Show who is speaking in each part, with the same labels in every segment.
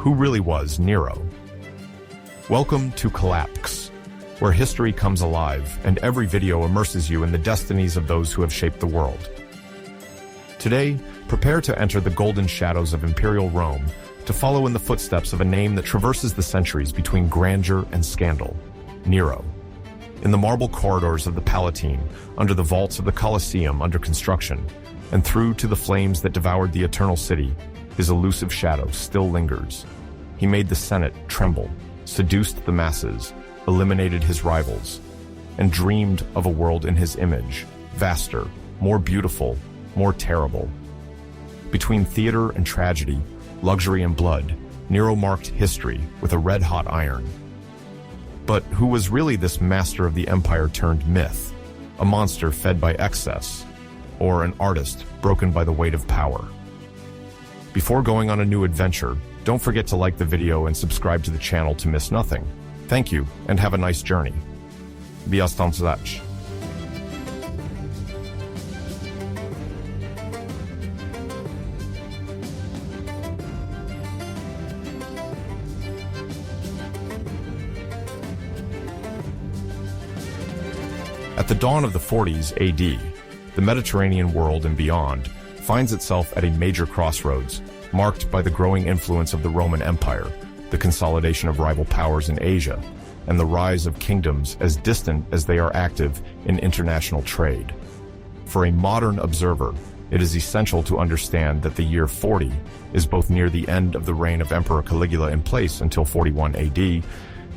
Speaker 1: Who really was Nero? Welcome to Collapse, where history comes alive and every video immerses you in the destinies of those who have shaped the world. Today, prepare to enter the golden shadows of Imperial Rome to follow in the footsteps of a name that traverses the centuries between grandeur and scandal, Nero. In the marble corridors of the Palatine, under the vaults of the Colosseum under construction, and through to the flames that devoured the eternal city, his elusive shadow still lingers. He made the Senate tremble, seduced the masses, eliminated his rivals, and dreamed of a world in his image, vaster, more beautiful, more terrible. Between theater and tragedy, luxury and blood, Nero marked history with a red-hot iron. But who was really this master of the empire turned myth, a monster fed by excess, or an artist broken by the weight of power? Before going on a new adventure, don't forget to like the video and subscribe to the channel to miss nothing. Thank you, and have a nice journey. Biastanzach. At the dawn of the 40s AD, the Mediterranean world and beyond finds itself at a major crossroads, marked by the growing influence of the Roman Empire, the consolidation of rival powers in Asia, and the rise of kingdoms as distant as they are active in international trade. For a modern observer, it is essential to understand that the year 40 is both near the end of the reign of Emperor Caligula in place until 41 AD,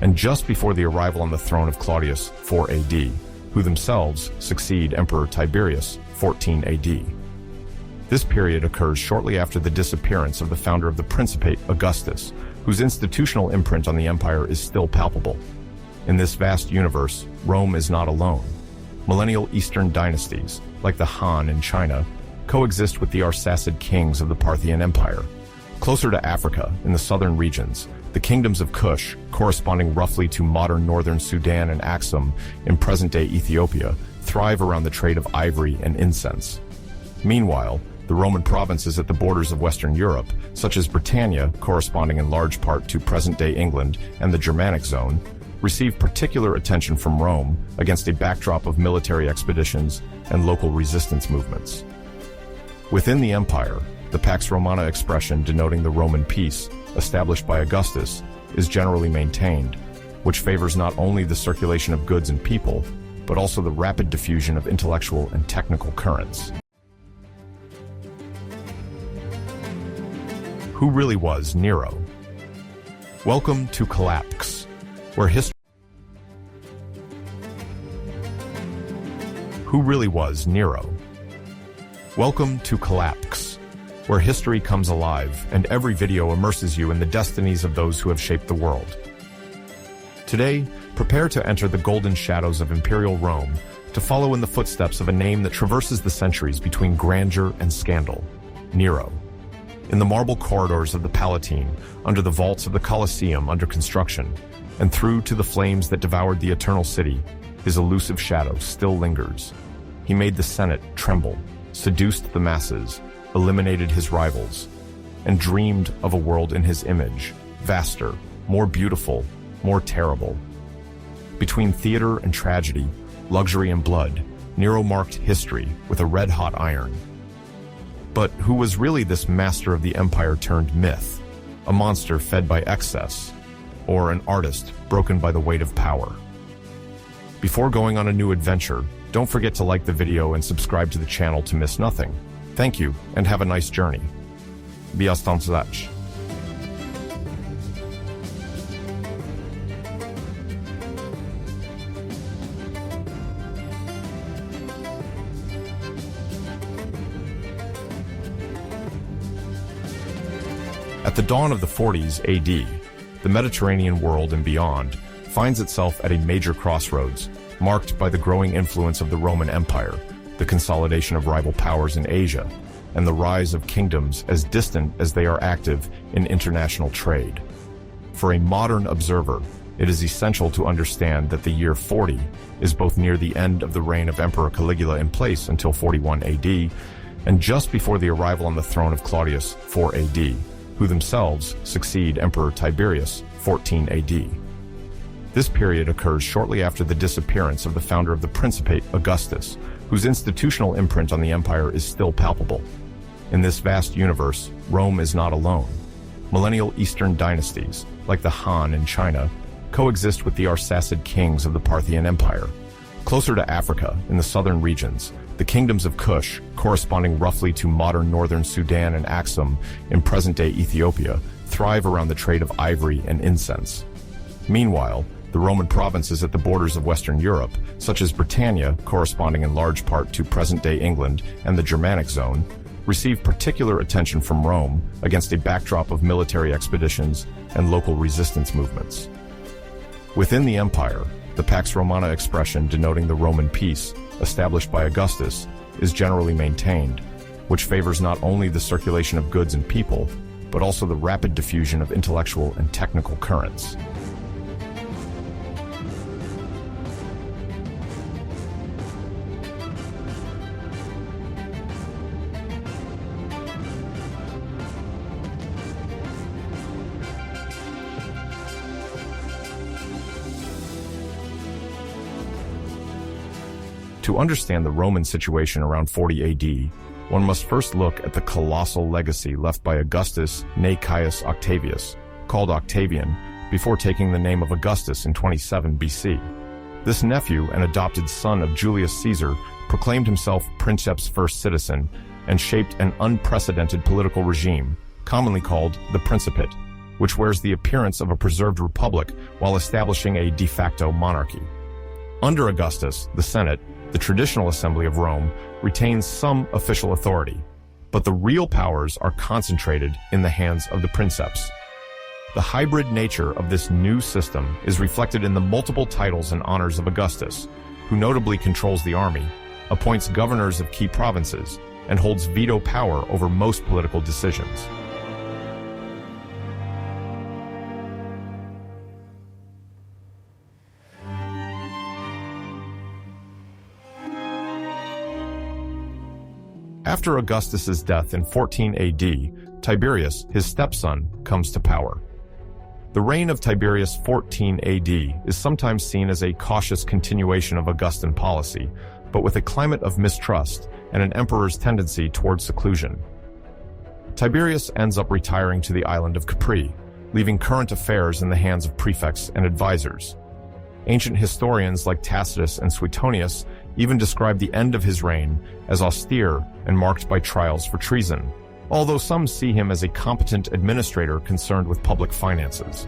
Speaker 1: and just before the arrival on the throne of Claudius 4 AD, who themselves succeed Emperor Tiberius 14 AD. This period occurs shortly after the disappearance of the founder of the Principate, Augustus, whose institutional imprint on the empire is still palpable. In this vast universe, Rome is not alone. Millennial Eastern dynasties, like the Han in China, coexist with the Arsacid kings of the Parthian Empire. Closer to Africa, in the southern regions, the kingdoms of Kush, corresponding roughly to modern northern Sudan and Aksum in present-day Ethiopia, thrive around the trade of ivory and incense. Meanwhile, the Roman provinces at the borders of Western Europe, such as Britannia, corresponding in large part to present-day England and the Germanic zone, receive particular attention from Rome against a backdrop of military expeditions and local resistance movements. Within the empire, the Pax Romana expression denoting the Roman peace, established by Augustus, is generally maintained, which favors not only the circulation of goods and people, but also the rapid diffusion of intellectual and technical currents. Who really was Nero? Welcome to Collapse, where history... Who really was Nero? Welcome to Collapse, where history comes alive and every video immerses you in the destinies of those who have shaped the world. Today, prepare to enter the golden shadows of Imperial Rome to follow in the footsteps of a name that traverses the centuries between grandeur and scandal, Nero. In the marble corridors of the Palatine, under the vaults of the Colosseum under construction, and through to the flames that devoured the eternal city, his elusive shadow still lingers. He made the Senate tremble, seduced the masses, eliminated his rivals, and dreamed of a world in his image, vaster, more beautiful, more terrible. Between theater and tragedy, luxury and blood, Nero marked history with a red-hot iron. But who was really this master of the empire turned myth, a monster fed by excess, or an artist broken by the weight of power? Before going on a new adventure, don't forget to like the video and subscribe to the channel to miss nothing. Thank you, and have a nice journey. Biastanzach. At the dawn of the 40s AD, the Mediterranean world and beyond finds itself at a major crossroads, marked by the growing influence of the Roman Empire, the consolidation of rival powers in Asia, and the rise of kingdoms as distant as they are active in international trade. For a modern observer, it is essential to understand that the year 40 is both near the end of the reign of Emperor Caligula in place until 41 AD, and just before the arrival on the throne of Claudius 4 AD, who themselves succeed Emperor Tiberius, 14 AD. This period occurs shortly after the disappearance of the founder of the Principate, Augustus, whose institutional imprint on the empire is still palpable. In this vast universe, Rome is not alone. Millennial Eastern dynasties, like the Han in China, coexist with the Arsacid kings of the Parthian Empire. Closer to Africa, in the southern regions, the kingdoms of Kush, corresponding roughly to modern northern Sudan and Aksum in present-day Ethiopia, thrive around the trade of ivory and incense. Meanwhile, the Roman provinces at the borders of Western Europe, such as Britannia, corresponding in large part to present-day England and the Germanic zone, receive particular attention from Rome against a backdrop of military expeditions and local resistance movements. Within the empire, the Pax Romana expression denoting the Roman peace, established by Augustus, is generally maintained, which favors not only the circulation of goods and people, but also the rapid diffusion of intellectual and technical currents. To understand the Roman situation around 40 AD, one must first look at the colossal legacy left by Augustus ne Caius Octavius, called Octavian, before taking the name of Augustus in 27 BC. This nephew and adopted son of Julius Caesar proclaimed himself Princeps' first citizen and shaped an unprecedented political regime, commonly called the Principate, which wears the appearance of a preserved republic while establishing a de facto monarchy. Under Augustus, the Senate, the traditional assembly of Rome, retains some official authority, but the real powers are concentrated in the hands of the princeps. The hybrid nature of this new system is reflected in the multiple titles and honors of Augustus, who notably controls the army, appoints governors of key provinces, and holds veto power over most political decisions. After Augustus's death in 14 AD, Tiberius, his stepson, comes to power. The reign of Tiberius 14 AD is sometimes seen as a cautious continuation of Augustan policy, but with a climate of mistrust and an emperor's tendency toward seclusion. Tiberius ends up retiring to the island of Capri, leaving current affairs in the hands of prefects and advisors. Ancient historians like Tacitus and Suetonius even describe the end of his reign as austere and marked by trials for treason, although some see him as a competent administrator concerned with public finances.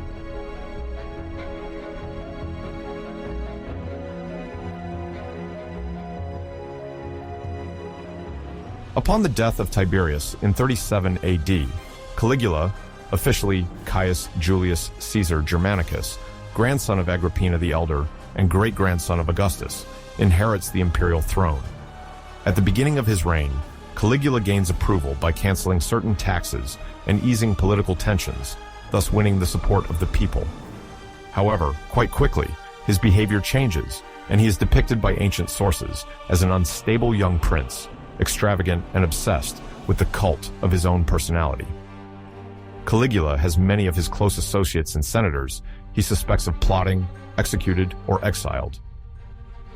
Speaker 1: Upon the death of Tiberius in 37 AD, Caligula, officially Caius Julius Caesar Germanicus, grandson of Agrippina the Elder and great-grandson of Augustus, inherits the imperial throne. At the beginning of his reign, Caligula gains approval by canceling certain taxes and easing political tensions, thus winning the support of the people. However, quite quickly, his behavior changes, and he is depicted by ancient sources as an unstable young prince, extravagant and obsessed with the cult of his own personality. Caligula has many of his close associates and senators he suspects of plotting, executed, or exiled.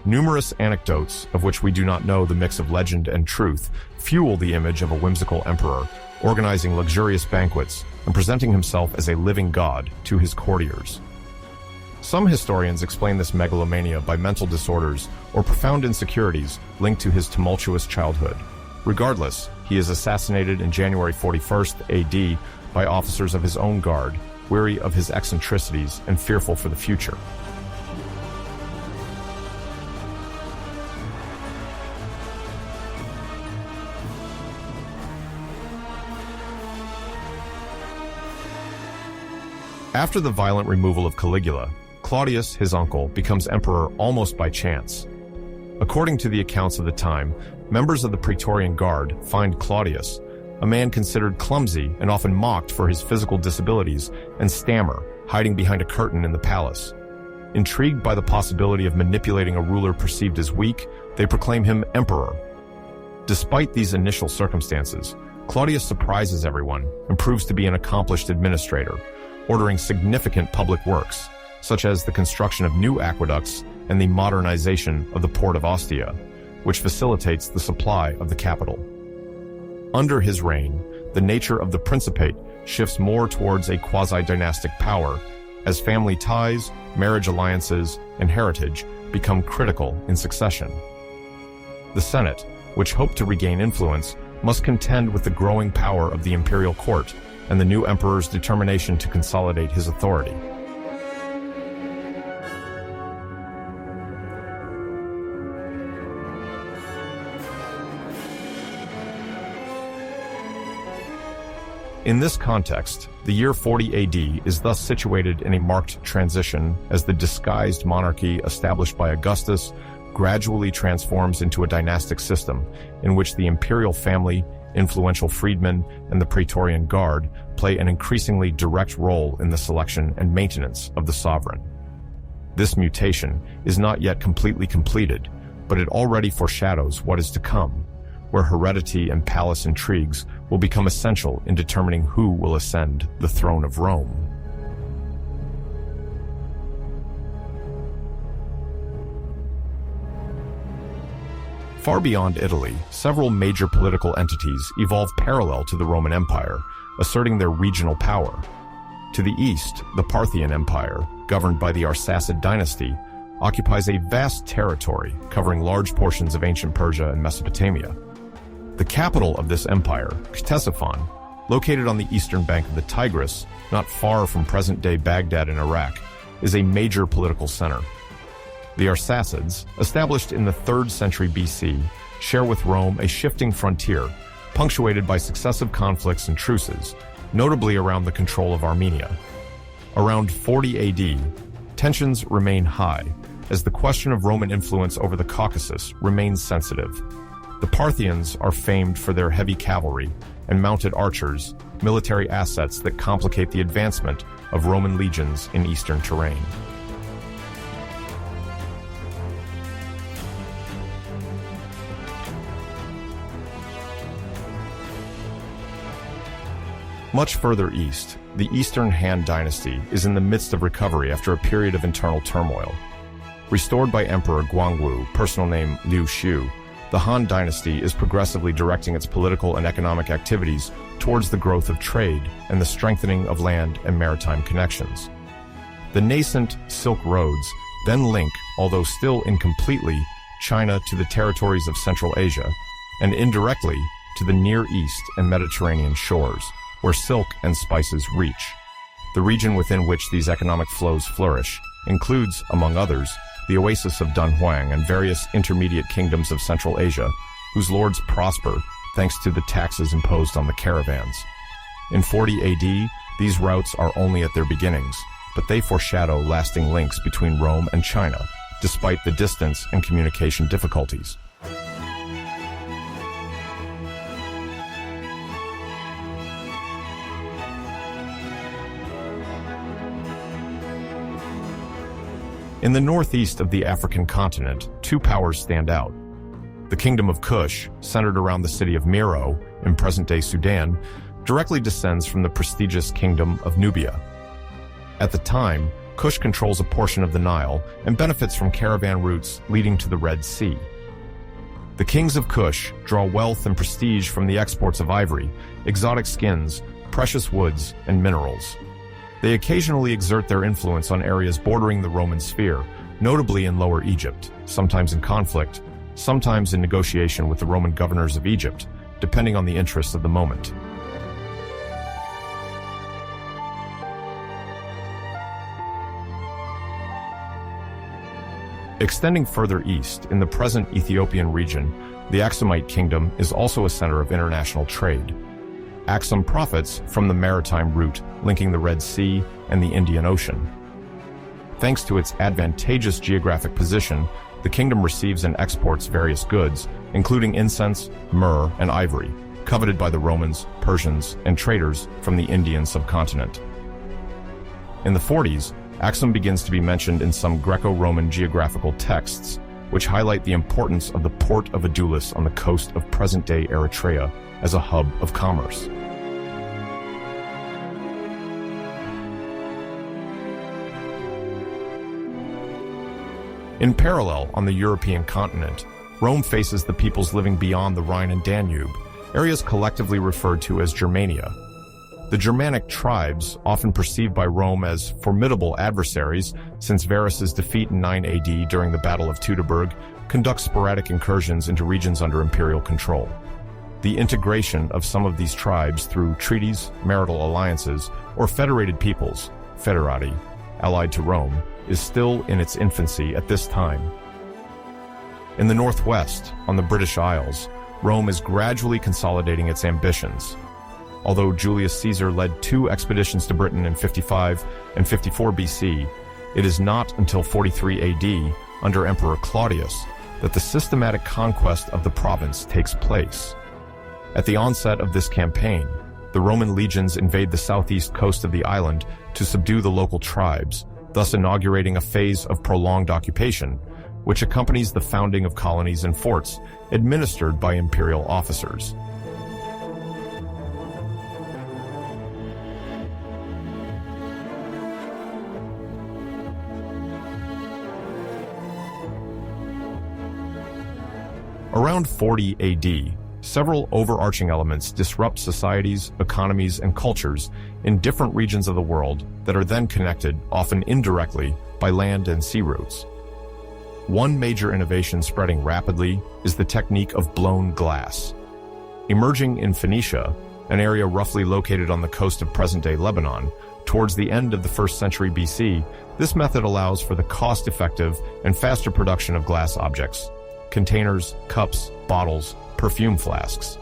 Speaker 1: Numerous anecdotes, of which we do not know the mix of legend and truth, fuel the image of a whimsical emperor, organizing luxurious banquets and presenting himself as a living god to his courtiers. Some historians explain this megalomania by mental disorders or profound insecurities linked to his tumultuous childhood. Regardless, he is assassinated in January 41st AD by officers of his own guard, weary of his eccentricities and fearful for the future. After the violent removal of Caligula, Claudius, his uncle, becomes emperor almost by chance. According to the accounts of the time, members of the Praetorian Guard find Claudius, a man considered clumsy and often mocked for his physical disabilities, and stammer, hiding behind a curtain in the palace. Intrigued by the possibility of manipulating a ruler perceived as weak, they proclaim him emperor. Despite these initial circumstances, Claudius surprises everyone and proves to be an accomplished administrator, ordering significant public works, such as the construction of new aqueducts and the modernization of the port of Ostia, which facilitates the supply of the capital. Under his reign, the nature of the principate shifts more towards a quasi-dynastic power, as family ties, marriage alliances, and heritage become critical in succession. The Senate, which hoped to regain influence, must contend with the growing power of the imperial court and the new emperor's determination to consolidate his authority. In this context, the year 40 AD is thus situated in a marked transition as the disguised monarchy established by Augustus gradually transforms into a dynastic system in which the imperial family, influential freedmen, and the Praetorian Guard play an increasingly direct role in the selection and maintenance of the sovereign. This mutation is not yet completely completed, but it already foreshadows what is to come, where heredity and palace intrigues will become essential in determining who will ascend the throne of Rome. Far beyond Italy, several major political entities evolve parallel to the Roman Empire, asserting their regional power. To the east, the Parthian Empire, governed by the Arsacid dynasty, occupies a vast territory covering large portions of ancient Persia and Mesopotamia. The capital of this empire, Ctesiphon, located on the eastern bank of the Tigris, not far from present-day Baghdad in Iraq, is a major political center. The Arsacids, established in the 3rd century BC, share with Rome a shifting frontier, punctuated by successive conflicts and truces, notably around the control of Armenia. Around 40 AD, tensions remain high, as the question of Roman influence over the Caucasus remains sensitive. The Parthians are famed for their heavy cavalry and mounted archers, military assets that complicate the advancement of Roman legions in eastern terrain. Much further east, the Eastern Han dynasty is in the midst of recovery after a period of internal turmoil. Restored by Emperor Guangwu, personal name Liu Xiu, the Han dynasty is progressively directing its political and economic activities towards the growth of trade and the strengthening of land and maritime connections. The nascent Silk Roads then link, although still incompletely, China to the territories of Central Asia, and indirectly to the Near East and Mediterranean shores, where silk and spices reach. The region within which these economic flows flourish includes, among others, the oasis of Dunhuang and various intermediate kingdoms of Central Asia, whose lords prosper thanks to the taxes imposed on the caravans. In 40 AD, these routes are only at their beginnings, but they foreshadow lasting links between Rome and China, despite the distance and communication difficulties. In the northeast of the African continent, two powers stand out. The Kingdom of Kush, centered around the city of Mero in present-day Sudan, directly descends from the prestigious Kingdom of Nubia. At the time, Kush controls a portion of the Nile and benefits from caravan routes leading to the Red Sea. The kings of Kush draw wealth and prestige from the exports of ivory, exotic skins, precious woods, and minerals. They occasionally exert their influence on areas bordering the Roman sphere, notably in Lower Egypt, sometimes in conflict, sometimes in negotiation with the Roman governors of Egypt, depending on the interests of the moment. Extending further east, in the present Ethiopian region, the Aksumite kingdom is also a center of international trade. Aksum profits from the maritime route linking the Red Sea and the Indian Ocean. Thanks to its advantageous geographic position, the kingdom receives and exports various goods, including incense, myrrh, and ivory, coveted by the Romans, Persians, and traders from the Indian subcontinent. In the 40s, Aksum begins to be mentioned in some Greco-Roman geographical texts, which highlight the importance of the port of Adulis on the coast of present-day Eritrea as a hub of commerce. In parallel, on the European continent, Rome faces the peoples living beyond the Rhine and Danube, areas collectively referred to as Germania. The Germanic tribes, often perceived by Rome as formidable adversaries since Varus's defeat in 9 AD during the Battle of Teutoburg, conduct sporadic incursions into regions under imperial control. The integration of some of these tribes through treaties, marital alliances, or federated peoples, federati, allied to Rome, is still in its infancy at this time. In the northwest, on the British Isles, Rome is gradually consolidating its ambitions. Although Julius Caesar led 2 expeditions to Britain in 55 and 54 BC, it is not until 43 AD, under Emperor Claudius, that the systematic conquest of the province takes place. At the onset of this campaign, the Roman legions invade the southeast coast of the island to subdue the local tribes, thus inaugurating a phase of prolonged occupation, which accompanies the founding of colonies and forts administered by imperial officers. Around 40 AD, several overarching elements disrupt societies, economies, and cultures in different regions of the world that are then connected, often indirectly, by land and sea routes. One major innovation spreading rapidly is the technique of blown glass. Emerging in Phoenicia, an area roughly located on the coast of present-day Lebanon, towards the end of the 1st century BC, this method allows for the cost-effective and faster production of glass objects: containers, cups, bottles, perfume flasks.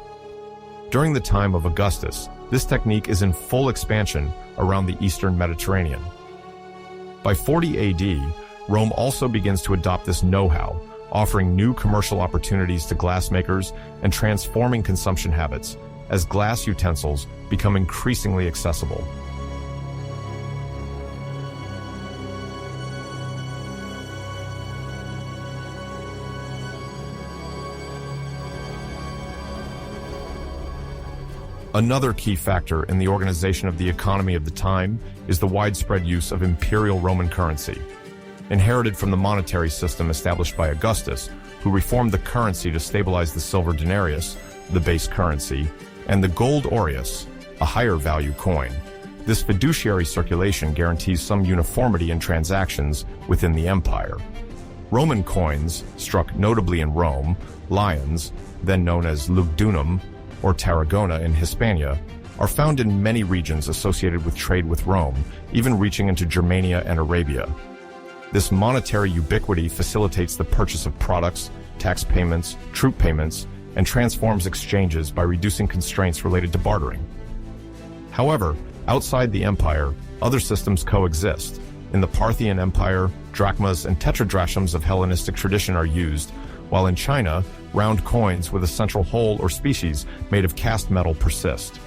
Speaker 1: During the time of Augustus, this technique is in full expansion around the eastern Mediterranean. By 40 AD, Rome also begins to adopt this know-how, offering new commercial opportunities to glassmakers and transforming consumption habits as glass utensils become increasingly accessible. Another key factor in the organization of the economy of the time is the widespread use of imperial Roman currency. Inherited from the monetary system established by Augustus, who reformed the currency to stabilize the silver denarius, the base currency, and the gold aureus, a higher value coin. This fiduciary circulation guarantees some uniformity in transactions within the empire. Roman coins, struck notably in Rome, lions, then known as lugdunum, or Tarragona in Hispania, are found in many regions associated with trade with Rome, even reaching into Germania and Arabia. This monetary ubiquity facilitates the purchase of products, tax payments, troop payments, and transforms exchanges by reducing constraints related to bartering. However, outside the empire, other systems coexist. In the Parthian Empire, drachmas and tetradrachms of Hellenistic tradition are used, while in China, round coins with a central hole or species made of cast metal persist.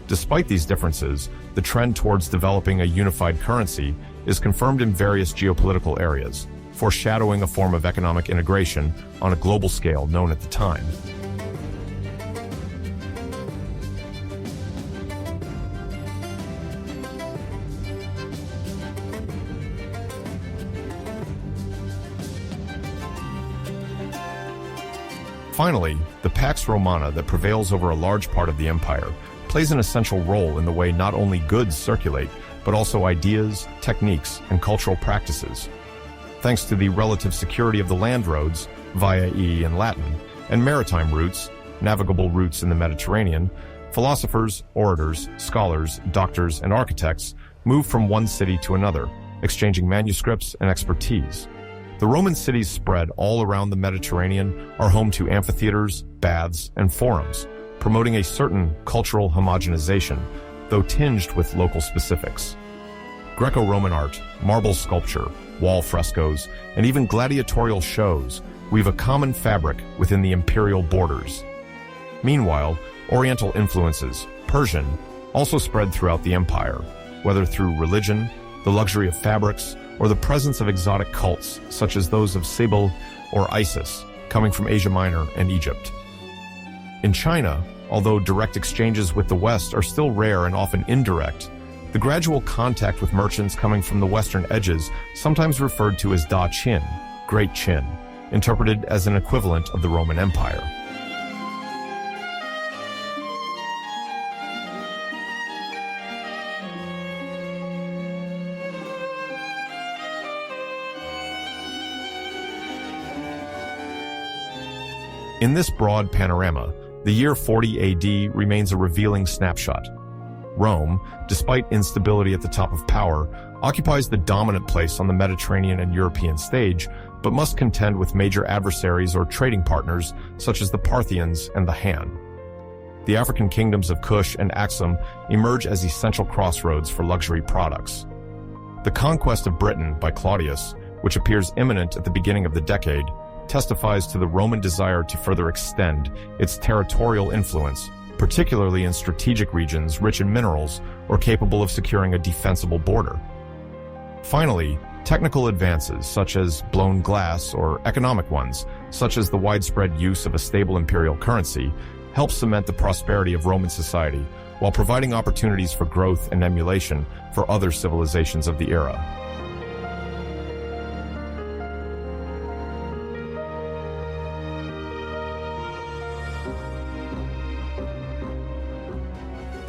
Speaker 1: Despite these differences, the trend towards developing a unified currency is confirmed in various geopolitical areas, foreshadowing a form of economic integration on a global scale known at the time. Finally, the Pax Romana that prevails over a large part of the empire plays an essential role in the way not only goods circulate, but also ideas, techniques, and cultural practices. Thanks to the relative security of the land roads, via in Latin, and maritime routes, navigable routes in the Mediterranean, philosophers, orators, scholars, doctors, and architects move from one city to another, exchanging manuscripts and expertise. The Roman cities spread all around the Mediterranean are home to amphitheaters, baths, and forums, promoting a certain cultural homogenization, though tinged with local specifics. Greco-Roman art, marble sculpture, wall frescoes, and even gladiatorial shows weave a common fabric within the imperial borders. Meanwhile, Oriental influences, Persian, also spread throughout the empire, whether through religion, the luxury of fabrics, or the presence of exotic cults, such as those of Cybele, or Isis, coming from Asia Minor and Egypt. In China, although direct exchanges with the West are still rare and often indirect, the gradual contact with merchants coming from the western edges, sometimes referred to as Da Qin, Great Qin, interpreted as an equivalent of the Roman Empire. In this broad panorama, the year 40 AD remains a revealing snapshot. Rome, despite instability at the top of power, occupies the dominant place on the Mediterranean and European stage, but must contend with major adversaries or trading partners such as the Parthians and the Han. The African kingdoms of Kush and Axum emerge as essential crossroads for luxury products. The conquest of Britain by Claudius, which appears imminent at the beginning of the decade, testifies to the Roman desire to further extend its territorial influence, particularly in strategic regions rich in minerals or capable of securing a defensible border. Finally, technical advances such as blown glass or economic ones, such as the widespread use of a stable imperial currency, help cement the prosperity of Roman society while providing opportunities for growth and emulation for other civilizations of the era.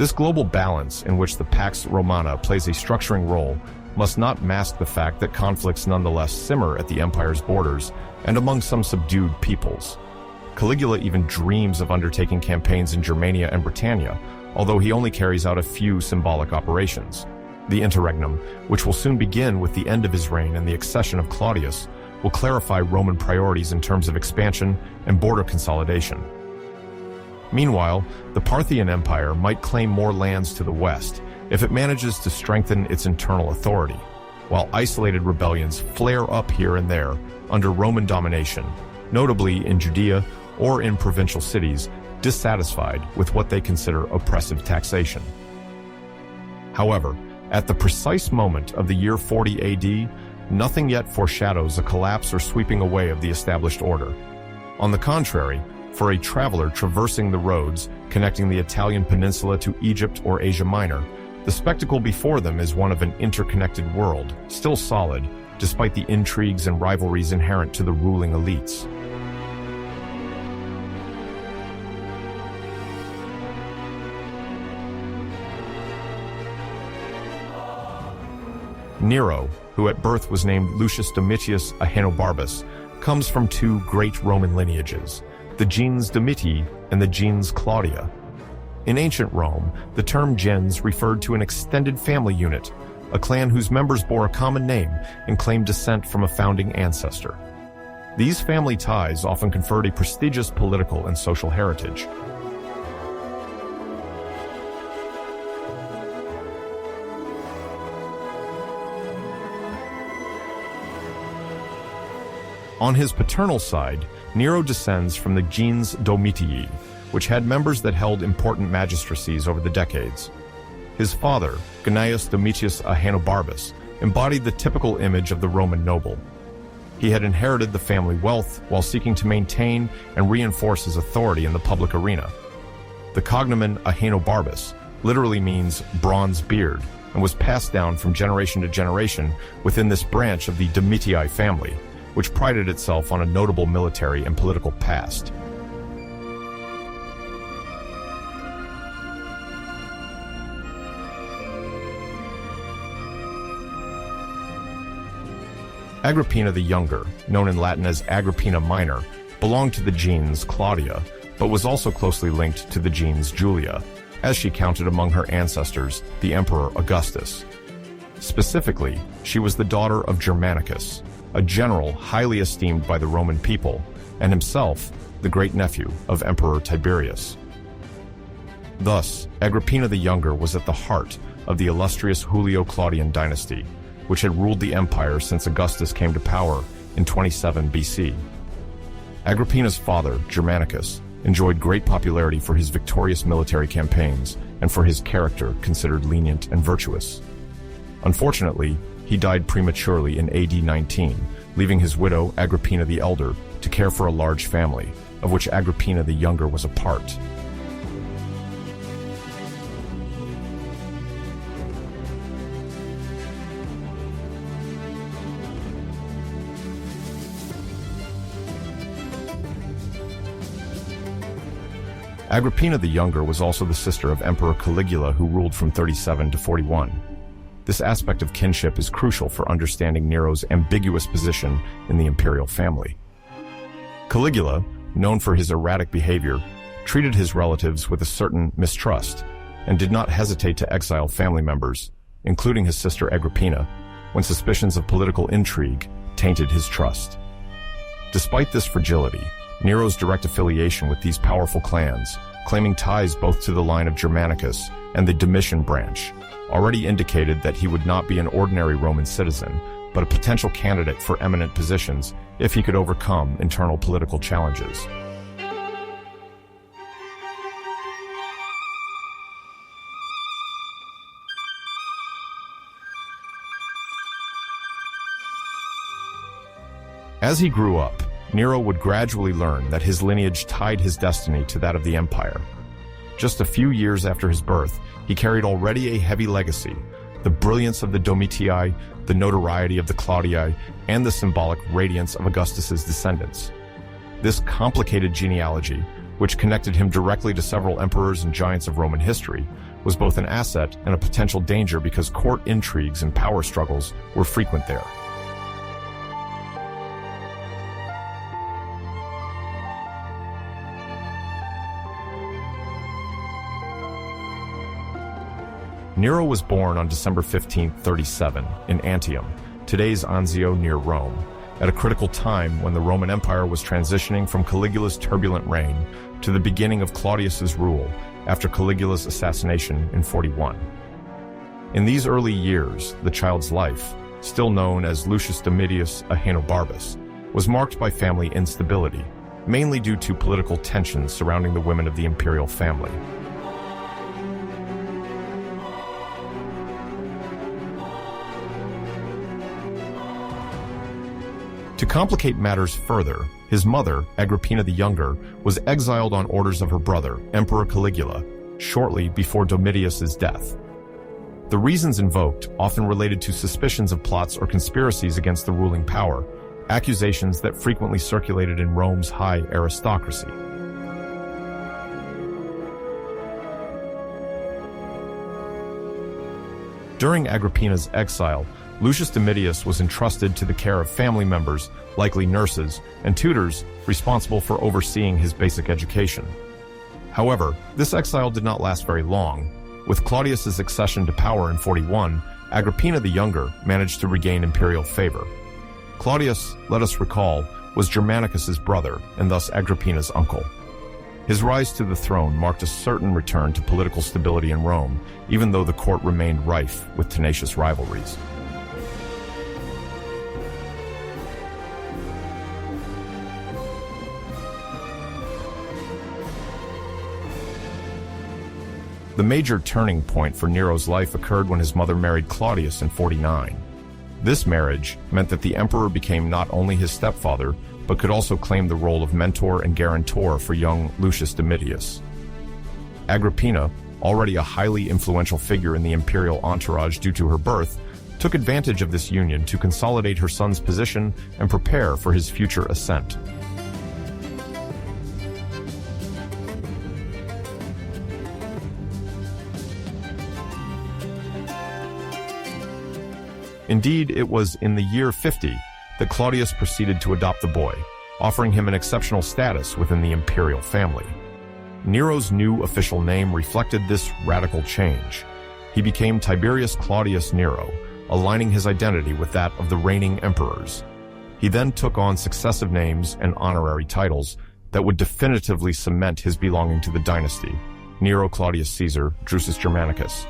Speaker 1: This global balance in which the Pax Romana plays a structuring role must not mask the fact that conflicts nonetheless simmer at the empire's borders and among some subdued peoples. Caligula even dreams of undertaking campaigns in Germania and Britannia, although he only carries out a few symbolic operations. The interregnum, which will soon begin with the end of his reign and the accession of Claudius, will clarify Roman priorities in terms of expansion and border consolidation. Meanwhile, the Parthian Empire might claim more lands to the west if it manages to strengthen its internal authority, while isolated rebellions flare up here and there under Roman domination, notably in Judea or in provincial cities dissatisfied with what they consider oppressive taxation. However, at the precise moment of the year 40 AD, nothing yet foreshadows a collapse or sweeping away of the established order. On the contrary, for a traveler traversing the roads connecting the Italian peninsula to Egypt or Asia Minor, the spectacle before them is one of an interconnected world, still solid, despite the intrigues and rivalries inherent to the ruling elites. Nero, who at birth was named Lucius Domitius Ahenobarbus, comes from two great Roman lineages, the gens Domitii and the gens Claudia. In ancient Rome, the term gens referred to an extended family unit, a clan whose members bore a common name and claimed descent from a founding ancestor. These family ties often conferred a prestigious political and social heritage. On his paternal side, Nero descends from the gens Domitii, which had members that held important magistracies over the decades. His father, Gnaeus Domitius Ahenobarbus, embodied the typical image of the Roman noble. He had inherited the family wealth while seeking to maintain and reinforce his authority in the public arena. The cognomen Ahenobarbus literally means bronze beard and was passed down from generation to generation within this branch of the Domitii family, which prided itself on a notable military and political past. Agrippina the Younger, known in Latin as Agrippina Minor, belonged to the gens Claudia, but was also closely linked to the gens Julia, as she counted among her ancestors the Emperor Augustus. Specifically, she was the daughter of Germanicus, a general highly esteemed by the Roman people, and himself the great-nephew of Emperor Tiberius. Thus, Agrippina the Younger was at the heart of the illustrious Julio-Claudian dynasty, which had ruled the empire since Augustus came to power in 27 BC. Agrippina's father, Germanicus, enjoyed great popularity for his victorious military campaigns and for his character considered lenient and virtuous. Unfortunately, he died prematurely in AD 19, leaving his widow, Agrippina the Elder, to care for a large family, of which Agrippina the Younger was a part. Agrippina the Younger was also the sister of Emperor Caligula, who ruled from 37 to 41. This aspect of kinship is crucial for understanding Nero's ambiguous position in the imperial family. Caligula, known for his erratic behavior, treated his relatives with a certain mistrust and did not hesitate to exile family members, including his sister Agrippina, when suspicions of political intrigue tainted his trust. Despite this fragility, Nero's direct affiliation with these powerful clans, claiming ties both to the line of Germanicus and the Domitian branch, already indicated that he would not be an ordinary Roman citizen, but a potential candidate for eminent positions if he could overcome internal political challenges. As he grew up, Nero would gradually learn that his lineage tied his destiny to that of the empire. Just a few years after his birth, he carried already a heavy legacy: the brilliance of the Domitii, the notoriety of the Claudii, and the symbolic radiance of Augustus's descendants. This complicated genealogy, which connected him directly to several emperors and giants of Roman history, was both an asset and a potential danger because court intrigues and power struggles were frequent there. Nero was born on December 15, 37, in Antium, today's Anzio near Rome, at a critical time when the Roman Empire was transitioning from Caligula's turbulent reign to the beginning of Claudius's rule after Caligula's assassination in 41. In these early years, the child's life, still known as Lucius Domitius Ahenobarbus, was marked by family instability, mainly due to political tensions surrounding the women of the imperial family. To complicate matters further, his mother, Agrippina the Younger, was exiled on orders of her brother, Emperor Caligula, shortly before Domitius's death. The reasons invoked often related to suspicions of plots or conspiracies against the ruling power, accusations that frequently circulated in Rome's high aristocracy. During Agrippina's exile, Lucius Domitius was entrusted to the care of family members, likely nurses, and tutors responsible for overseeing his basic education. However, this exile did not last very long. With Claudius's accession to power in 41, Agrippina the Younger managed to regain imperial favor. Claudius, let us recall, was Germanicus's brother and thus Agrippina's uncle. His rise to the throne marked a certain return to political stability in Rome, even though the court remained rife with tenacious rivalries. The major turning point for Nero's life occurred when his mother married Claudius in 49. This marriage meant that the emperor became not only his stepfather, but could also claim the role of mentor and guarantor for young Lucius Domitius. Agrippina, already a highly influential figure in the imperial entourage due to her birth, took advantage of this union to consolidate her son's position and prepare for his future ascent. Indeed, it was in the year 50 that Claudius proceeded to adopt the boy, offering him an exceptional status within the imperial family. Nero's new official name reflected this radical change. He became Tiberius Claudius Nero, aligning his identity with that of the reigning emperors. He then took on successive names and honorary titles that would definitively cement his belonging to the dynasty: Nero Claudius Caesar, Drusus Germanicus.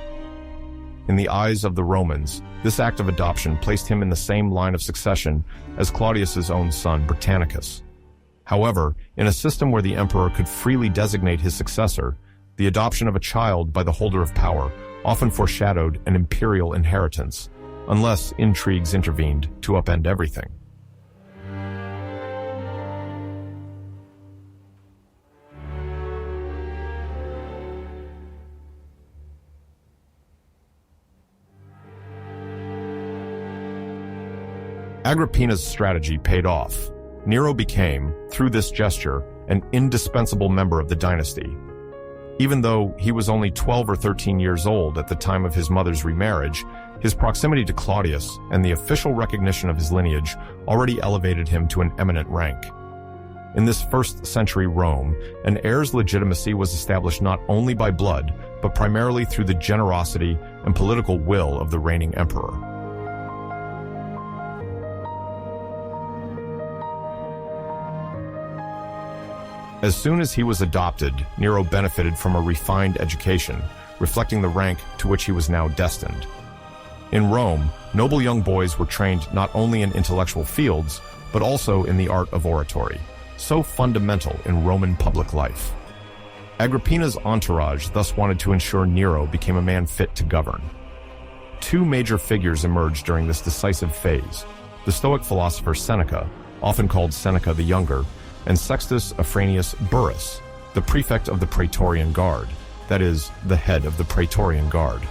Speaker 1: In the eyes of the Romans, this act of adoption placed him in the same line of succession as Claudius's own son, Britannicus. However, in a system where the emperor could freely designate his successor, the adoption of a child by the holder of power often foreshadowed an imperial inheritance, unless intrigues intervened to upend everything. Agrippina's strategy paid off. Nero became, through this gesture, an indispensable member of the dynasty. Even though he was only 12 or 13 years old at the time of his mother's remarriage, his proximity to Claudius and the official recognition of his lineage already elevated him to an eminent rank. In this first-century Rome, an heir's legitimacy was established not only by blood, but primarily through the generosity and political will of the reigning emperor. As soon as he was adopted, Nero benefited from a refined education, reflecting the rank to which he was now destined. In Rome, noble young boys were trained not only in intellectual fields, but also in the art of oratory, so fundamental in Roman public life. Agrippina's entourage thus wanted to ensure Nero became a man fit to govern. Two major figures emerged during this decisive phase: the Stoic philosopher Seneca, often called Seneca the Younger, and Sextus Afranius Burrus, the prefect of the Praetorian Guard, that is, the head of the Praetorian Guard.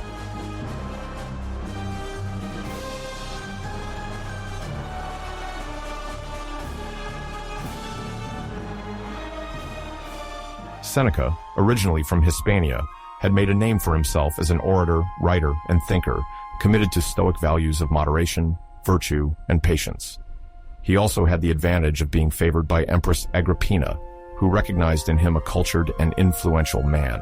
Speaker 1: Seneca, originally from Hispania, had made a name for himself as an orator, writer, and thinker, committed to Stoic values of moderation, virtue, and patience. He also had the advantage of being favored by Empress Agrippina, who recognized in him a cultured and influential man.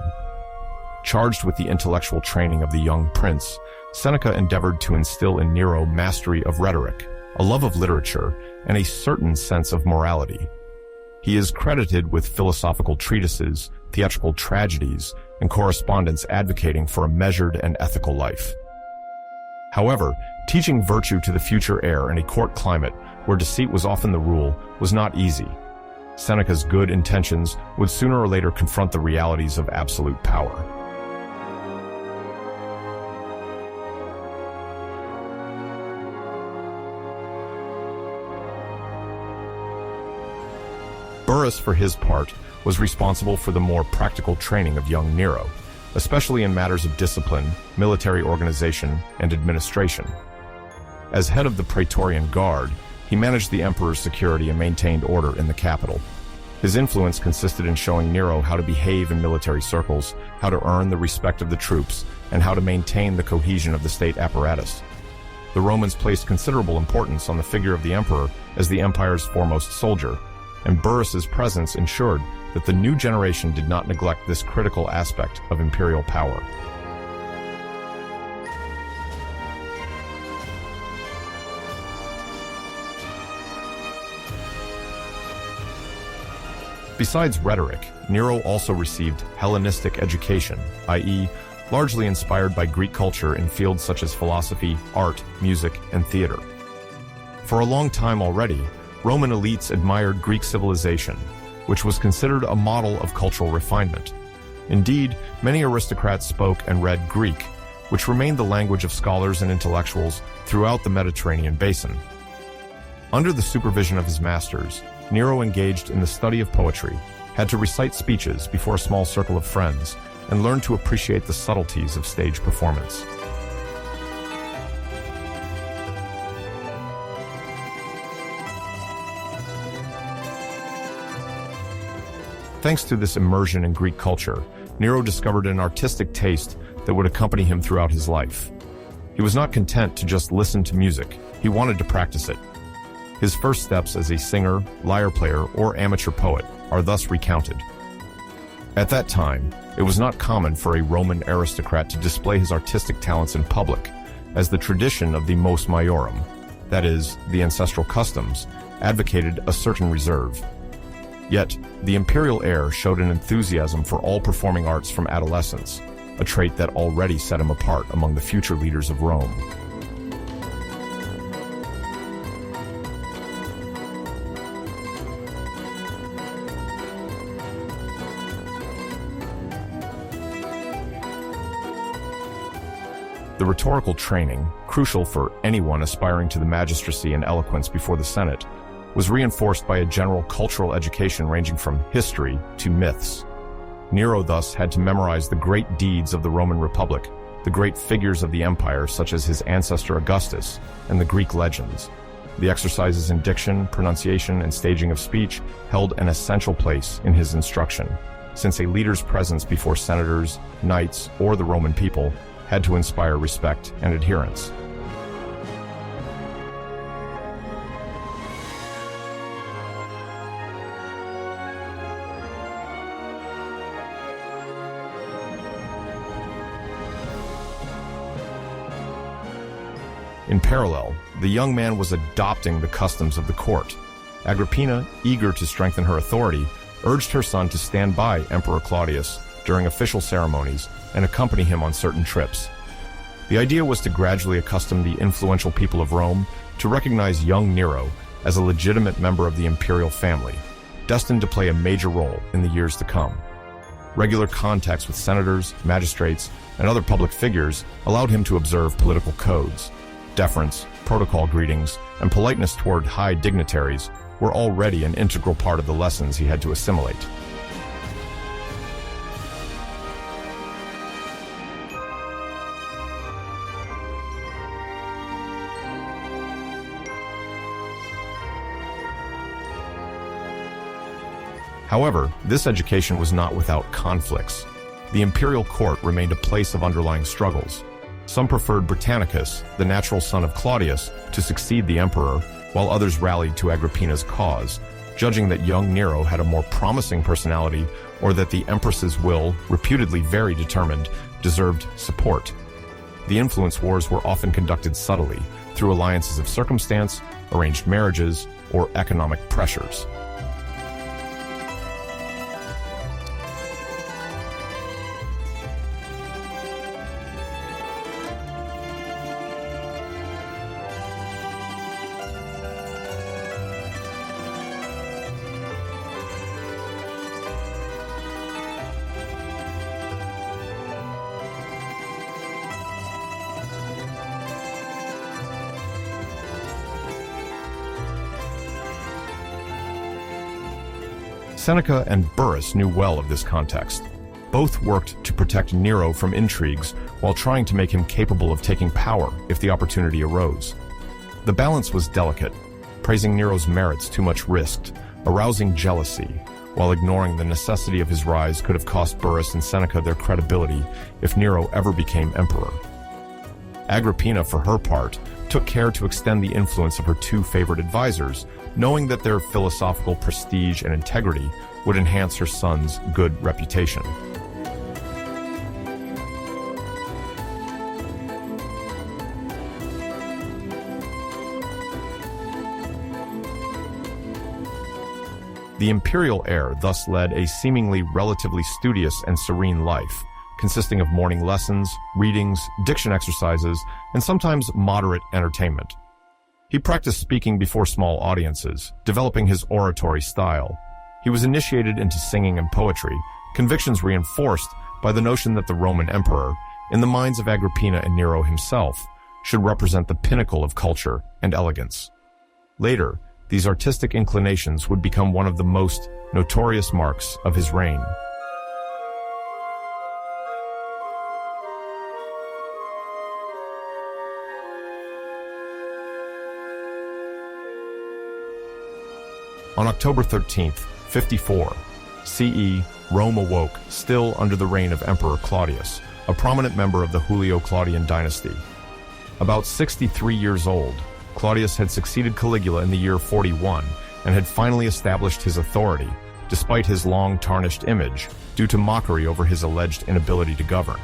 Speaker 1: Charged with the intellectual training of the young prince, Seneca endeavored to instill in Nero mastery of rhetoric, a love of literature, and a certain sense of morality. He is credited with philosophical treatises, theatrical tragedies, and correspondence advocating for a measured and ethical life. However, teaching virtue to the future heir in a court climate where deceit was often the rule was not easy. Seneca's good intentions would sooner or later confront the realities of absolute power. Burrus, for his part, was responsible for the more practical training of young Nero, especially in matters of discipline, military organization, and administration. As head of the Praetorian Guard, he managed the emperor's security and maintained order in the capital. His influence consisted in showing Nero how to behave in military circles, how to earn the respect of the troops, and how to maintain the cohesion of the state apparatus. The Romans placed considerable importance on the figure of the emperor as the empire's foremost soldier, and Burrus's presence ensured that the new generation did not neglect this critical aspect of imperial power. Besides rhetoric, Nero also received Hellenistic education, i.e., largely inspired by Greek culture in fields such as philosophy, art, music, and theater. For a long time already, Roman elites admired Greek civilization, which was considered a model of cultural refinement. Indeed, many aristocrats spoke and read Greek, which remained the language of scholars and intellectuals throughout the Mediterranean basin. Under the supervision of his masters, Nero engaged in the study of poetry, had to recite speeches before a small circle of friends, and learned to appreciate the subtleties of stage performance. Thanks to this immersion in Greek culture, Nero discovered an artistic taste that would accompany him throughout his life. He was not content to just listen to music, he wanted to practice it. His first steps as a singer, lyre player, or amateur poet are thus recounted. At that time, it was not common for a Roman aristocrat to display his artistic talents in public, as the tradition of the mos maiorum, that is, the ancestral customs, advocated a certain reserve. Yet, the imperial heir showed an enthusiasm for all performing arts from adolescence, a trait that already set him apart among the future leaders of Rome. The rhetorical training, crucial for anyone aspiring to the magistracy and eloquence before the Senate, was reinforced by a general cultural education ranging from history to myths. Nero thus had to memorize the great deeds of the Roman Republic, the great figures of the empire such as his ancestor Augustus, and the Greek legends. The exercises in diction, pronunciation, and staging of speech held an essential place in his instruction, since a leader's presence before senators, knights, or the Roman people had to inspire respect and adherence. In parallel, the young man was adopting the customs of the court. Agrippina, eager to strengthen her authority, urged her son to stand by Emperor Claudius during official ceremonies and accompany him on certain trips. The idea was to gradually accustom the influential people of Rome to recognize young Nero as a legitimate member of the imperial family, destined to play a major role in the years to come. Regular contacts with senators, magistrates, and other public figures allowed him to observe political codes. Deference, protocol greetings, and politeness toward high dignitaries were already an integral part of the lessons he had to assimilate. However, this education was not without conflicts. The imperial court remained a place of underlying struggles. Some preferred Britannicus, the natural son of Claudius, to succeed the emperor, while others rallied to Agrippina's cause, judging that young Nero had a more promising personality or that the empress's will, reputedly very determined, deserved support. The influence wars were often conducted subtly, through alliances of circumstance, arranged marriages, or economic pressures. Seneca and Burrus knew well of this context. Both worked to protect Nero from intrigues while trying to make him capable of taking power if the opportunity arose. The balance was delicate. Praising Nero's merits too much risked, arousing jealousy, while ignoring the necessity of his rise could have cost Burrus and Seneca their credibility if Nero ever became emperor. Agrippina, for her part, took care to extend the influence of her two favorite advisors, knowing that their philosophical prestige and integrity would enhance her son's good reputation. The imperial heir thus led a seemingly relatively studious and serene life, consisting of morning lessons, readings, diction exercises, and sometimes moderate entertainment. He practiced speaking before small audiences, developing his oratory style. He was initiated into singing and poetry, convictions reinforced by the notion that the Roman emperor, in the minds of Agrippina and Nero himself, should represent the pinnacle of culture and elegance. Later, these artistic inclinations would become one of the most notorious marks of his reign. On October 13th, 54 CE, Rome awoke, still under the reign of Emperor Claudius, a prominent member of the Julio-Claudian dynasty. About 63 years old, Claudius had succeeded Caligula in the year 41 and had finally established his authority, despite his long tarnished image, due to mockery over his alleged inability to govern.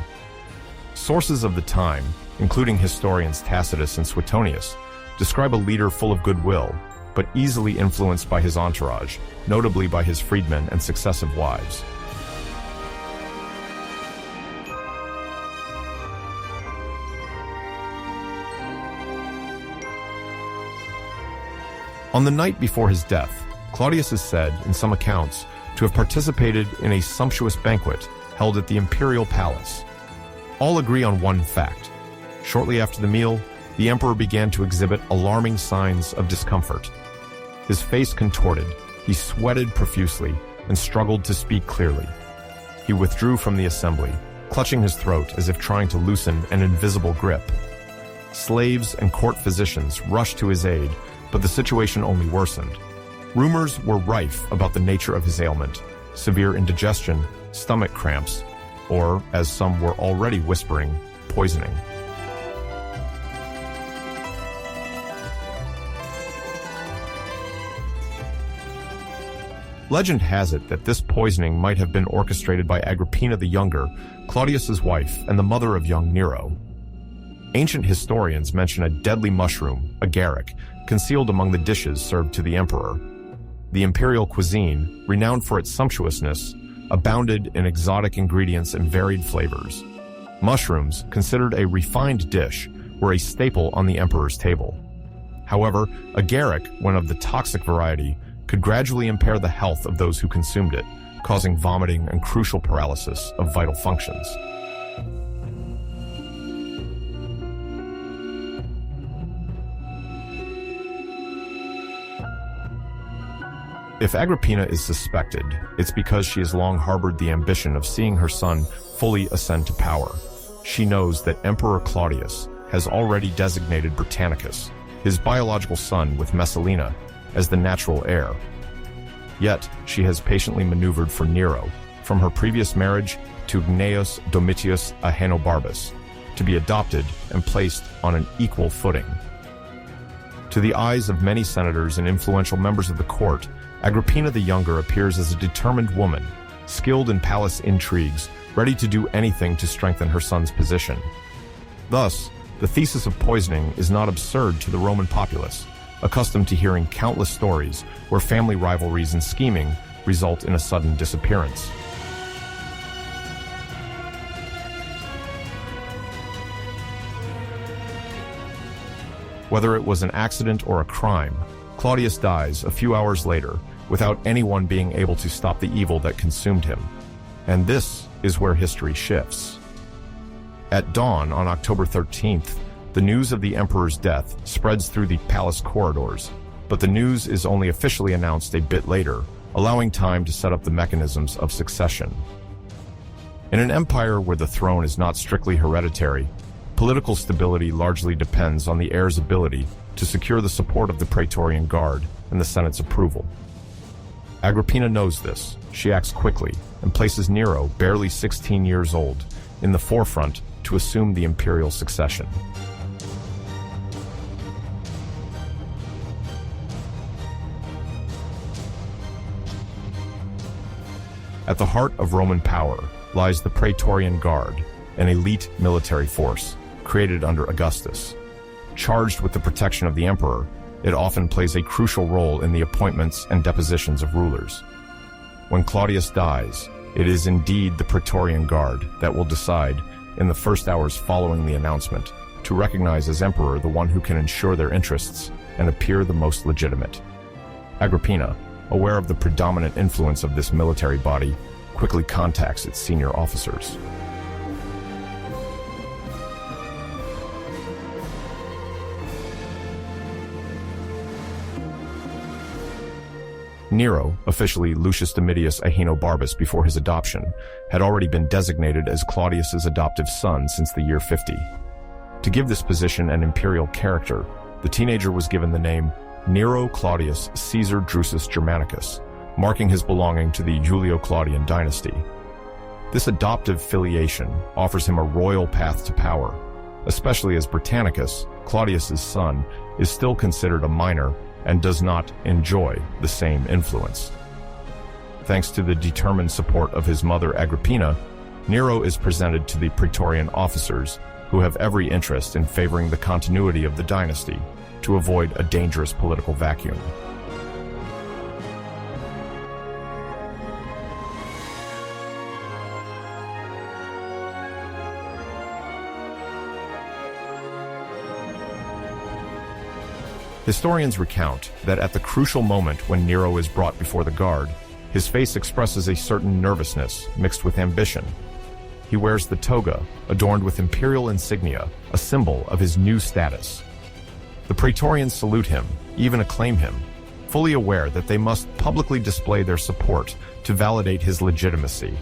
Speaker 1: Sources of the time, including historians Tacitus and Suetonius, describe a leader full of goodwill, but easily influenced by his entourage, notably by his freedmen and successive wives. On the night before his death, Claudius is said, in some accounts, to have participated in a sumptuous banquet held at the Imperial Palace. All agree on one fact. Shortly after the meal, the emperor began to exhibit alarming signs of discomfort. His face contorted, he sweated profusely, and struggled to speak clearly. He withdrew from the assembly, clutching his throat as if trying to loosen an invisible grip. Slaves and court physicians rushed to his aid, but the situation only worsened. Rumors were rife about the nature of his ailment: severe indigestion, stomach cramps, or, as some were already whispering, poisoning. Legend has it that this poisoning might have been orchestrated by Agrippina the Younger, Claudius's wife and the mother of young Nero. Ancient historians mention a deadly mushroom, agaric, concealed among the dishes served to the emperor. The imperial cuisine, renowned for its sumptuousness, abounded in exotic ingredients and varied flavors. Mushrooms, considered a refined dish, were a staple on the emperor's table. However, agaric, when of the toxic variety, could gradually impair the health of those who consumed it, causing vomiting and crucial paralysis of vital functions. If Agrippina is suspected, it's because she has long harbored the ambition of seeing her son fully ascend to power. She knows that Emperor Claudius has already designated Britannicus, his biological son with Messalina, as the natural heir. Yet, she has patiently maneuvered for Nero, from her previous marriage to Julio-Claudius Domitius Ahenobarbus, to be adopted and placed on an equal footing. To the eyes of many senators and influential members of the court, Agrippina the Younger appears as a determined woman, skilled in palace intrigues, ready to do anything to strengthen her son's position. Thus, the thesis of poisoning is not absurd to the Roman populace, accustomed to hearing countless stories where family rivalries and scheming result in a sudden disappearance. Whether it was an accident or a crime, Claudius dies a few hours later without anyone being able to stop the evil that consumed him. And this is where history shifts. At dawn on October 13th, the news of the emperor's death spreads through the palace corridors, but the news is only officially announced a bit later, allowing time to set up the mechanisms of succession. In an empire where the throne is not strictly hereditary, political stability largely depends on the heir's ability to secure the support of the Praetorian Guard and the Senate's approval. Agrippina knows this. She acts quickly and places Nero, barely 16 years old, in the forefront to assume the imperial succession. At the heart of Roman power lies the Praetorian Guard, an elite military force created under Augustus. Charged with the protection of the emperor, it often plays a crucial role in the appointments and depositions of rulers. When Claudius dies, it is indeed the Praetorian Guard that will decide, in the first hours following the announcement, to recognize as emperor the one who can ensure their interests and appear the most legitimate. Agrippina, aware of the predominant influence of this military body, quickly contacts its senior officers. Nero, officially Lucius Domitius Ahenobarbus before his adoption, had already been designated as Claudius's adoptive son since the year 50. To give this position an imperial character, the teenager was given the name Nero Claudius Caesar Drusus Germanicus, marking his belonging to the Julio-Claudian dynasty. This adoptive filiation offers him a royal path to power, especially as Britannicus, Claudius's son, is still considered a minor and does not enjoy the same influence. Thanks to the determined support of his mother Agrippina, Nero is presented to the Praetorian officers, who have every interest in favoring the continuity of the dynasty to avoid a dangerous political vacuum. Historians recount that at the crucial moment when Nero is brought before the guard, his face expresses a certain nervousness mixed with ambition. He wears the toga, adorned with imperial insignia, a symbol of his new status. The Praetorians salute him, even acclaim him, fully aware that they must publicly display their support to validate his legitimacy.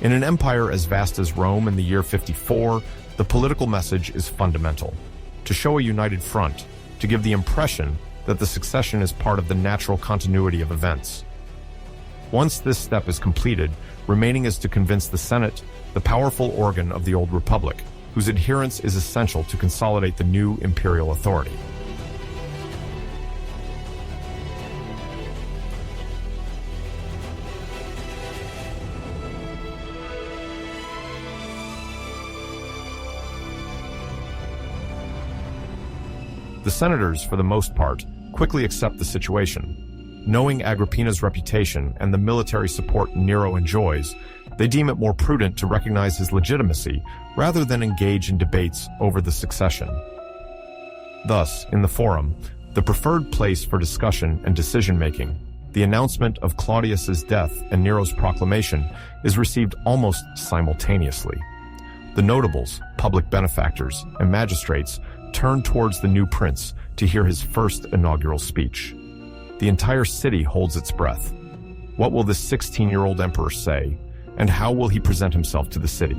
Speaker 1: In an empire as vast as Rome in the year 54, the political message is fundamental: to show a united front, to give the impression that the succession is part of the natural continuity of events. Once this step is completed, remaining is to convince the Senate, the powerful organ of the old republic, whose adherence is essential to consolidate the new imperial authority. The senators, for the most part, quickly accept the situation. Knowing Agrippina's reputation and the military support Nero enjoys, they deem it more prudent to recognize his legitimacy rather than engage in debates over the succession. Thus, in the forum, the preferred place for discussion and decision-making, the announcement of Claudius's death and Nero's proclamation is received almost simultaneously. The notables, public benefactors, and magistrates turn towards the new prince to hear his first inaugural speech. The entire city holds its breath. What will this 16-year-old emperor say, and how will he present himself to the city?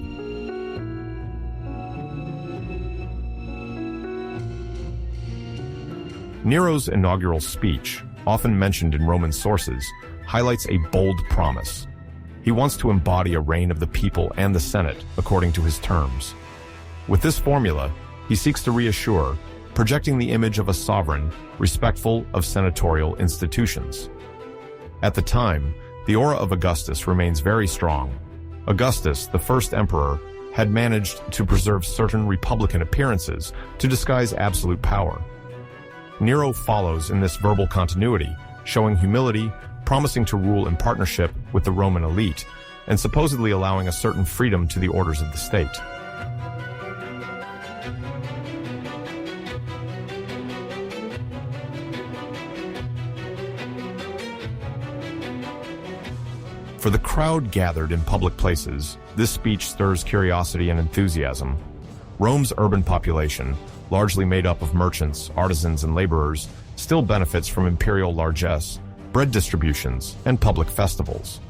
Speaker 1: Nero's inaugural speech, often mentioned in Roman sources, highlights a bold promise. He wants to embody a reign of the people and the Senate according to his terms. With this formula, he seeks to reassure, projecting the image of a sovereign respectful of senatorial institutions. At the time, the aura of Augustus remains very strong. Augustus, the first emperor, had managed to preserve certain republican appearances to disguise absolute power. Nero follows in this verbal continuity, showing humility, promising to rule in partnership with the Roman elite, and supposedly allowing a certain freedom to the orders of the state. For the crowd gathered in public places, this speech stirs curiosity and enthusiasm. Rome's urban population, largely made up of merchants, artisans, and laborers, still benefits from imperial largesse, bread distributions, and public festivals.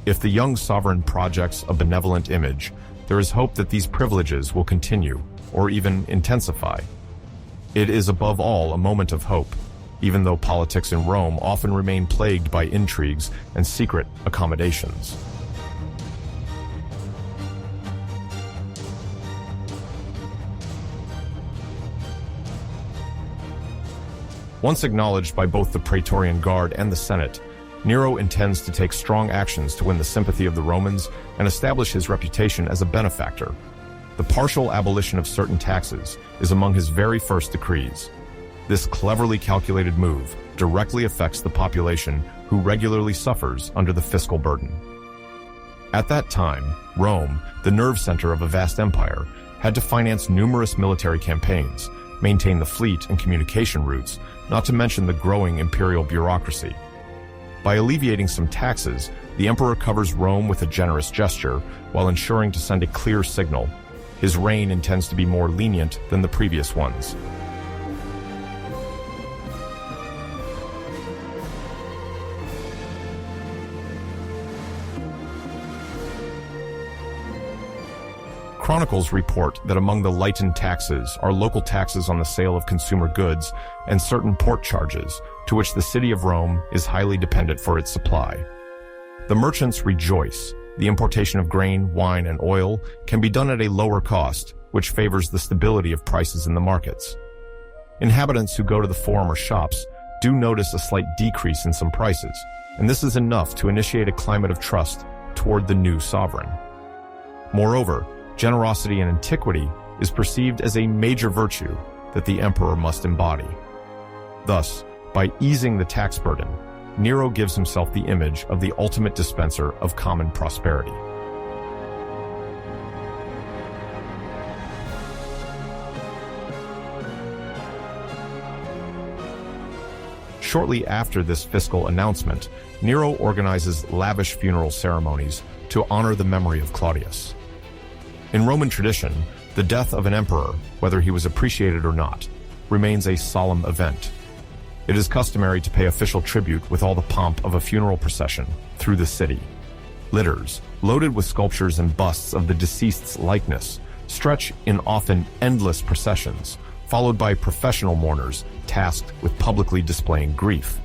Speaker 1: If the young sovereign projects a benevolent image, there is hope that these privileges will continue, or even intensify. It is above all a moment of hope, even though politics in Rome often remain plagued by intrigues and secret accommodations. Once acknowledged by both the Praetorian Guard and the Senate, Nero intends to take strong actions to win the sympathy of the Romans and establish his reputation as a benefactor. The partial abolition of certain taxes is among his very first decrees. This cleverly calculated move directly affects the population who regularly suffers under the fiscal burden. At that time, Rome, the nerve center of a vast empire, had to finance numerous military campaigns, maintain the fleet and communication routes, not to mention the growing imperial bureaucracy. By alleviating some taxes, the emperor covers Rome with a generous gesture while ensuring to send a clear signal. His reign intends to be more lenient than the previous ones. Chronicles report that among the lightened taxes are local taxes on the sale of consumer goods and certain port charges, to which the city of Rome is highly dependent for its supply. The merchants rejoice. The importation of grain, wine, and oil can be done at a lower cost, which favors the stability of prices in the markets. Inhabitants who go to the forum or shops do notice a slight decrease in some prices, and this is enough to initiate a climate of trust toward the new sovereign. Moreover, generosity and antiquity is perceived as a major virtue that the emperor must embody. Thus, by easing the tax burden, Nero gives himself the image of the ultimate dispenser of common prosperity. Shortly after this fiscal announcement, Nero organizes lavish funeral ceremonies to honor the memory of Claudius. In Roman tradition, the death of an emperor, whether he was appreciated or not, remains a solemn event. It is customary to pay official tribute with all the pomp of a funeral procession through the city. Litters, loaded with sculptures and busts of the deceased's likeness, stretch in often endless processions, followed by professional mourners tasked with publicly displaying grief.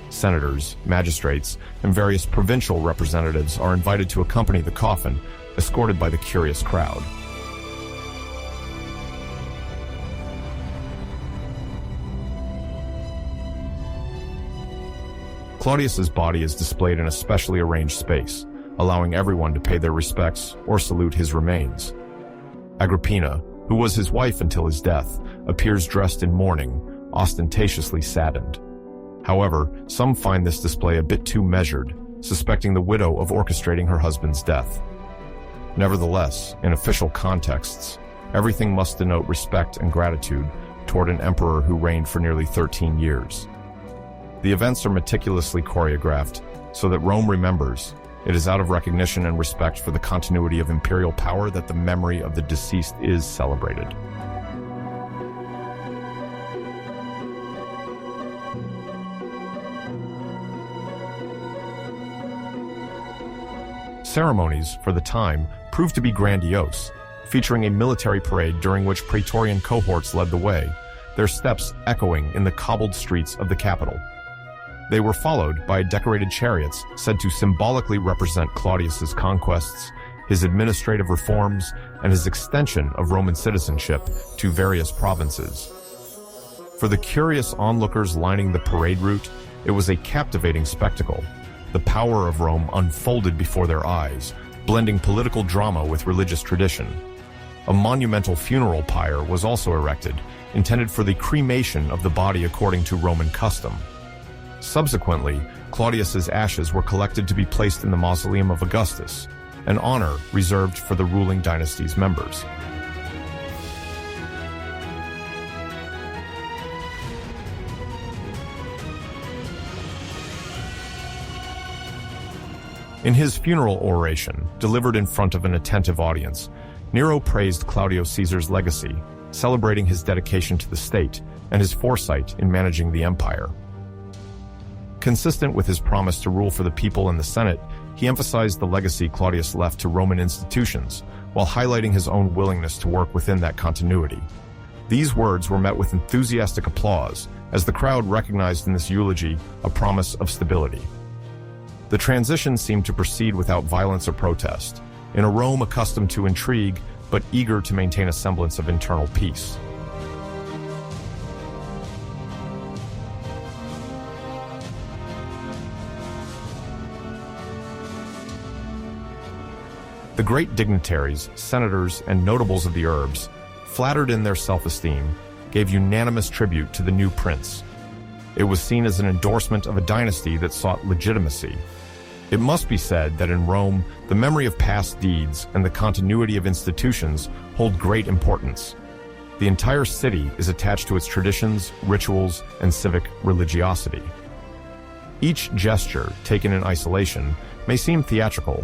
Speaker 1: Senators, magistrates, and various provincial representatives are invited to accompany the coffin, escorted by the curious crowd. Claudius's body is displayed in a specially arranged space, allowing everyone to pay their respects or salute his remains. Agrippina, who was his wife until his death, appears dressed in mourning, ostentatiously saddened. However, some find this display a bit too measured, suspecting the widow of orchestrating her husband's death. Nevertheless, in official contexts, everything must denote respect and gratitude toward an emperor who reigned for nearly 13 years. The events are meticulously choreographed so that Rome remembers. It is out of recognition and respect for the continuity of imperial power that the memory of the deceased is celebrated. Ceremonies, for the time, proved to be grandiose, featuring a military parade during which Praetorian cohorts led the way, their steps echoing in the cobbled streets of the capital. They were followed by decorated chariots said to symbolically represent Claudius's conquests, his administrative reforms, and his extension of Roman citizenship to various provinces. For the curious onlookers lining the parade route, it was a captivating spectacle. The power of Rome unfolded before their eyes, blending political drama with religious tradition. A monumental funeral pyre was also erected, intended for the cremation of the body according to Roman custom. Subsequently, Claudius's ashes were collected to be placed in the mausoleum of Augustus, an honor reserved for the ruling dynasty's members. In his funeral oration, delivered in front of an attentive audience, Nero praised Claudio Caesar's legacy, celebrating his dedication to the state and his foresight in managing the empire. Consistent with his promise to rule for the people and the Senate, he emphasized the legacy Claudius left to Roman institutions, while highlighting his own willingness to work within that continuity. These words were met with enthusiastic applause, as the crowd recognized in this eulogy a promise of stability. The transition seemed to proceed without violence or protest, in a Rome accustomed to intrigue, but eager to maintain a semblance of internal peace. The great dignitaries, senators, and notables of the urbs, flattered in their self-esteem, gave unanimous tribute to the new prince. It was seen as an endorsement of a dynasty that sought legitimacy. It must be said that in Rome, the memory of past deeds and the continuity of institutions hold great importance. The entire city is attached to its traditions, rituals, and civic religiosity. Each gesture, taken in isolation, may seem theatrical,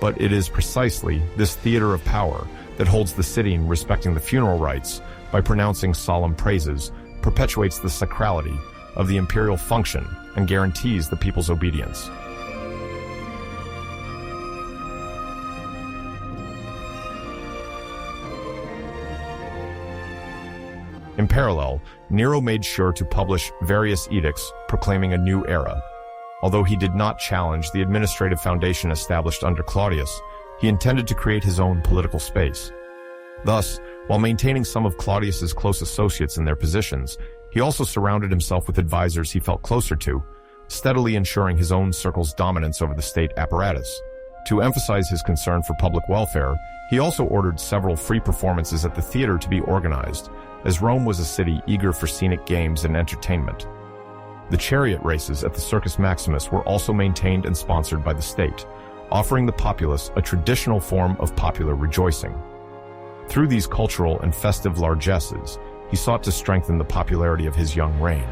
Speaker 1: but it is precisely this theater of power that holds the city in respecting the funeral rites by pronouncing solemn praises, perpetuates the sacrality of the imperial function, and guarantees the people's obedience. In parallel, Nero made sure to publish various edicts proclaiming a new era. Although he did not challenge the administrative foundation established under Claudius, he intended to create his own political space. Thus, while maintaining some of Claudius's close associates in their positions, he also surrounded himself with advisors he felt closer to, steadily ensuring his own circle's dominance over the state apparatus. To emphasize his concern for public welfare, he also ordered several free performances at the theater to be organized, as Rome was a city eager for scenic games and entertainment. The chariot races at the Circus Maximus were also maintained and sponsored by the state, offering the populace a traditional form of popular rejoicing. Through these cultural and festive largesses, he sought to strengthen the popularity of his young reign.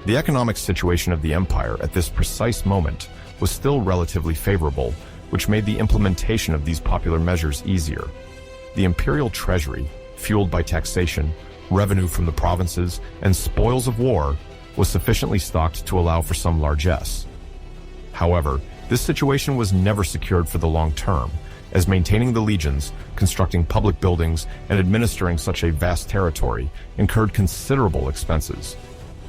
Speaker 1: The economic situation of the empire at this precise moment was still relatively favorable, which made the implementation of these popular measures easier. The imperial treasury, fueled by taxation, revenue from the provinces, and spoils of war, was sufficiently stocked to allow for some largesse. However, this situation was never secured for the long term, as maintaining the legions, constructing public buildings, and administering such a vast territory incurred considerable expenses.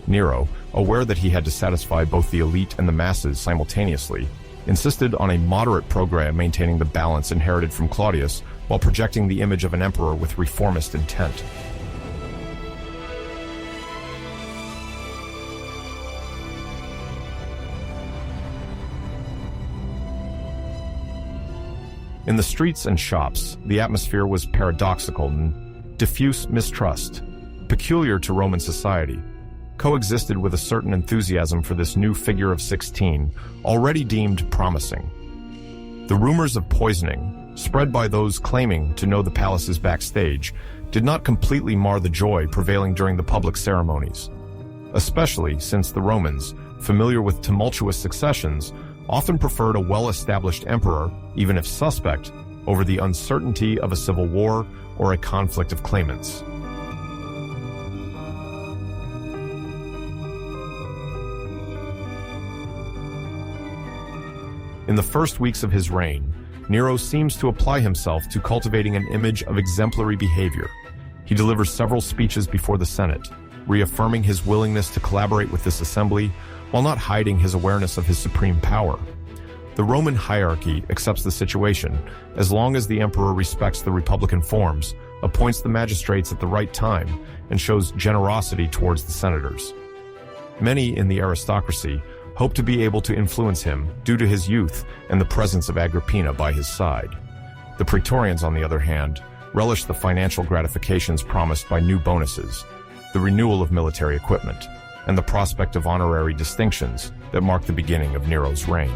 Speaker 1: Nero, aware that he had to satisfy both the elite and the masses simultaneously, insisted on a moderate program maintaining the balance inherited from Claudius while projecting the image of an emperor with reformist intent. In the streets and shops, the atmosphere was paradoxical and diffuse mistrust, peculiar to Roman society, coexisted with a certain enthusiasm for this new figure of 16, already deemed promising. The rumors of poisoning, spread by those claiming to know the palace's backstage, did not completely mar the joy prevailing during the public ceremonies, especially since the Romans, familiar with tumultuous successions, often preferred a well-established emperor, even if suspect, over the uncertainty of a civil war or a conflict of claimants. In the first weeks of his reign, Nero seems to apply himself to cultivating an image of exemplary behavior. He delivers several speeches before the Senate, reaffirming his willingness to collaborate with this assembly while not hiding his awareness of his supreme power. The Roman hierarchy accepts the situation as long as the emperor respects the republican forms, appoints the magistrates at the right time, and shows generosity towards the senators. Many in the aristocracy hope to be able to influence him due to his youth and the presence of Agrippina by his side. The Praetorians, on the other hand, relish the financial gratifications promised by new bonuses, the renewal of military equipment, and the prospect of honorary distinctions that mark the beginning of Nero's reign.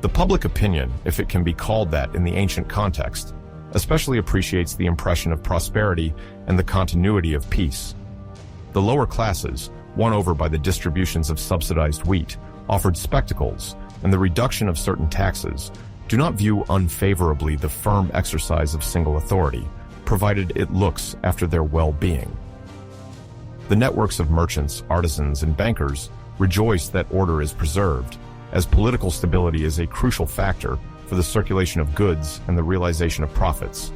Speaker 1: The public opinion, if it can be called that in the ancient context, especially appreciates the impression of prosperity and the continuity of peace. The lower classes, won over by the distributions of subsidized wheat, offered spectacles, and the reduction of certain taxes, do not view unfavorably the firm exercise of single authority, provided it looks after their well-being. The networks of merchants, artisans, and bankers rejoice that order is preserved, as political stability is a crucial factor for the circulation of goods and the realization of profits.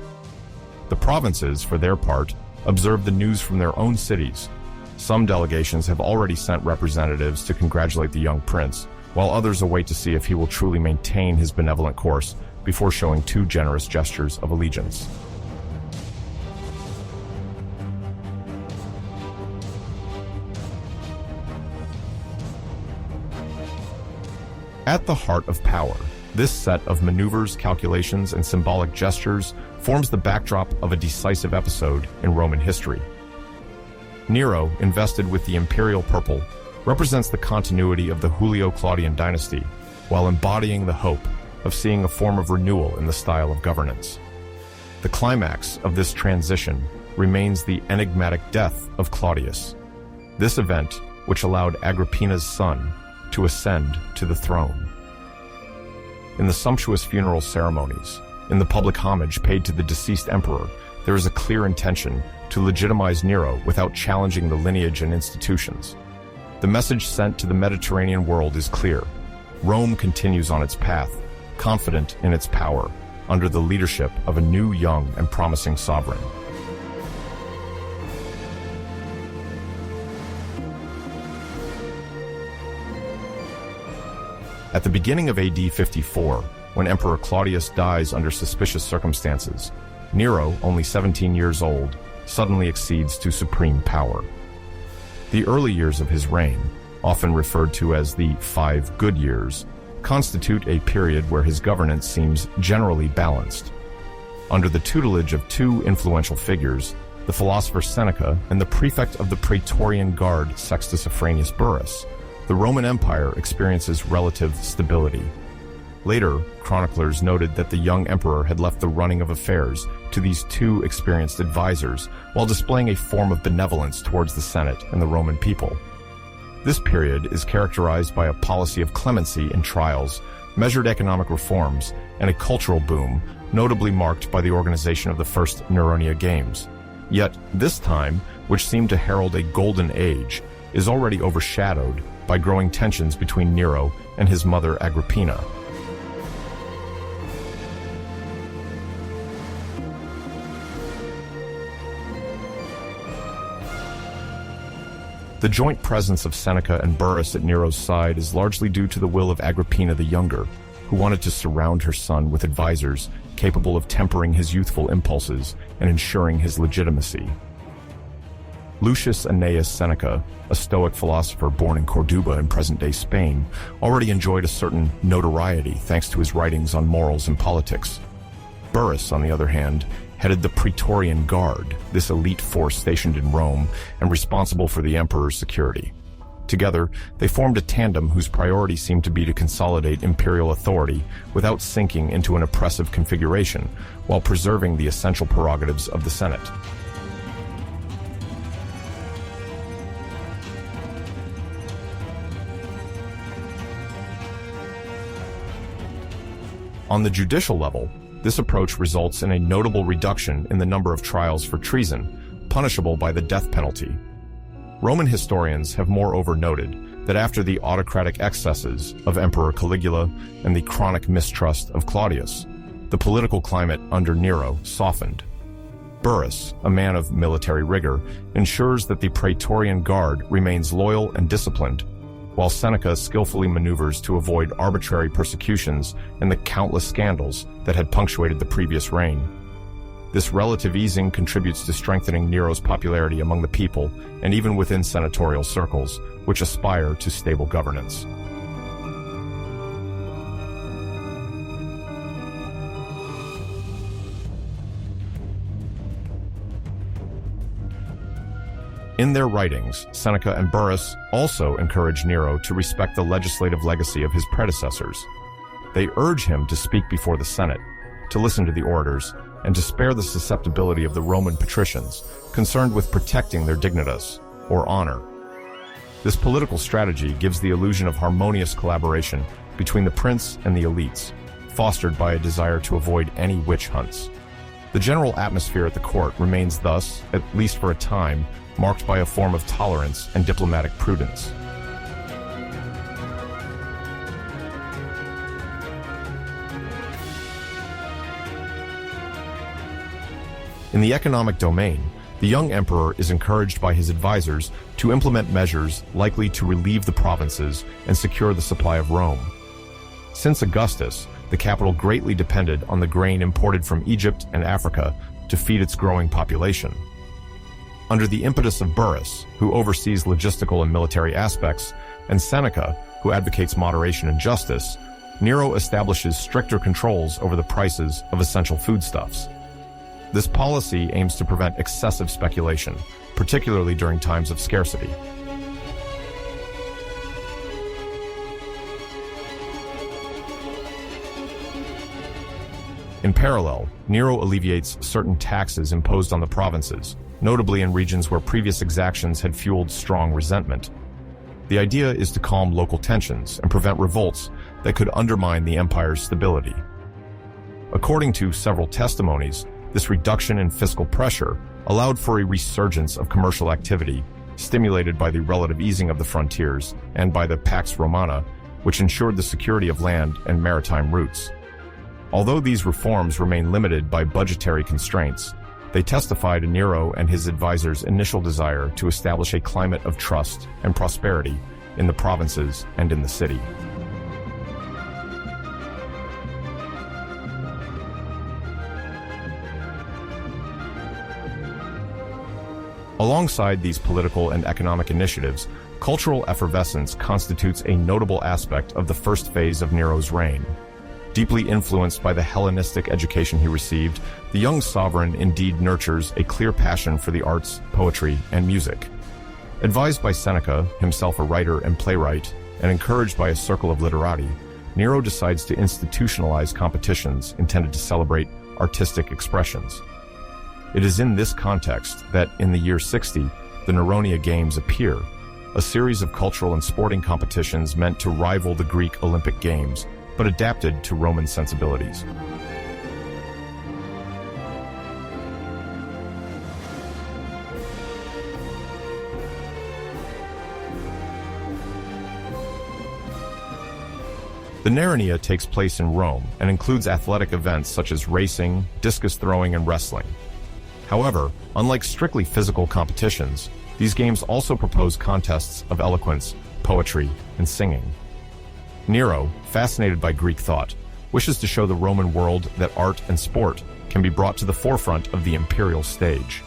Speaker 1: The provinces, for their part, observe the news from their own cities. Some delegations have already sent representatives to congratulate the young prince, while others await to see if he will truly maintain his benevolent course before showing too generous gestures of allegiance. At the heart of power, this set of maneuvers, calculations, and symbolic gestures forms the backdrop of a decisive episode in Roman history. Nero, invested with the imperial purple, represents the continuity of the Julio-Claudian dynasty, while embodying the hope of seeing a form of renewal in the style of governance. The climax of this transition remains the enigmatic death of Claudius. This event, which allowed Agrippina's son to ascend to the throne. In the sumptuous funeral ceremonies, in the public homage paid to the deceased emperor, there is a clear intention to legitimize Nero without challenging the lineage and institutions. The message sent to the Mediterranean world is clear. Rome continues on its path, confident in its power, under the leadership of a new, young, and promising sovereign. At the beginning of AD 54, when Emperor Claudius dies under suspicious circumstances, Nero, only 17 years old, suddenly accedes to supreme power. The early years of his reign, often referred to as the 5 good years, constitute a period where his governance seems generally balanced. Under the tutelage of two influential figures, the philosopher Seneca and the prefect of the Praetorian Guard, Sextus Afranius Burrus, the Roman Empire experiences relative stability. Later, chroniclers noted that the young emperor had left the running of affairs to these two experienced advisors while displaying a form of benevolence towards the Senate and the Roman people. This period is characterized by a policy of clemency in trials, measured economic reforms, and a cultural boom, notably marked by the organization of the first Neronia Games. Yet, this time, which seemed to herald a golden age, is already overshadowed by growing tensions between Nero and his mother Agrippina. The joint presence of Seneca and Burrus at Nero's side is largely due to the will of Agrippina the Younger, who wanted to surround her son with advisors capable of tempering his youthful impulses and ensuring his legitimacy. Lucius Annaeus Seneca, a Stoic philosopher born in Corduba in present-day Spain, already enjoyed a certain notoriety thanks to his writings on morals and politics. Burrus, on the other hand, headed the Praetorian Guard, this elite force stationed in Rome and responsible for the emperor's security. Together, they formed a tandem whose priority seemed to be to consolidate imperial authority without sinking into an oppressive configuration, while preserving the essential prerogatives of the Senate. On the judicial level, this approach results in a notable reduction in the number of trials for treason, punishable by the death penalty. Roman historians have moreover noted that after the autocratic excesses of Emperor Caligula and the chronic mistrust of Claudius, the political climate under Nero softened. Burrus, a man of military rigor, ensures that the Praetorian Guard remains loyal and disciplined, while Seneca skillfully maneuvers to avoid arbitrary persecutions and the countless scandals that had punctuated the previous reign. This relative easing contributes to strengthening Nero's popularity among the people and even within senatorial circles, which aspire to stable governance. In their writings, Seneca and Burrus also encourage Nero to respect the legislative legacy of his predecessors. They urge him to speak before the Senate, to listen to the orators, and to spare the susceptibility of the Roman patricians, concerned with protecting their dignitas, or honor. This political strategy gives the illusion of harmonious collaboration between the prince and the elites, fostered by a desire to avoid any witch hunts. The general atmosphere at the court remains thus, at least for a time, marked by a form of tolerance and diplomatic prudence. In the economic domain, the young emperor is encouraged by his advisors to implement measures likely to relieve the provinces and secure the supply of Rome. Since Augustus, the capital greatly depended on the grain imported from Egypt and Africa to feed its growing population. Under the impetus of Burrus, who oversees logistical and military aspects, and Seneca, who advocates moderation and justice, Nero establishes stricter controls over the prices of essential foodstuffs. This policy aims to prevent excessive speculation, particularly during times of scarcity. In parallel, Nero alleviates certain taxes imposed on the provinces, notably in regions where previous exactions had fueled strong resentment. The idea is to calm local tensions and prevent revolts that could undermine the empire's stability. According to several testimonies, this reduction in fiscal pressure allowed for a resurgence of commercial activity, stimulated by the relative easing of the frontiers and by the Pax Romana, which ensured the security of land and maritime routes. Although these reforms remain limited by budgetary constraints, they testify to Nero and his advisors' initial desire to establish a climate of trust and prosperity in the provinces and in the city. Alongside these political and economic initiatives, cultural effervescence constitutes a notable aspect of the first phase of Nero's reign. Deeply influenced by the Hellenistic education he received, the young sovereign indeed nurtures a clear passion for the arts, poetry, and music. Advised by Seneca, himself a writer and playwright, and encouraged by a circle of literati, Nero decides to institutionalize competitions intended to celebrate artistic expressions. It is in this context that, in the year 60, the Neronia Games appear, a series of cultural and sporting competitions meant to rival the Greek Olympic Games, but adapted to Roman sensibilities. The Neronia takes place in Rome and includes athletic events such as racing, discus throwing, and wrestling. However, unlike strictly physical competitions, these games also propose contests of eloquence, poetry, and singing. Nero, fascinated by Greek thought, wishes to show the Roman world that art and sport can be brought to the forefront of the imperial stage.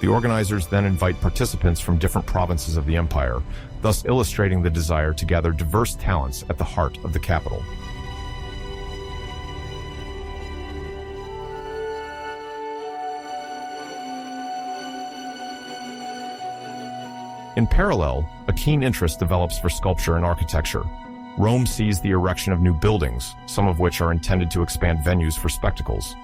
Speaker 1: The organizers then invite participants from different provinces of the empire, thus illustrating the desire to gather diverse talents at the heart of the capital. In parallel, a keen interest develops for sculpture and architecture. Rome sees the erection of new buildings, some of which are intended to expand venues for spectacles.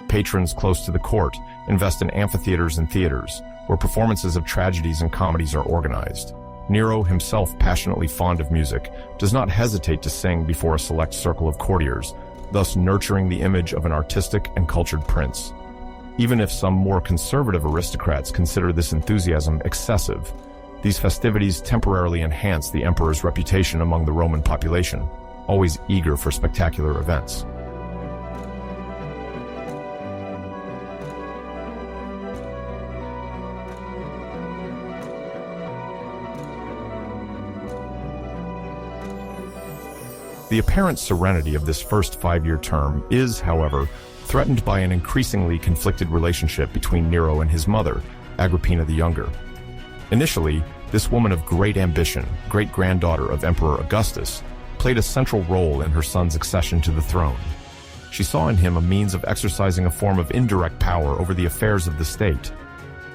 Speaker 1: Patrons close to the court invest in amphitheaters and theaters, where performances of tragedies and comedies are organized. Nero, himself passionately fond of music, does not hesitate to sing before a select circle of courtiers, thus nurturing the image of an artistic and cultured prince. Even if some more conservative aristocrats consider this enthusiasm excessive, these festivities temporarily enhance the emperor's reputation among the Roman population, always eager for spectacular events. The apparent serenity of this first 5-year term is, however, threatened by an increasingly conflicted relationship between Nero and his mother, Agrippina the Younger. Initially, this woman of great ambition, great-granddaughter of Emperor Augustus, played a central role in her son's accession to the throne. She saw in him a means of exercising a form of indirect power over the affairs of the state.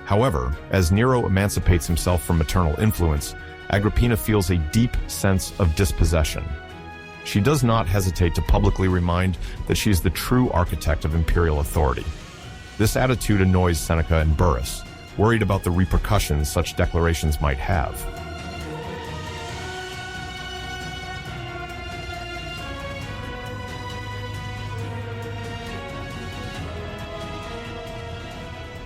Speaker 1: However, as Nero emancipates himself from maternal influence, Agrippina feels a deep sense of dispossession. She does not hesitate to publicly remind that she is the true architect of imperial authority. This attitude annoys Seneca and Burrus, worried about the repercussions such declarations might have.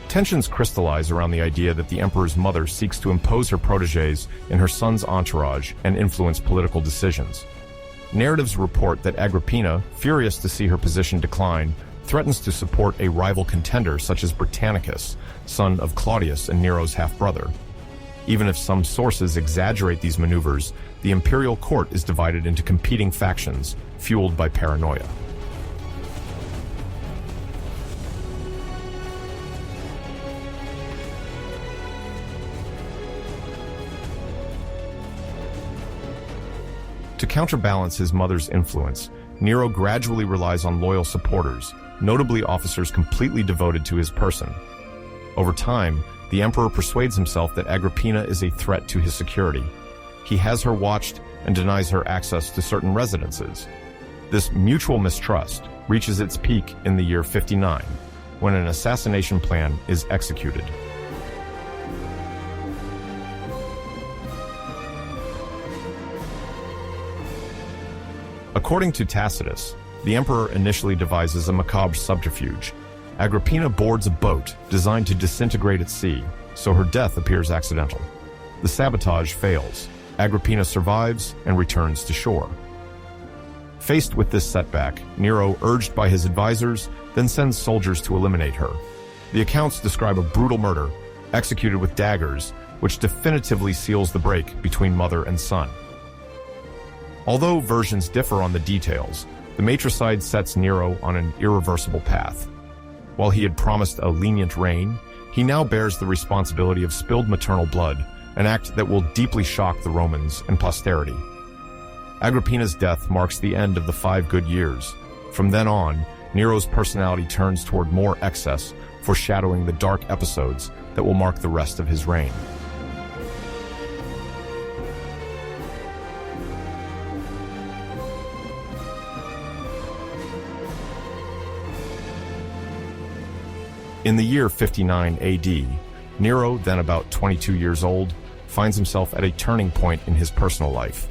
Speaker 1: Tensions crystallize around the idea that the emperor's mother seeks to impose her protégés in her son's entourage and influence political decisions. Narratives report that Agrippina, furious to see her position decline, threatens to support a rival contender such as Britannicus, son of Claudius and Nero's half-brother. Even if some sources exaggerate these maneuvers, the imperial court is divided into competing factions, fueled by paranoia. To counterbalance his mother's influence, Nero gradually relies on loyal supporters, notably officers completely devoted to his person. Over time, the emperor persuades himself that Agrippina is a threat to his security. He has her watched and denies her access to certain residences. This mutual mistrust reaches its peak in the year 59, when an assassination plan is executed. According to Tacitus, the emperor initially devises a macabre subterfuge. Agrippina boards a boat designed to disintegrate at sea, so her death appears accidental. The sabotage fails. Agrippina survives and returns to shore. Faced with this setback, Nero, urged by his advisors, then sends soldiers to eliminate her. The accounts describe a brutal murder, executed with daggers, which definitively seals the break between mother and son. Although versions differ on the details, the matricide sets Nero on an irreversible path. While he had promised a lenient reign, he now bears the responsibility of spilled maternal blood, an act that will deeply shock the Romans and posterity. Agrippina's death marks the end of the 5 good years. From then on, Nero's personality turns toward more excess, foreshadowing the dark episodes that will mark the rest of his reign. In the year 59 AD, Nero, then about 22 years old, finds himself at a turning point in his personal life.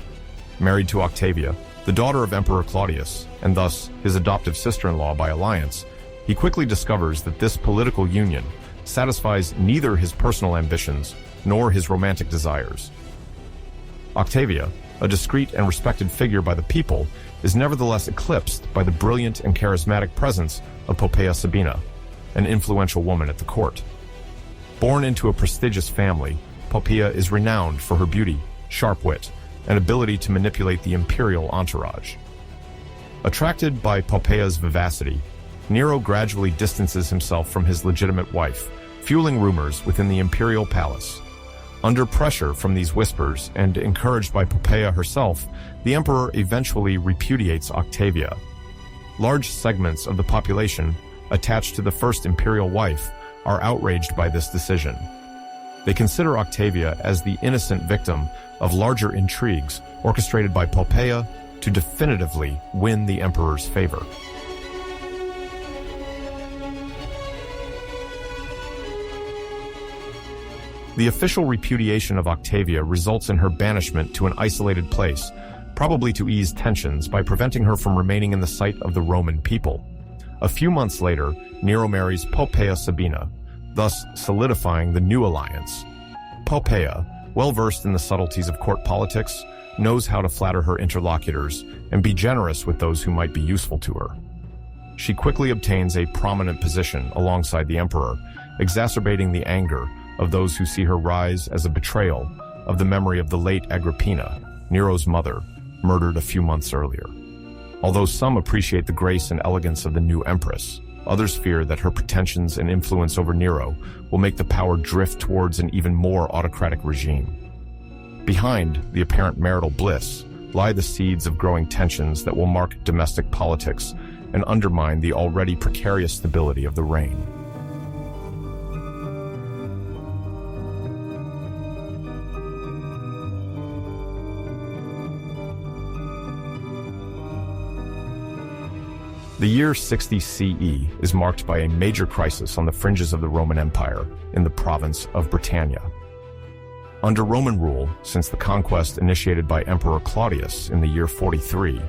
Speaker 1: Married to Octavia, the daughter of Emperor Claudius, and thus his adoptive sister-in-law by alliance, he quickly discovers that this political union satisfies neither his personal ambitions nor his romantic desires. Octavia, a discreet and respected figure by the people, is nevertheless eclipsed by the brilliant and charismatic presence of Poppaea Sabina, an influential woman at the court. Born into a prestigious family, Poppaea is renowned for her beauty, sharp wit, and ability to manipulate the imperial entourage. Attracted by Poppaea's vivacity, Nero gradually distances himself from his legitimate wife, fueling rumors within the imperial palace. Under pressure from these whispers and encouraged by Poppaea herself, the emperor eventually repudiates Octavia. Large segments of the population attached to the first imperial wife are outraged by this decision. They consider Octavia as the innocent victim of larger intrigues orchestrated by Poppaea to definitively win the emperor's favor. The official repudiation of Octavia results in her banishment to an isolated place, probably to ease tensions by preventing her from remaining in the sight of the Roman people. A few months later, Nero marries Poppaea Sabina, thus solidifying the new alliance. Poppaea, well-versed in the subtleties of court politics, knows how to flatter her interlocutors and be generous with those who might be useful to her. She quickly obtains a prominent position alongside the emperor, exacerbating the anger of those who see her rise as a betrayal of the memory of the late Agrippina, Nero's mother, murdered a few months earlier. Although some appreciate the grace and elegance of the new empress, others fear that her pretensions and influence over Nero will make the power drift towards an even more autocratic regime. Behind the apparent marital bliss lie the seeds of growing tensions that will mark domestic politics and undermine the already precarious stability of the reign. The year 60 CE is marked by a major crisis on the fringes of the Roman Empire in the province of Britannia. Under Roman rule, since the conquest initiated by Emperor Claudius in the year 43,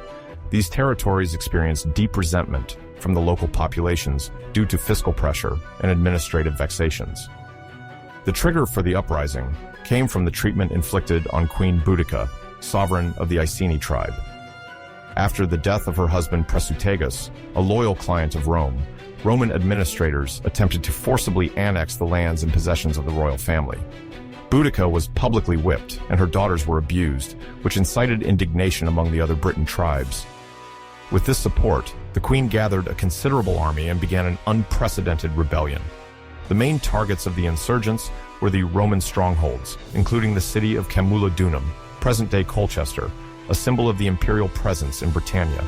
Speaker 1: these territories experienced deep resentment from the local populations due to fiscal pressure and administrative vexations. The trigger for the uprising came from the treatment inflicted on Queen Boudica, sovereign of the Iceni tribe. After the death of her husband Prasutagus, a loyal client of Rome, Roman administrators attempted to forcibly annex the lands and possessions of the royal family. Boudica was publicly whipped, and her daughters were abused, which incited indignation among the other Briton tribes. With this support, the queen gathered a considerable army and began an unprecedented rebellion. The main targets of the insurgents were the Roman strongholds, including the city of Camulodunum, present-day Colchester, a symbol of the imperial presence in Britannia.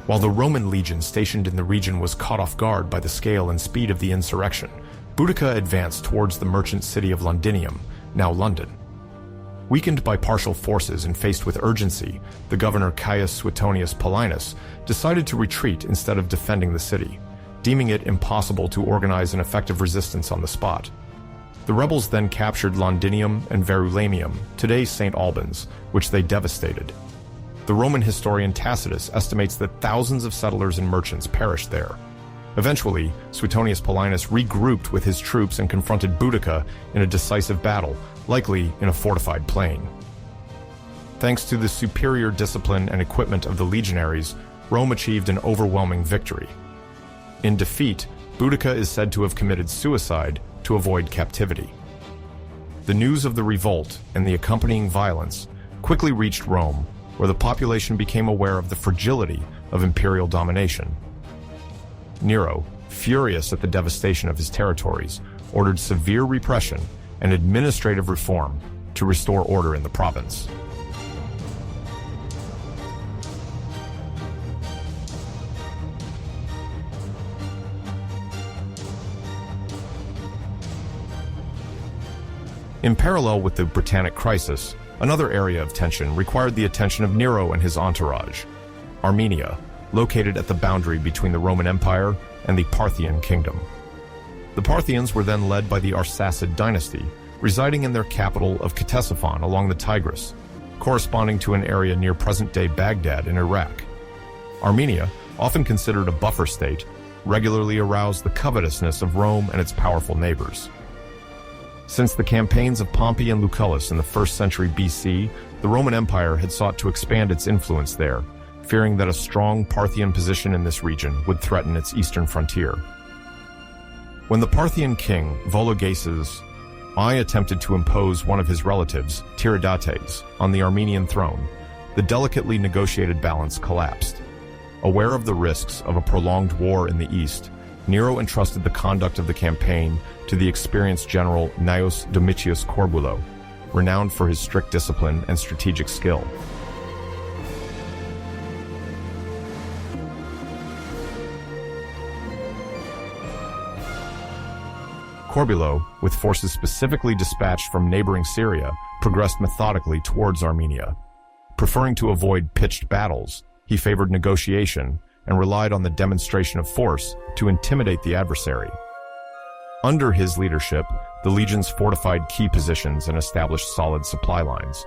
Speaker 1: While the Roman legion stationed in the region was caught off guard by the scale and speed of the insurrection, Boudica advanced towards the merchant city of Londinium, now London. Weakened by partial forces and faced with urgency, the governor Caius Suetonius Paulinus decided to retreat instead of defending the city, deeming it impossible to organize an effective resistance on the spot. The rebels then captured Londinium and Verulamium, today St. Albans, which they devastated. The Roman historian Tacitus estimates that thousands of settlers and merchants perished there. Eventually, Suetonius Paulinus regrouped with his troops and confronted Boudica in a decisive battle, likely in a fortified plain. Thanks to the superior discipline and equipment of the legionaries, Rome achieved an overwhelming victory. In defeat, Boudica is said to have committed suicide to avoid captivity. The news of the revolt and the accompanying violence quickly reached Rome, where the population became aware of the fragility of imperial domination. Nero, furious at the devastation of his territories, ordered severe repression and administrative reform to restore order in the province. In parallel with the Britannic crisis, another area of tension required the attention of Nero and his entourage. Armenia, located at the boundary between the Roman Empire and the Parthian kingdom. The Parthians were then led by the Arsacid dynasty, residing in their capital of Ctesiphon along the Tigris, corresponding to an area near present-day Baghdad in Iraq. Armenia, often considered a buffer state, regularly aroused the covetousness of Rome and its powerful neighbors. Since the campaigns of Pompey and Lucullus in the 1st century BC, the Roman Empire had sought to expand its influence there, fearing that a strong Parthian position in this region would threaten its eastern frontier. When the Parthian king, Vologases I attempted to impose one of his relatives, Tiridates, on the Armenian throne, the delicately negotiated balance collapsed. Aware of the risks of a prolonged war in the east, Nero entrusted the conduct of the campaign to the experienced general Gnaeus Domitius Corbulo, renowned for his strict discipline and strategic skill. Corbulo, with forces specifically dispatched from neighboring Syria, progressed methodically towards Armenia. Preferring to avoid pitched battles, he favored negotiation and relied on the demonstration of force to intimidate the adversary. Under his leadership, the legions fortified key positions and established solid supply lines.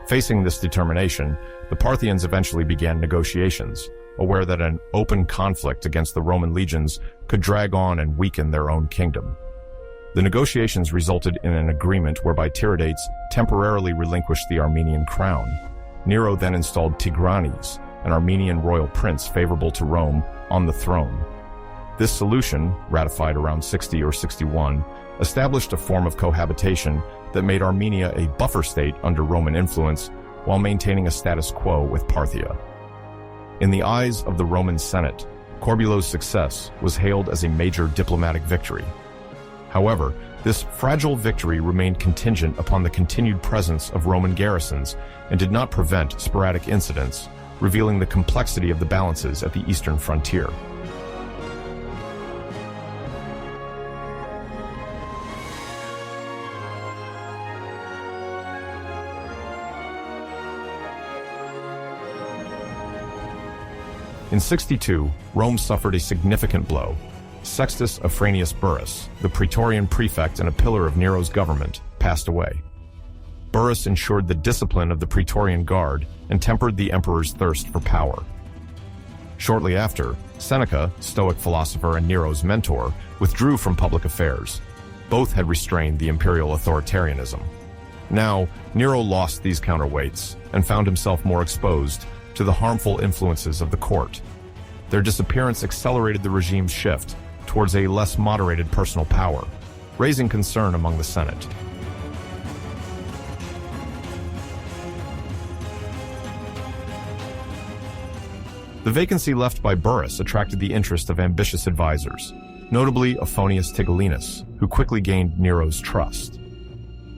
Speaker 1: Facing this determination, the Parthians eventually began negotiations, aware that an open conflict against the Roman legions could drag on and weaken their own kingdom. The negotiations resulted in an agreement whereby Tiridates temporarily relinquished the Armenian crown. Nero then installed Tigranes, an Armenian royal prince favorable to Rome, on the throne. This solution, ratified around 60 or 61, established a form of cohabitation that made Armenia a buffer state under Roman influence while maintaining a status quo with Parthia. In the eyes of the Roman Senate, Corbulo's success was hailed as a major diplomatic victory. However, this fragile victory remained contingent upon the continued presence of Roman garrisons and did not prevent sporadic incidents, revealing the complexity of the balances at the eastern frontier. In 62, Rome suffered a significant blow. Sextus Afranius Burrus, the Praetorian prefect and a pillar of Nero's government, passed away. Burrus ensured the discipline of the Praetorian Guard and tempered the emperor's thirst for power. Shortly after, Seneca, Stoic philosopher and Nero's mentor, withdrew from public affairs. Both had restrained the imperial authoritarianism. Now, Nero lost these counterweights and found himself more exposed to the harmful influences of the court. Their disappearance accelerated the regime's shift towards a less moderated personal power, raising concern among the Senate. The vacancy left by Burrus attracted the interest of ambitious advisors, notably Aphonius Tigellinus, who quickly gained Nero's trust.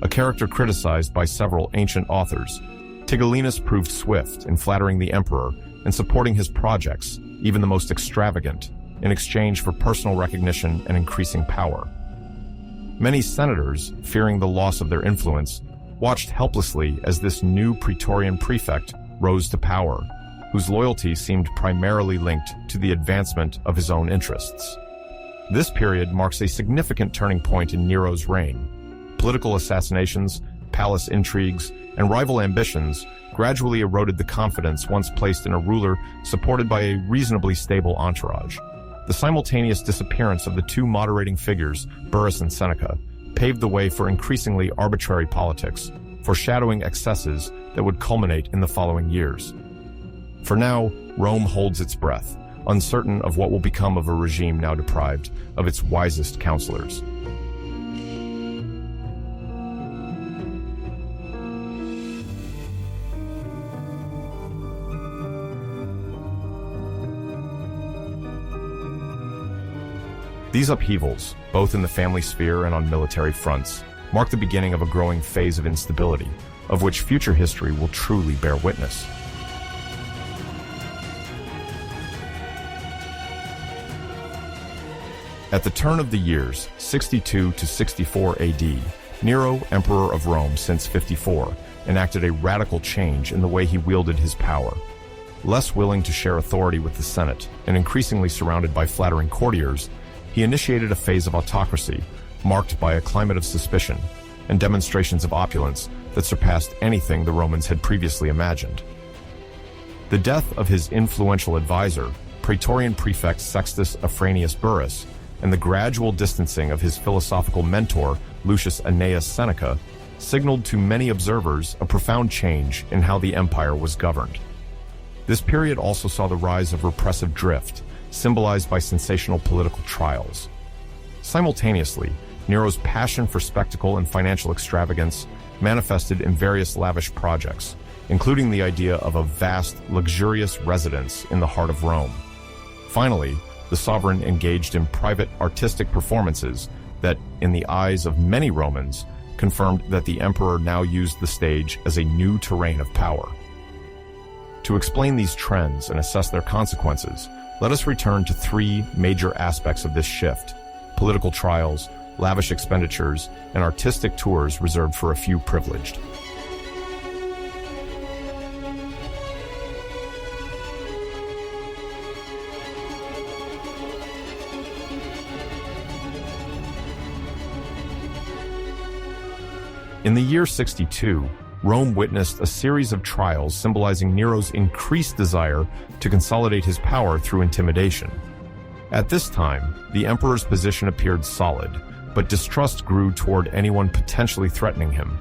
Speaker 1: A character criticized by several ancient authors, Tigellinus proved swift in flattering the emperor and supporting his projects, even the most extravagant, in exchange for personal recognition and increasing power. Many senators, fearing the loss of their influence, watched helplessly as this new Praetorian prefect rose to power, whose loyalty seemed primarily linked to the advancement of his own interests. This period marks a significant turning point in Nero's reign. Political assassinations, palace intrigues, and rival ambitions gradually eroded the confidence once placed in a ruler supported by a reasonably stable entourage. The simultaneous disappearance of the two moderating figures, Burrus and Seneca, paved the way for increasingly arbitrary politics, foreshadowing excesses that would culminate in the following years. For now, Rome holds its breath, uncertain of what will become of a regime now deprived of its wisest counselors. These upheavals, both in the family sphere and on military fronts, mark the beginning of a growing phase of instability, of which future history will truly bear witness. At the turn of the years, 62 to 64 AD, Nero, Emperor of Rome since 54, enacted a radical change in the way he wielded his power. Less willing to share authority with the Senate and increasingly surrounded by flattering courtiers, he initiated a phase of autocracy marked by a climate of suspicion and demonstrations of opulence that surpassed anything the Romans had previously imagined. The death of his influential advisor, Praetorian prefect Sextus Afranius Burrus, and the gradual distancing of his philosophical mentor, Lucius Annaeus Seneca, signaled to many observers a profound change in how the empire was governed. This period also saw the rise of repressive drift, symbolized by sensational political trials. Simultaneously, Nero's passion for spectacle and financial extravagance manifested in various lavish projects, including the idea of a vast, luxurious residence in the heart of Rome. Finally, the sovereign engaged in private artistic performances that, in the eyes of many Romans, confirmed that the emperor now used the stage as a new terrain of power. To explain these trends and assess their consequences, let us return to three major aspects of this shift: political trials, lavish expenditures, and artistic tours reserved for a few privileged. In the year 62, Rome witnessed a series of trials symbolizing Nero's increased desire to consolidate his power through intimidation. At this time, the emperor's position appeared solid, but distrust grew toward anyone potentially threatening him.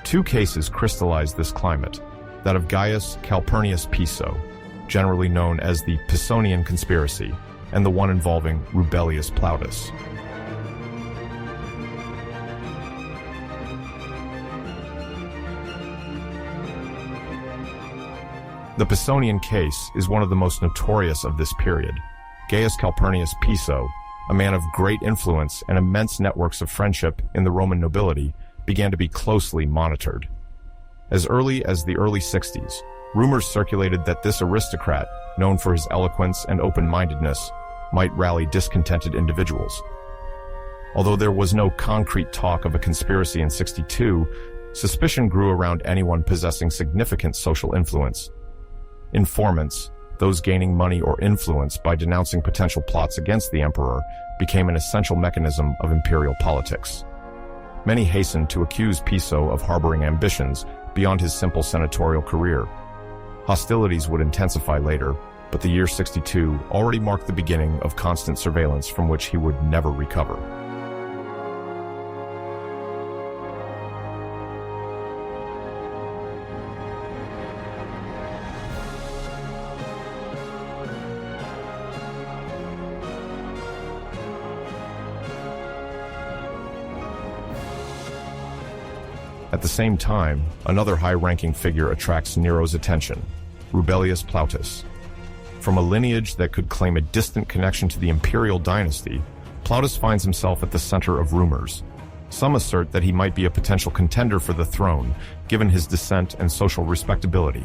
Speaker 1: Two cases crystallized this climate: that of Gaius Calpurnius Piso, generally known as the Pisonian conspiracy, and the one involving Rubellius Plautus. The Pisonian case is one of the most notorious of this period. Gaius Calpurnius Piso, a man of great influence and immense networks of friendship in the Roman nobility, began to be closely monitored. As early as the early 60s, rumors circulated that this aristocrat, known for his eloquence and open-mindedness, might rally discontented individuals. Although there was no concrete talk of a conspiracy in 62, suspicion grew around anyone possessing significant social influence. Informants, those gaining money or influence by denouncing potential plots against the emperor, became an essential mechanism of imperial politics. Many hastened to accuse Piso of harboring ambitions beyond his simple senatorial career. Hostilities would intensify later, but the year 62 already marked the beginning of constant surveillance from which he would never recover. At the same time, another high-ranking figure attracts Nero's attention: Rubellius Plautus. From a lineage that could claim a distant connection to the Imperial dynasty, Plautus finds himself at the center of rumors. Some assert that he might be a potential contender for the throne, given his descent and social respectability.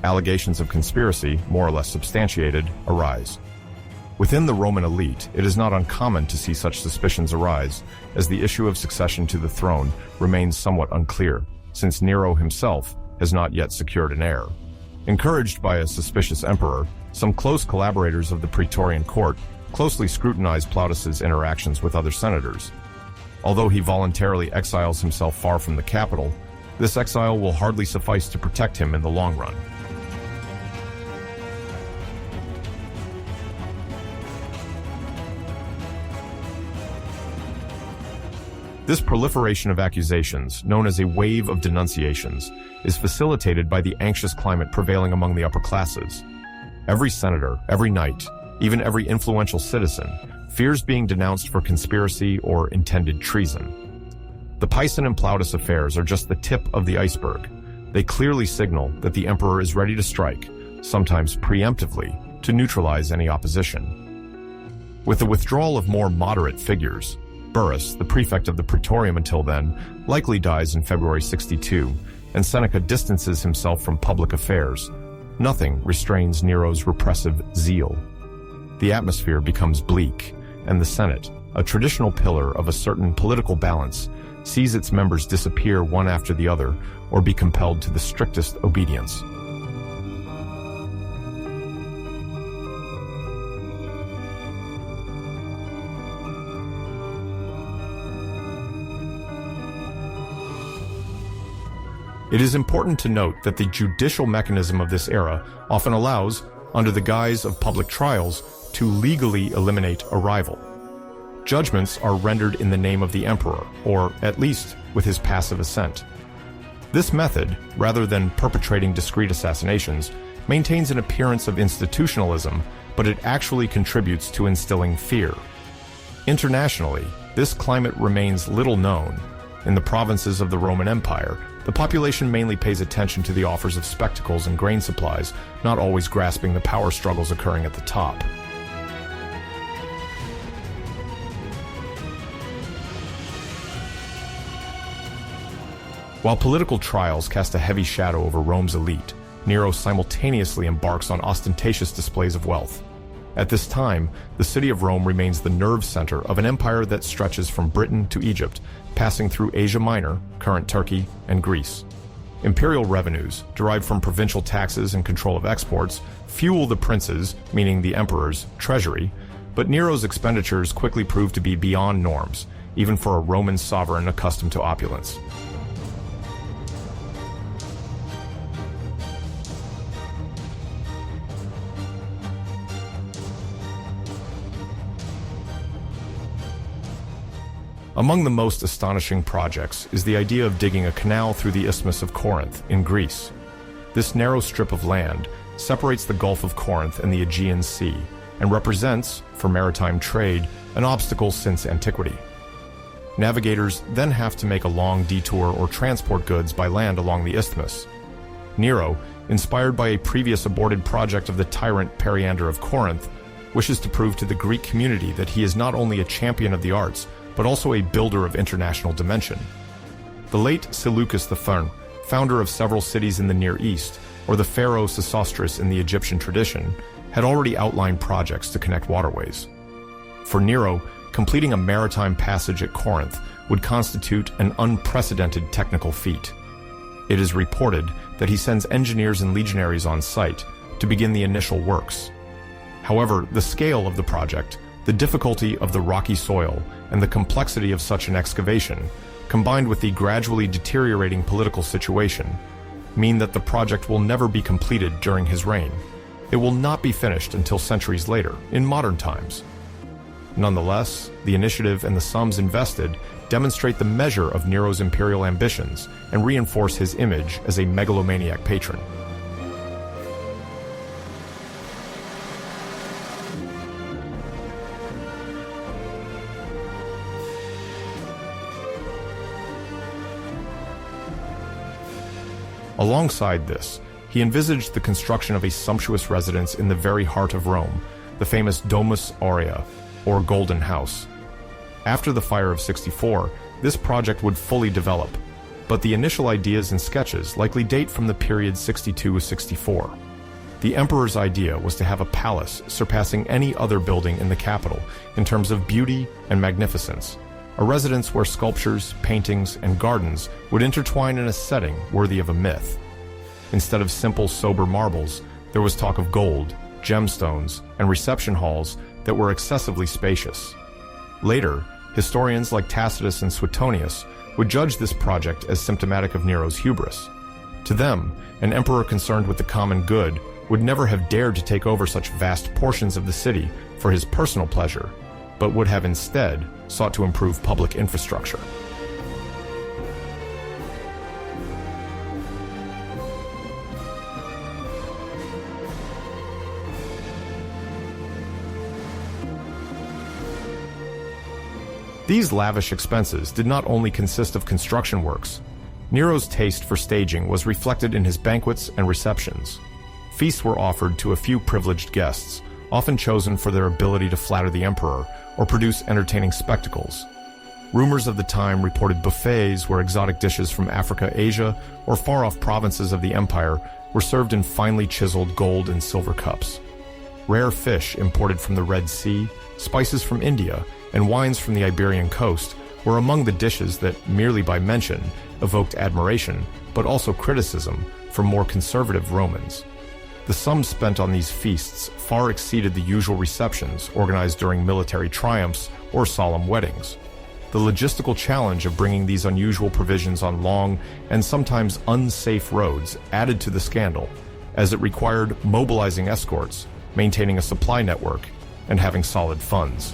Speaker 1: Allegations of conspiracy, more or less substantiated, arise. Within the Roman elite, it is not uncommon to see such suspicions arise, as the issue of succession to the throne remains somewhat unclear, since Nero himself has not yet secured an heir. Encouraged by a suspicious emperor, some close collaborators of the Praetorian court closely scrutinize Plautus's interactions with other senators. Although he voluntarily exiles himself far from the capital, this exile will hardly suffice to protect him in the long run. This proliferation of accusations, known as a wave of denunciations, is facilitated by the anxious climate prevailing among the upper classes. Every senator, every knight, even every influential citizen, fears being denounced for conspiracy or intended treason. The Pisan and Plautus affairs are just the tip of the iceberg. They clearly signal that the emperor is ready to strike, sometimes preemptively, to neutralize any opposition. With the withdrawal of more moderate figures, Burrus, the prefect of the Praetorium until then, likely dies in February 62, and Seneca distances himself from public affairs. Nothing restrains Nero's repressive zeal. The atmosphere becomes bleak, and the Senate, a traditional pillar of a certain political balance, sees its members disappear one after the other or be compelled to the strictest obedience. It is important to note that the judicial mechanism of this era often allows, under the guise of public trials, to legally eliminate a rival. Judgments are rendered in the name of the emperor, or at least with his passive assent. This method, rather than perpetrating discreet assassinations, maintains an appearance of institutionalism, but it actually contributes to instilling fear. Internationally, this climate remains little known. In the provinces of the Roman Empire, the population mainly pays attention to the offers of spectacles and grain supplies, not always grasping the power struggles occurring at the top. While political trials cast a heavy shadow over Rome's elite, Nero simultaneously embarks on ostentatious displays of wealth. At this time, the city of Rome remains the nerve center of an empire that stretches from Britain to Egypt, passing through Asia Minor, current Turkey, and Greece. Imperial revenues, derived from provincial taxes and control of exports, fuel the prince's, meaning the emperor's, treasury, but Nero's expenditures quickly prove to be beyond norms, even for a Roman sovereign accustomed to opulence. Among the most astonishing projects is the idea of digging a canal through the Isthmus of Corinth in Greece. This narrow strip of land separates the Gulf of Corinth and the Aegean Sea and represents, for maritime trade, an obstacle since antiquity. Navigators then have to make a long detour or transport goods by land along the isthmus. Nero, inspired by a previous aborted project of the tyrant Periander of Corinth, wishes to prove to the Greek community that he is not only a champion of the arts, but also a builder of international dimension. The late Seleucus I, founder of several cities in the Near East, or the pharaoh Sesostris in the Egyptian tradition, had already outlined projects to connect waterways. For Nero, completing a maritime passage at Corinth would constitute an unprecedented technical feat. It is reported that he sends engineers and legionaries on site to begin the initial works. However, the scale of the project, the difficulty of the rocky soil, and the complexity of such an excavation, combined with the gradually deteriorating political situation, mean that the project will never be completed during his reign. It will not be finished until centuries later, in modern times. Nonetheless, the initiative and the sums invested demonstrate the measure of Nero's imperial ambitions and reinforce his image as a megalomaniac patron. Alongside this, he envisaged the construction of a sumptuous residence in the very heart of Rome, the famous Domus Aurea, or Golden House. After the Fire of 64, this project would fully develop, but the initial ideas and sketches likely date from the period 62-64. The emperor's idea was to have a palace surpassing any other building in the capital in terms of beauty and magnificence, a residence where sculptures, paintings, and gardens would intertwine in a setting worthy of a myth. Instead of simple, sober marbles, there was talk of gold, gemstones, and reception halls that were excessively spacious. Later, historians like Tacitus and Suetonius would judge this project as symptomatic of Nero's hubris. To them, an emperor concerned with the common good would never have dared to take over such vast portions of the city for his personal pleasure, but would have instead sought to improve public infrastructure. These lavish expenses did not only consist of construction works. Nero's taste for staging was reflected in his banquets and receptions. Feasts were offered to a few privileged guests, often chosen for their ability to flatter the emperor or produce entertaining spectacles. Rumors of the time reported buffets where exotic dishes from Africa, Asia, or far-off provinces of the empire were served in finely chiseled gold and silver cups. Rare fish imported from the Red Sea, spices from India, and wines from the Iberian coast were among the dishes that, merely by mention, evoked admiration, but also criticism from more conservative Romans. The sums spent on these feasts far exceeded the usual receptions organized during military triumphs or solemn weddings. the logistical challenge of bringing these unusual provisions on long and sometimes unsafe roads added to the scandal, as it required mobilizing escorts, maintaining a supply network, and having solid funds.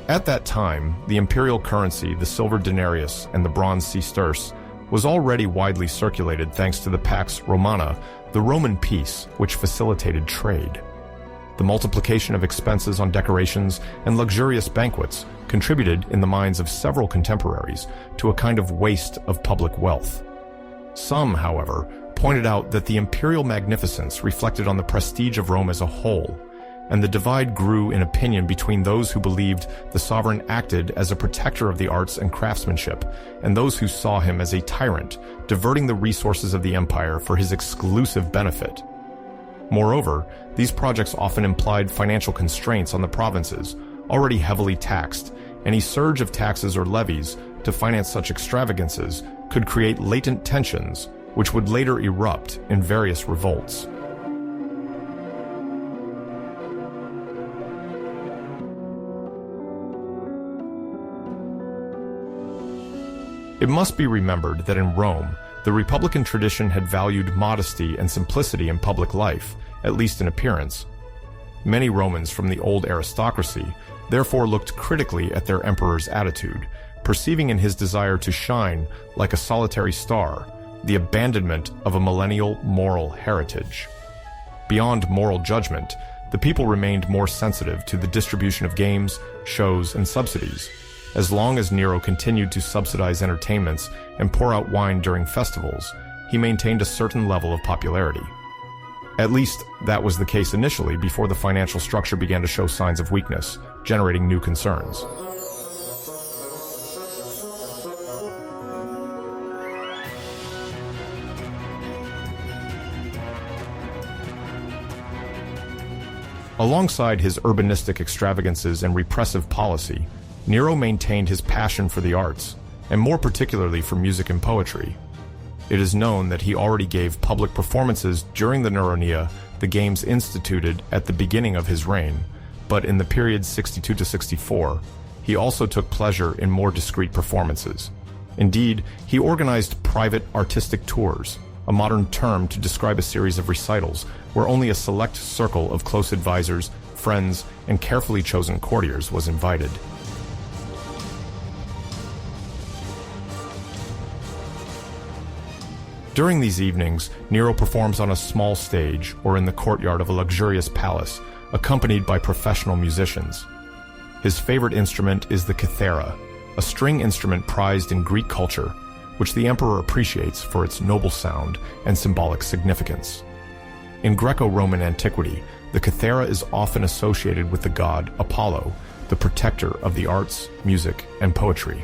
Speaker 1: At that time, the imperial currency, the silver denarius and the bronze sesterce, was already widely circulated thanks to the Pax Romana, the Roman peace, which facilitated trade. The multiplication of expenses on decorations and luxurious banquets contributed, in the minds of several contemporaries, to a kind of waste of public wealth. Some, however, pointed out that the imperial magnificence reflected on the prestige of Rome as a whole, and the divide grew in opinion between those who believed the sovereign acted as a protector of the arts and craftsmanship, and those who saw him as a tyrant, diverting the resources of the empire for his exclusive benefit. Moreover, these projects often implied financial constraints on the provinces, already heavily taxed. Any surge of taxes or levies to finance such extravagances could create latent tensions, which would later erupt in various revolts. It must be remembered that in Rome, the Republican tradition had valued modesty and simplicity in public life, at least in appearance. Many Romans from the old aristocracy therefore looked critically at their emperor's attitude, perceiving in his desire to shine like a solitary star the abandonment of a millennial moral heritage. Beyond moral judgment, the people remained more sensitive to the distribution of games, shows, and subsidies. As long as Nero continued to subsidize entertainments and pour out wine during festivals, he maintained a certain level of popularity. At least, that was the case initially before the financial structure began to show signs of weakness, generating new concerns. Alongside his urbanistic extravagances and repressive policy, Nero maintained his passion for the arts, and more particularly for music and poetry. It is known that he already gave public performances during the Neronia, the games instituted at the beginning of his reign, but in the period 62 to 64, he also took pleasure in more discreet performances. Indeed, he organized private artistic tours, a modern term to describe a series of recitals where only a select circle of close advisors, friends, and carefully chosen courtiers was invited. During these evenings, Nero performs on a small stage or in the courtyard of a luxurious palace, accompanied by professional musicians. His favorite instrument is the cithara, a string instrument prized in Greek culture, which the emperor appreciates for its noble sound and symbolic significance. In Greco-Roman antiquity, the cithara is often associated with the god Apollo, the protector of the arts, music, and poetry.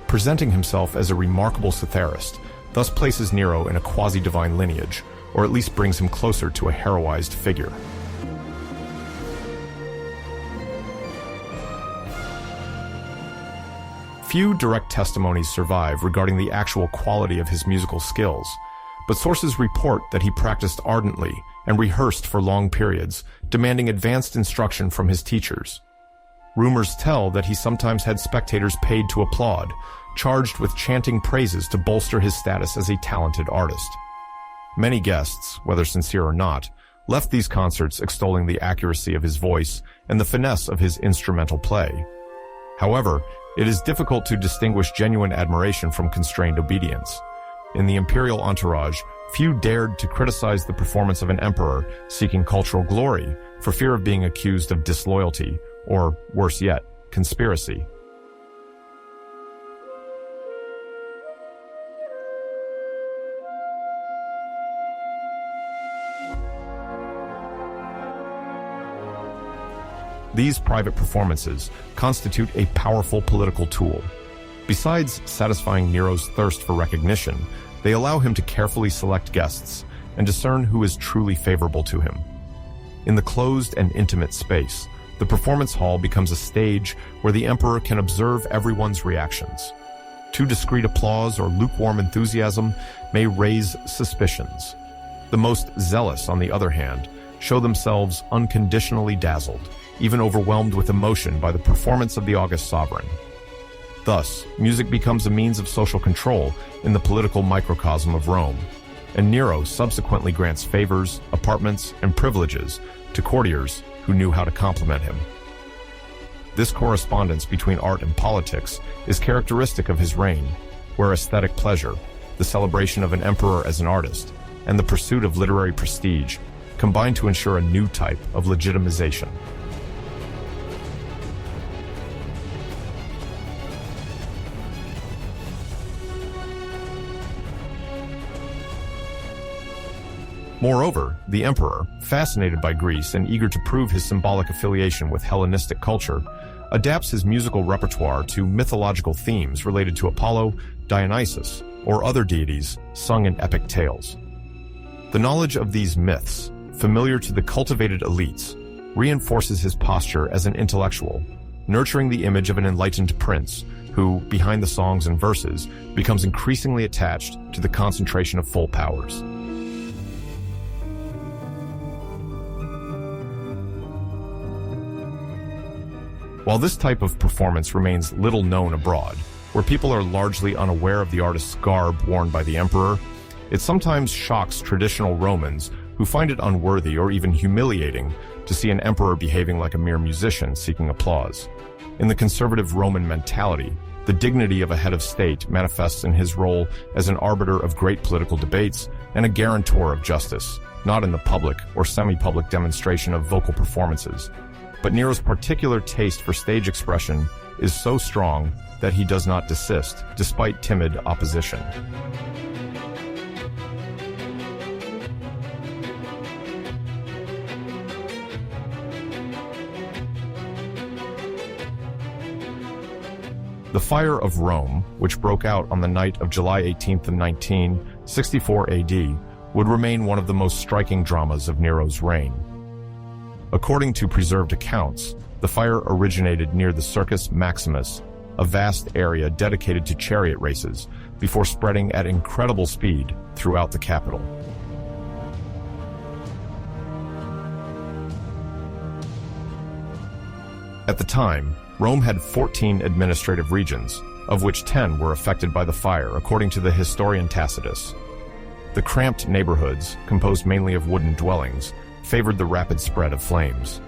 Speaker 1: Presenting himself as a remarkable citharist, thus places Nero in a quasi-divine lineage, or at least brings him closer to a heroized figure. Few direct testimonies survive regarding the actual quality of his musical skills, but sources report that he practiced ardently and rehearsed for long periods, demanding advanced instruction from his teachers. Rumors tell that he sometimes had spectators paid to applaud, charged with chanting praises to bolster his status as a talented artist. Many guests, whether sincere or not, left these concerts extolling the accuracy of his voice and the finesse of his instrumental play. However, it is difficult to distinguish genuine admiration from constrained obedience. In the imperial entourage, few dared to criticize the performance of an emperor seeking cultural glory for fear of being accused of disloyalty, or, worse yet, conspiracy. These private performances constitute a powerful political tool. Besides satisfying Nero's thirst for recognition, they allow him to carefully select guests and discern who is truly favorable to him. In the closed and intimate space, the performance hall becomes a stage where the emperor can observe everyone's reactions. Too discreet applause or lukewarm enthusiasm may raise suspicions. The most zealous, on the other hand, show themselves unconditionally dazzled, even overwhelmed with emotion by the performance of the august sovereign. Thus, music becomes a means of social control in the political microcosm of Rome, and Nero subsequently grants favors, apartments, and privileges to courtiers who knew how to compliment him. This correspondence between art and politics is characteristic of his reign, where aesthetic pleasure, the celebration of an emperor as an artist, and the pursuit of literary prestige combine to ensure a new type of legitimization. Moreover, the emperor, fascinated by Greece and eager to prove his symbolic affiliation with Hellenistic culture, adapts his musical repertoire to mythological themes related to Apollo, Dionysus, or other deities sung in epic tales. The knowledge of these myths, familiar to the cultivated elites, reinforces his posture as an intellectual, nurturing the image of an enlightened prince who, behind the songs and verses, becomes increasingly attached to the concentration of full powers. While this type of performance remains little known abroad, where people are largely unaware of the artist's garb worn by the emperor, it sometimes shocks traditional Romans who find it unworthy or even humiliating to see an emperor behaving like a mere musician seeking applause. In the conservative Roman mentality, the dignity of a head of state manifests in his role as an arbiter of great political debates and a guarantor of justice, not in the public or semi-public demonstration of vocal performances. But Nero's particular taste for stage expression is so strong that he does not desist, despite timid opposition. The Fire of Rome, which broke out on the night of July 18th and 1964 AD, would remain one of the most striking dramas of Nero's reign. According to preserved accounts, the fire originated near the Circus Maximus, a vast area dedicated to chariot races, before spreading at incredible speed throughout the capital. At the time, Rome had 14 administrative regions, of which 10 were affected by the fire, according to the historian Tacitus. The cramped neighborhoods, composed mainly of wooden dwellings, favored the rapid spread of flames.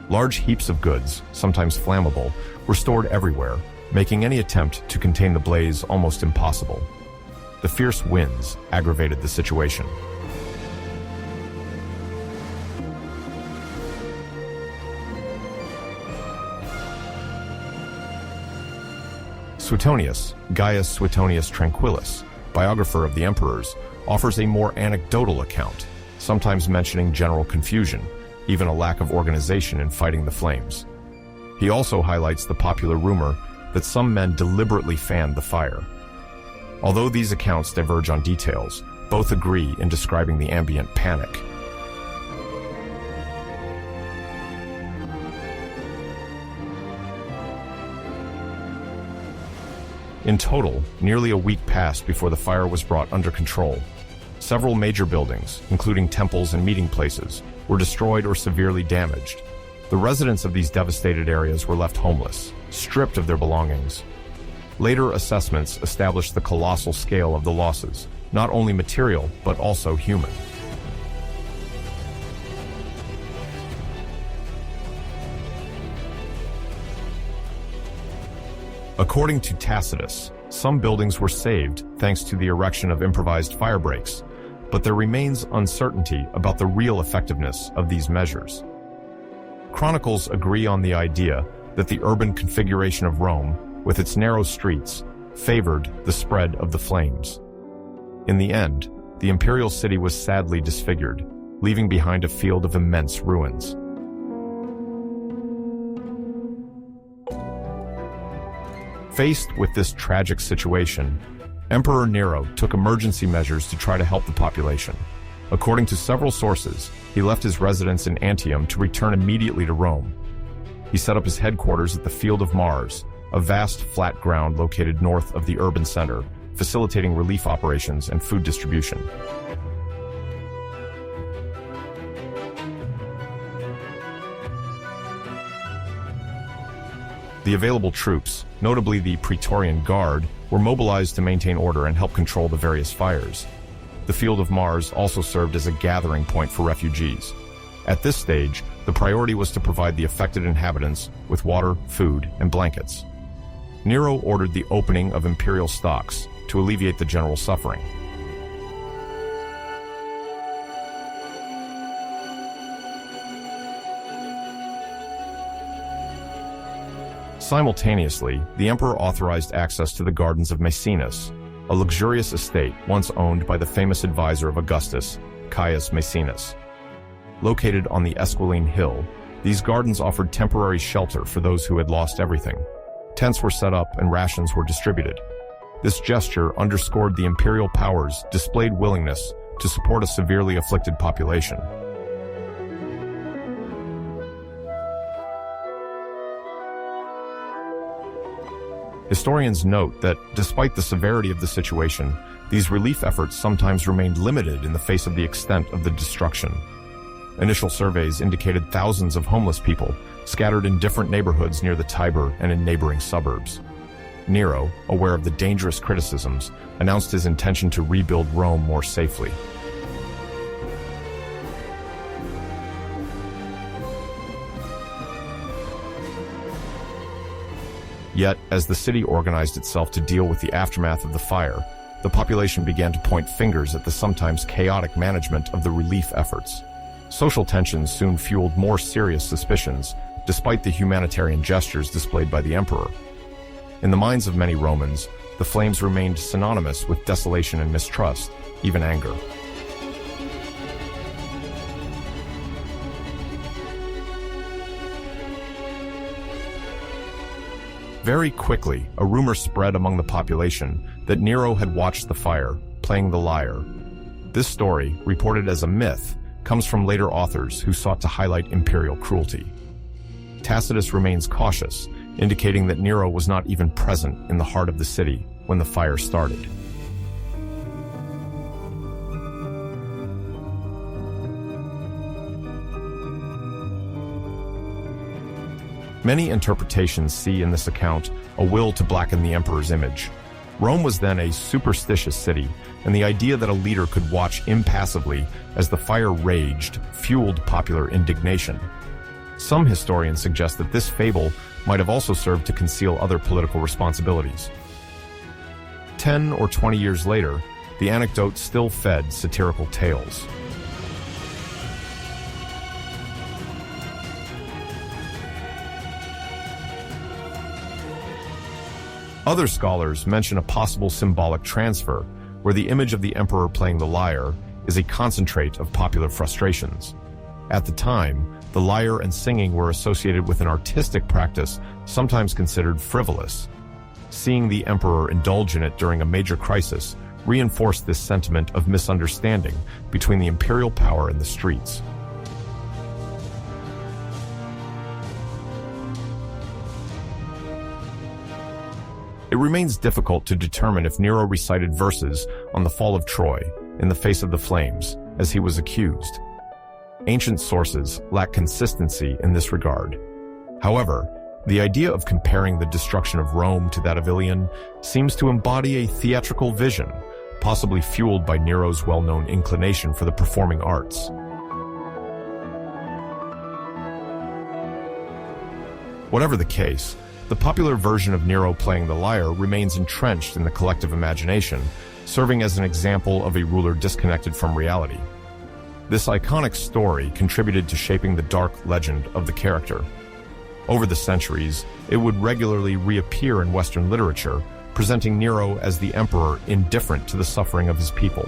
Speaker 1: Large heaps of goods, sometimes flammable, were stored everywhere, making any attempt to contain the blaze almost impossible. The fierce winds aggravated the situation. Suetonius, Gaius Suetonius Tranquillus, biographer of the emperors, offers a more anecdotal account, sometimes mentioning general confusion, even a lack of organization in fighting the flames. He also highlights the popular rumor that some men deliberately fanned the fire. Although these accounts diverge on details, both agree in describing the ambient panic. In total, nearly a week passed before the fire was brought under control. Several major buildings, including temples and meeting places, were destroyed or severely damaged. The residents of these devastated areas were left homeless, stripped of their belongings. Later assessments established the colossal scale of the losses, not only material, but also human. According to Tacitus, some buildings were saved thanks to the erection of improvised fire breaks, but there remains uncertainty about the real effectiveness of these measures. Chronicles agree on the idea that the urban configuration of Rome, with its narrow streets, favored the spread of the flames. In the end, the imperial city was sadly disfigured, leaving behind a field of immense ruins. Faced with this tragic situation, Emperor Nero took emergency measures to try to help the population. According to several sources, he left his residence in Antium to return immediately to Rome. He set up his headquarters at the Field of Mars, a vast flat ground located north of the urban center, facilitating relief operations and food distribution. The available troops, notably the Praetorian Guard, were mobilized to maintain order and help control the various fires. The Field of Mars also served as a gathering point for refugees. At this stage, the priority was to provide the affected inhabitants with water, food, and blankets. Nero ordered the opening of imperial stocks to alleviate the general suffering. Simultaneously, the emperor authorized access to the gardens of Maecenas, a luxurious estate once owned by the famous advisor of Augustus, Caius Maecenas. Located on the Esquiline Hill, these gardens offered temporary shelter for those who had lost everything. Tents were set up and rations were distributed. This gesture underscored the imperial powers' displayed willingness to support a severely afflicted population. Historians note that, despite the severity of the situation, these relief efforts sometimes remained limited in the face of the extent of the destruction. Initial surveys indicated thousands of homeless people scattered in different neighborhoods near the Tiber and in neighboring suburbs. Nero, aware of the dangerous criticisms, announced his intention to rebuild Rome more safely. Yet, as the city organized itself to deal with the aftermath of the fire, the population began to point fingers at the sometimes chaotic management of the relief efforts. Social tensions soon fueled more serious suspicions, despite the humanitarian gestures displayed by the emperor. In the minds of many Romans, the flames remained synonymous with desolation and mistrust, even anger. Very quickly, a rumor spread among the population that Nero had watched the fire, playing the lyre. This story, reported as a myth, comes from later authors who sought to highlight imperial cruelty. Tacitus remains cautious, indicating that Nero was not even present in the heart of the city when the fire started. Many interpretations see in this account a will to blacken the emperor's image. Rome was then a superstitious city, and the idea that a leader could watch impassively as the fire raged fueled popular indignation. Some historians suggest that this fable might have also served to conceal other political responsibilities. 10 or 20 years later, the anecdote still fed satirical tales. Other scholars mention a possible symbolic transfer, where the image of the emperor playing the lyre is a concentrate of popular frustrations. At the time, the lyre and singing were associated with an artistic practice sometimes considered frivolous. Seeing the emperor indulge in it during a major crisis reinforced this sentiment of misunderstanding between the imperial power and the streets. It remains difficult to determine if Nero recited verses on the fall of Troy in the face of the flames, as he was accused. Ancient sources lack consistency in this regard. However, the idea of comparing the destruction of Rome to that of Ilion seems to embody a theatrical vision, possibly fueled by Nero's well-known inclination for the performing arts. Whatever the case, the popular version of Nero playing the lyre remains entrenched in the collective imagination, serving as an example of a ruler disconnected from reality. This iconic story contributed to shaping the dark legend of the character. Over the centuries, it would regularly reappear in Western literature, presenting Nero as the emperor indifferent to the suffering of his people.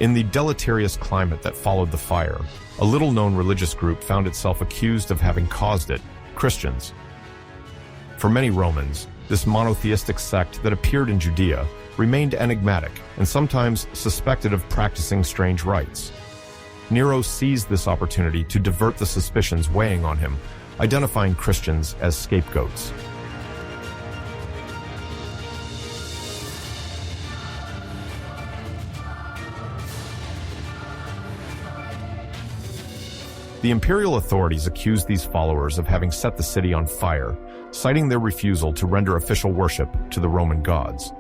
Speaker 1: In the deleterious climate that followed the fire, a little-known religious group found itself accused of having caused it, Christians. For many Romans, this monotheistic sect that appeared in Judea remained enigmatic and sometimes suspected of practicing strange rites. Nero seized this opportunity to divert the suspicions weighing on him, identifying Christians as scapegoats. The imperial authorities accused these followers of having set the city on fire, citing their refusal to render official worship to the Roman gods.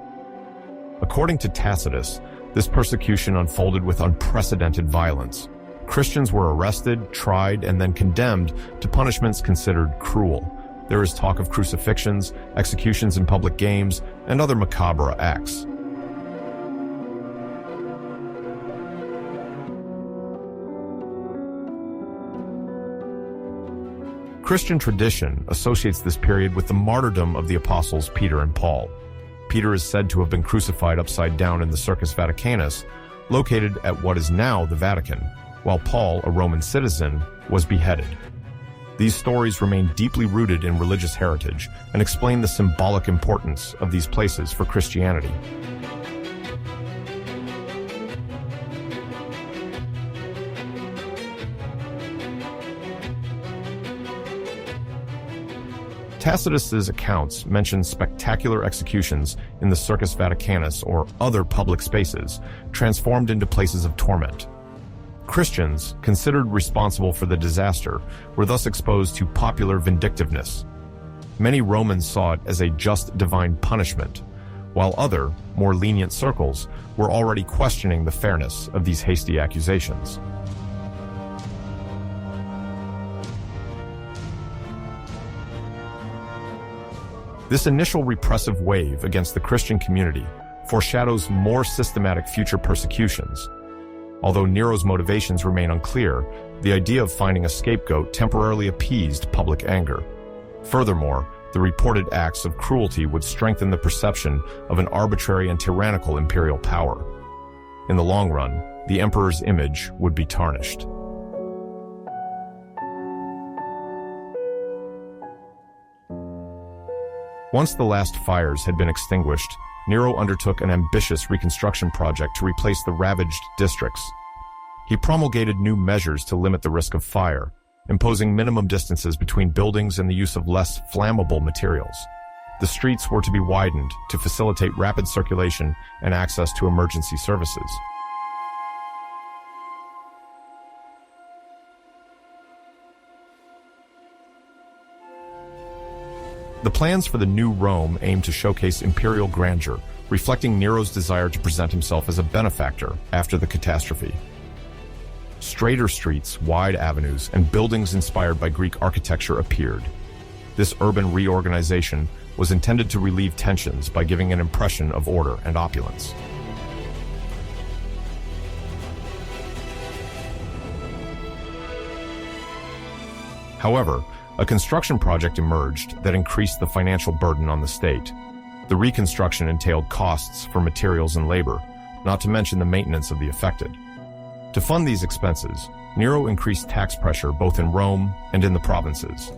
Speaker 1: According to Tacitus, this persecution unfolded with unprecedented violence. Christians were arrested, tried, and then condemned to punishments considered cruel. There is talk of crucifixions, executions in public games, and other macabre acts. Christian tradition associates this period with the martyrdom of the apostles Peter and Paul. Peter is said to have been crucified upside down in the Circus Vaticanus, located at what is now the Vatican, while Paul, a Roman citizen, was beheaded. These stories remain deeply rooted in religious heritage and explain the symbolic importance of these places for Christianity. Tacitus's accounts mention spectacular executions in the Circus Vaticanus or other public spaces, transformed into places of torment. Christians, considered responsible for the disaster, were thus exposed to popular vindictiveness. Many Romans saw it as a just divine punishment, while other, more lenient circles were already questioning the fairness of these hasty accusations. This initial repressive wave against the Christian community foreshadows more systematic future persecutions. Although Nero's motivations remain unclear, the idea of finding a scapegoat temporarily appeased public anger. Furthermore, the reported acts of cruelty would strengthen the perception of an arbitrary and tyrannical imperial power. In the long run, the emperor's image would be tarnished. Once the last fires had been extinguished, Nero undertook an ambitious reconstruction project to replace the ravaged districts. He promulgated new measures to limit the risk of fire, imposing minimum distances between buildings and the use of less flammable materials. The streets were to be widened to facilitate rapid circulation and access to emergency services. The plans for the new Rome aimed to showcase imperial grandeur, reflecting Nero's desire to present himself as a benefactor after the catastrophe. Straighter streets, wide avenues, and buildings inspired by Greek architecture appeared. This urban reorganization was intended to relieve tensions by giving an impression of order and opulence. However, a construction project emerged that increased the financial burden on the state. The reconstruction entailed costs for materials and labor, not to mention the maintenance of the affected. To fund these expenses, Nero increased tax pressure both in Rome and in the provinces.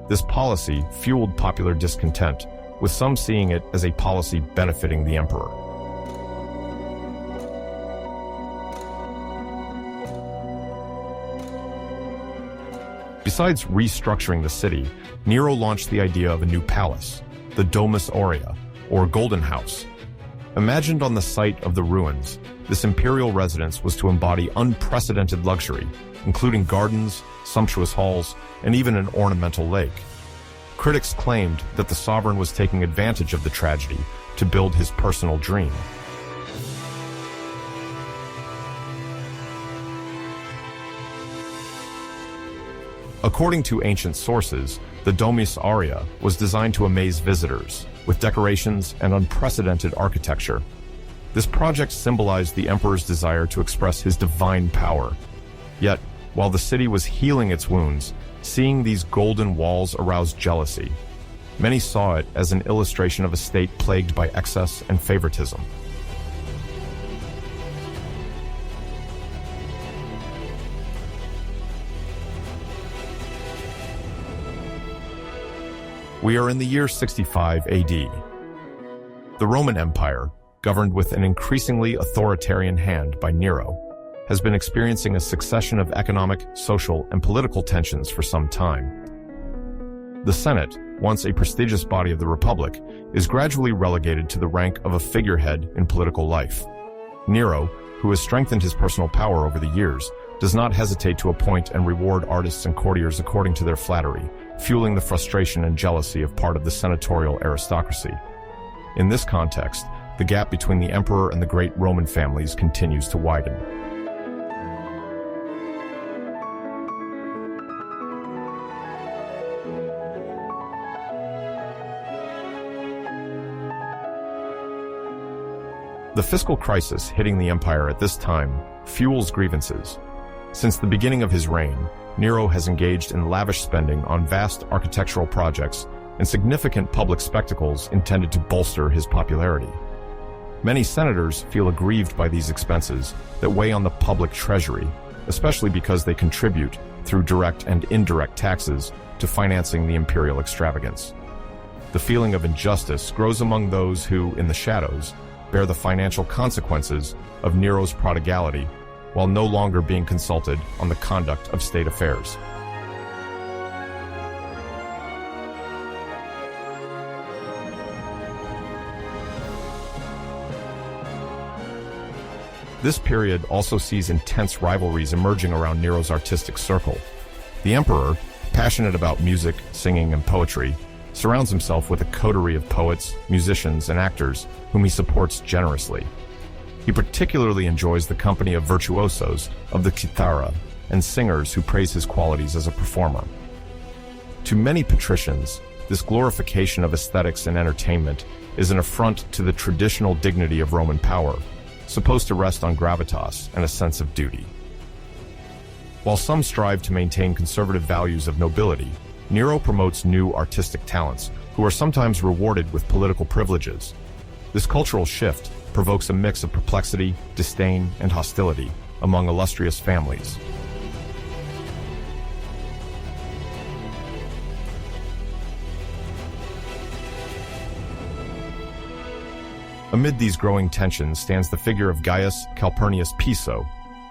Speaker 1: This policy fueled popular discontent, with some seeing it as a policy benefiting the emperor. Besides restructuring the city, Nero launched the idea of a new palace, the Domus Aurea, or Golden House. Imagined on the site of the ruins, this imperial residence was to embody unprecedented luxury, including gardens, sumptuous halls, and even an ornamental lake. Critics claimed that the sovereign was taking advantage of the tragedy to build his personal dream. According to ancient sources, the Domus Aurea was designed to amaze visitors, with decorations and unprecedented architecture. This project symbolized the emperor's desire to express his divine power. Yet, while the city was healing its wounds, seeing these golden walls aroused jealousy. Many saw it as an illustration of a state plagued by excess and favoritism. We are in the year 65 AD. The Roman Empire, governed with an increasingly authoritarian hand by Nero, has been experiencing a succession of economic, social, and political tensions for some time. The Senate, once a prestigious body of the Republic, is gradually relegated to the rank of a figurehead in political life. Nero, who has strengthened his personal power over the years, does not hesitate to appoint and reward artists and courtiers according to their flattery, fueling the frustration and jealousy of part of the senatorial aristocracy. In this context, the gap between the emperor and the great Roman families continues to widen. The fiscal crisis hitting the empire at this time fuels grievances. Since the beginning of his reign, Nero has engaged in lavish spending on vast architectural projects and significant public spectacles intended to bolster his popularity. Many senators feel aggrieved by these expenses that weigh on the public treasury, especially because they contribute, through direct and indirect taxes, to financing the imperial extravagance. The feeling of injustice grows among those who, in the shadows, bear the financial consequences of Nero's prodigality, while no longer being consulted on the conduct of state affairs. This period also sees intense rivalries emerging around Nero's artistic circle. The emperor, passionate about music, singing, and poetry, surrounds himself with a coterie of poets, musicians, and actors whom he supports generously. He particularly enjoys the company of virtuosos of the cithara and singers who praise his qualities as a performer. To many patricians, this glorification of aesthetics and entertainment is an affront to the traditional dignity of Roman power, supposed to rest on gravitas and a sense of duty. While some strive to maintain conservative values of nobility, Nero promotes new artistic talents who are sometimes rewarded with political privileges. This cultural shift provokes a mix of perplexity, disdain, and hostility among illustrious families. Amid these growing tensions stands the figure of Gaius Calpurnius Piso,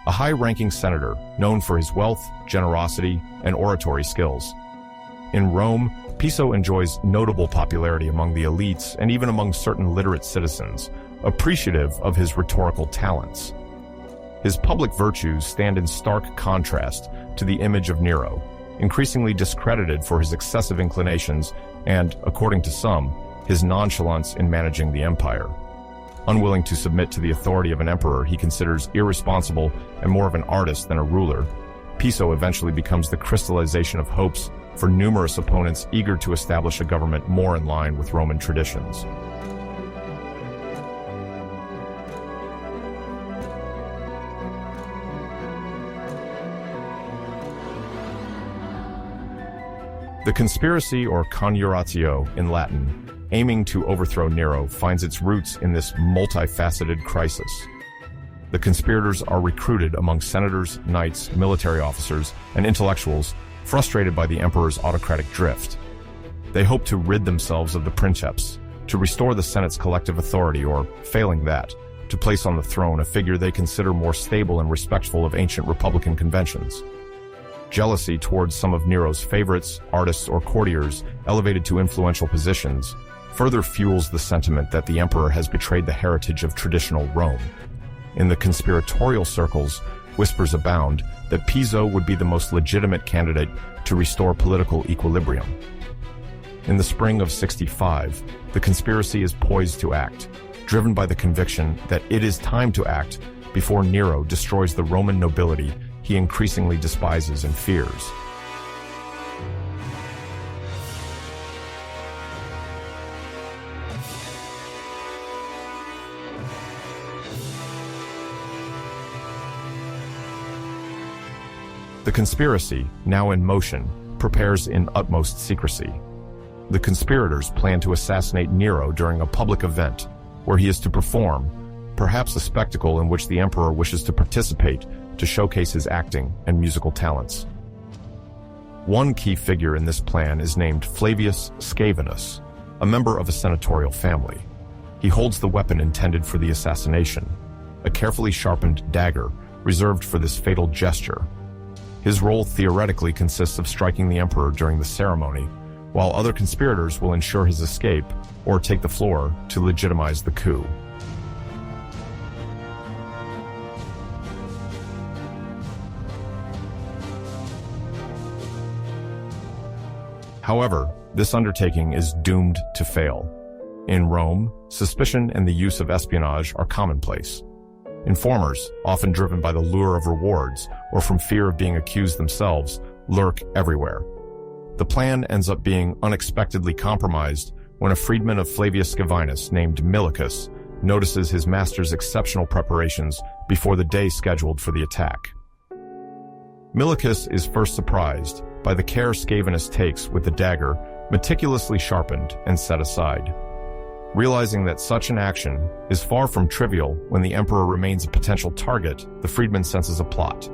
Speaker 1: a high-ranking senator known for his wealth, generosity, and oratory skills. In Rome, Piso enjoys notable popularity among the elites and even among certain literate citizens, appreciative of his rhetorical talents. His public virtues stand in stark contrast to the image of Nero, increasingly discredited for his excessive inclinations and, according to some, his nonchalance in managing the empire. Unwilling to submit to the authority of an emperor he considers irresponsible and more of an artist than a ruler, Piso eventually becomes the crystallization of hopes for numerous opponents eager to establish a government more in line with Roman traditions. The conspiracy, or conjuratio in Latin, aiming to overthrow Nero, finds its roots in this multifaceted crisis. The conspirators are recruited among senators, knights, military officers, and intellectuals frustrated by the emperor's autocratic drift. They hope to rid themselves of the princeps, to restore the Senate's collective authority, or, failing that, to place on the throne a figure they consider more stable and respectful of ancient republican conventions. Jealousy towards some of Nero's favorites, artists, or courtiers elevated to influential positions further fuels the sentiment that the emperor has betrayed the heritage of traditional Rome. In the conspiratorial circles, whispers abound that Piso would be the most legitimate candidate to restore political equilibrium. In the spring of 65, the conspiracy is poised to act, driven by the conviction that it is time to act before Nero destroys the Roman nobility he increasingly despises and fears. The conspiracy, now in motion, prepares in utmost secrecy. The conspirators plan to assassinate Nero during a public event where he is to perform, perhaps a spectacle in which the emperor wishes to participate to showcase his acting and musical talents. One key figure in this plan is named Flavius Scaevenus, a member of a senatorial family. He holds the weapon intended for the assassination, a carefully sharpened dagger reserved for this fatal gesture. His role theoretically consists of striking the emperor during the ceremony, while other conspirators will ensure his escape or take the floor to legitimize the coup. However, this undertaking is doomed to fail. In Rome, suspicion and the use of espionage are commonplace. Informers, often driven by the lure of rewards or from fear of being accused themselves, lurk everywhere. The plan ends up being unexpectedly compromised when a freedman of Flavius Scaevinus named Milicus notices his master's exceptional preparations before the day scheduled for the attack. Milicus is first surprised by the care Scaevinus takes with the dagger meticulously sharpened and set aside. Realizing that such an action is far from trivial when the emperor remains a potential target, the freedman senses a plot.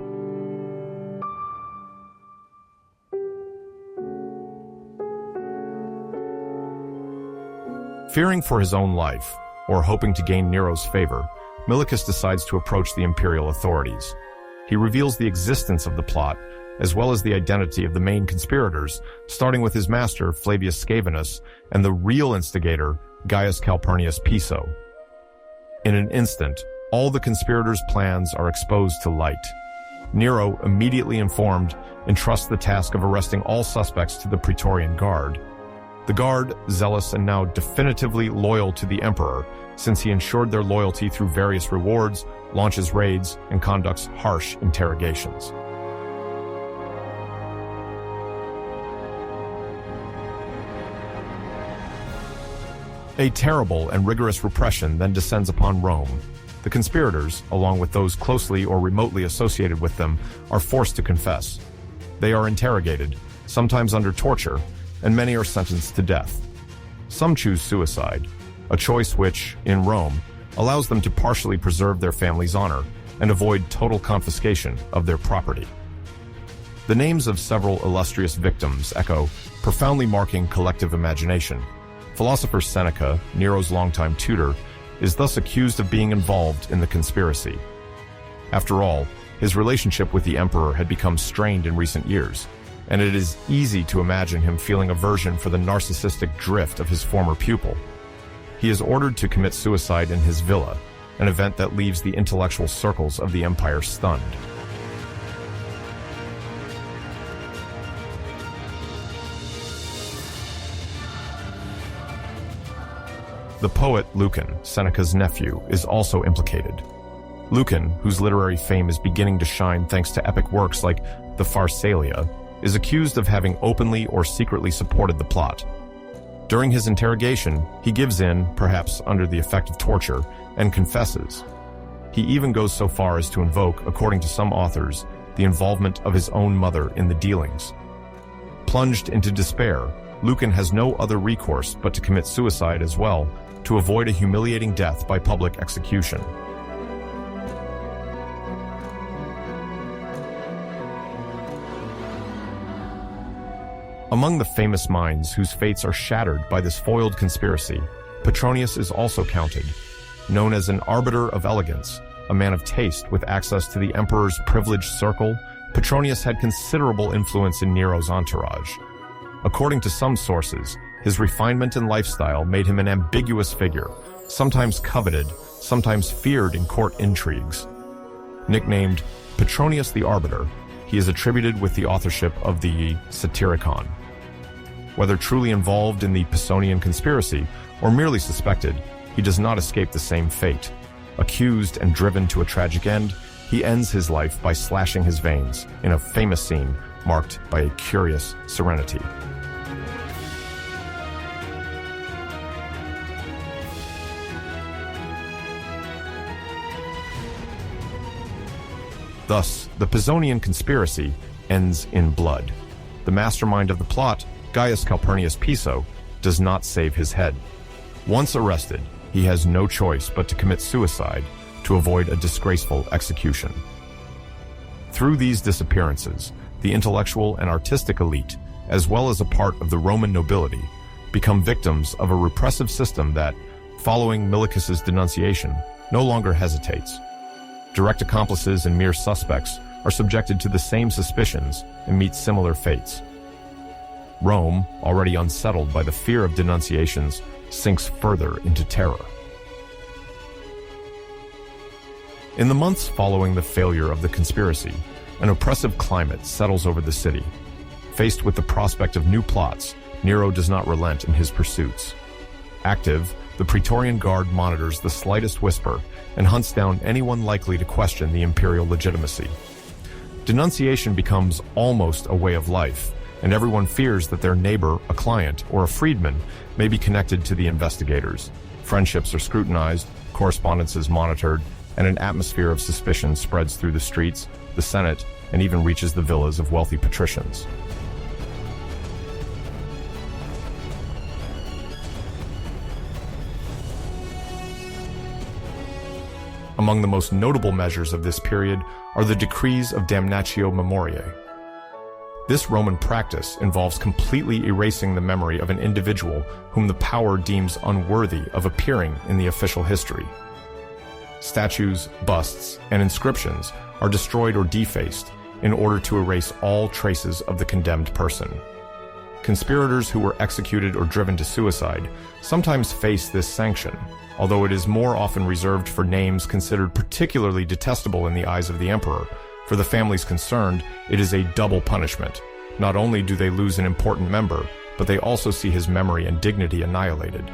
Speaker 1: Fearing for his own life, or hoping to gain Nero's favor, Milicus decides to approach the imperial authorities. He reveals the existence of the plot, as well as the identity of the main conspirators, starting with his master, Flavius Scaevinus, and the real instigator, Gaius Calpurnius Piso. In an instant, all the conspirators' plans are exposed to light. Nero, immediately informed, entrusts the task of arresting all suspects to the Praetorian Guard. The Guard, zealous and now definitively loyal to the emperor, since he ensured their loyalty through various rewards, launches raids, and conducts harsh interrogations. A terrible and rigorous repression then descends upon Rome. The conspirators, along with those closely or remotely associated with them, are forced to confess. They are interrogated, sometimes under torture, and many are sentenced to death. Some choose suicide, a choice which, in Rome, allows them to partially preserve their family's honor and avoid total confiscation of their property. The names of several illustrious victims echo, profoundly marking collective imagination. Philosopher Seneca, Nero's longtime tutor, is thus accused of being involved in the conspiracy. After all, his relationship with the emperor had become strained in recent years, and it is easy to imagine him feeling aversion for the narcissistic drift of his former pupil. He is ordered to commit suicide in his villa, an event that leaves the intellectual circles of the empire stunned. The poet Lucan, Seneca's nephew, is also implicated. Lucan, whose literary fame is beginning to shine thanks to epic works like the Pharsalia, is accused of having openly or secretly supported the plot. During his interrogation, he gives in, perhaps under the effect of torture, and confesses. He even goes so far as to invoke, according to some authors, the involvement of his own mother in the dealings. Plunged into despair, Lucan has no other recourse but to commit suicide as well, to avoid a humiliating death by public execution. Among the famous minds whose fates are shattered by this foiled conspiracy, Petronius is also counted. Known as an arbiter of elegance, a man of taste with access to the emperor's privileged circle, Petronius had considerable influence in Nero's entourage. According to some sources, his refinement and lifestyle made him an ambiguous figure, sometimes coveted, sometimes feared in court intrigues. Nicknamed Petronius the Arbiter, he is attributed with the authorship of the Satyricon. Whether truly involved in the Pisonian conspiracy or merely suspected, he does not escape the same fate. Accused and driven to a tragic end, he ends his life by slashing his veins in a famous scene marked by a curious serenity. Thus, the Pisonian conspiracy ends in blood. The mastermind of the plot, Gaius Calpurnius Piso, does not save his head. Once arrested, he has no choice but to commit suicide to avoid a disgraceful execution. Through these disappearances, the intellectual and artistic elite, as well as a part of the Roman nobility, become victims of a repressive system that, following Milicus's denunciation, no longer hesitates. Direct accomplices and mere suspects are subjected to the same suspicions and meet similar fates. Rome, already unsettled by the fear of denunciations, sinks further into terror. In the months following the failure of the conspiracy, an oppressive climate settles over the city. Faced with the prospect of new plots, Nero does not relent in his pursuits. Active, the Praetorian Guard monitors the slightest whisper and hunts down anyone likely to question the imperial legitimacy. Denunciation becomes almost a way of life, and everyone fears that their neighbor, a client, or a freedman may be connected to the investigators. Friendships are scrutinized, correspondence is monitored, and an atmosphere of suspicion spreads through the streets, the Senate, and even reaches the villas of wealthy patricians. Among the most notable measures of this period are the decrees of damnatio memoriae. This Roman practice involves completely erasing the memory of an individual whom the power deems unworthy of appearing in the official history. Statues, busts, and inscriptions are destroyed or defaced in order to erase all traces of the condemned person. Conspirators who were executed or driven to suicide sometimes face this sanction, although it is more often reserved for names considered particularly detestable in the eyes of the emperor. For the families concerned, it is a double punishment. Not only do they lose an important member, but they also see his memory and dignity annihilated.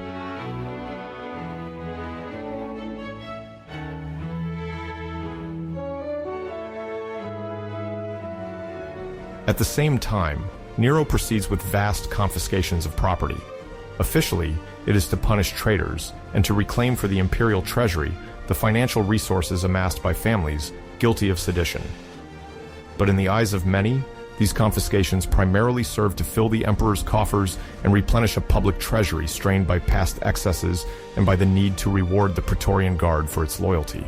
Speaker 1: At the same time, Nero proceeds with vast confiscations of property. Officially, it is to punish traitors and to reclaim for the imperial treasury the financial resources amassed by families guilty of sedition. But in the eyes of many, these confiscations primarily serve to fill the emperor's coffers and replenish a public treasury strained by past excesses and by the need to reward the Praetorian Guard for its loyalty.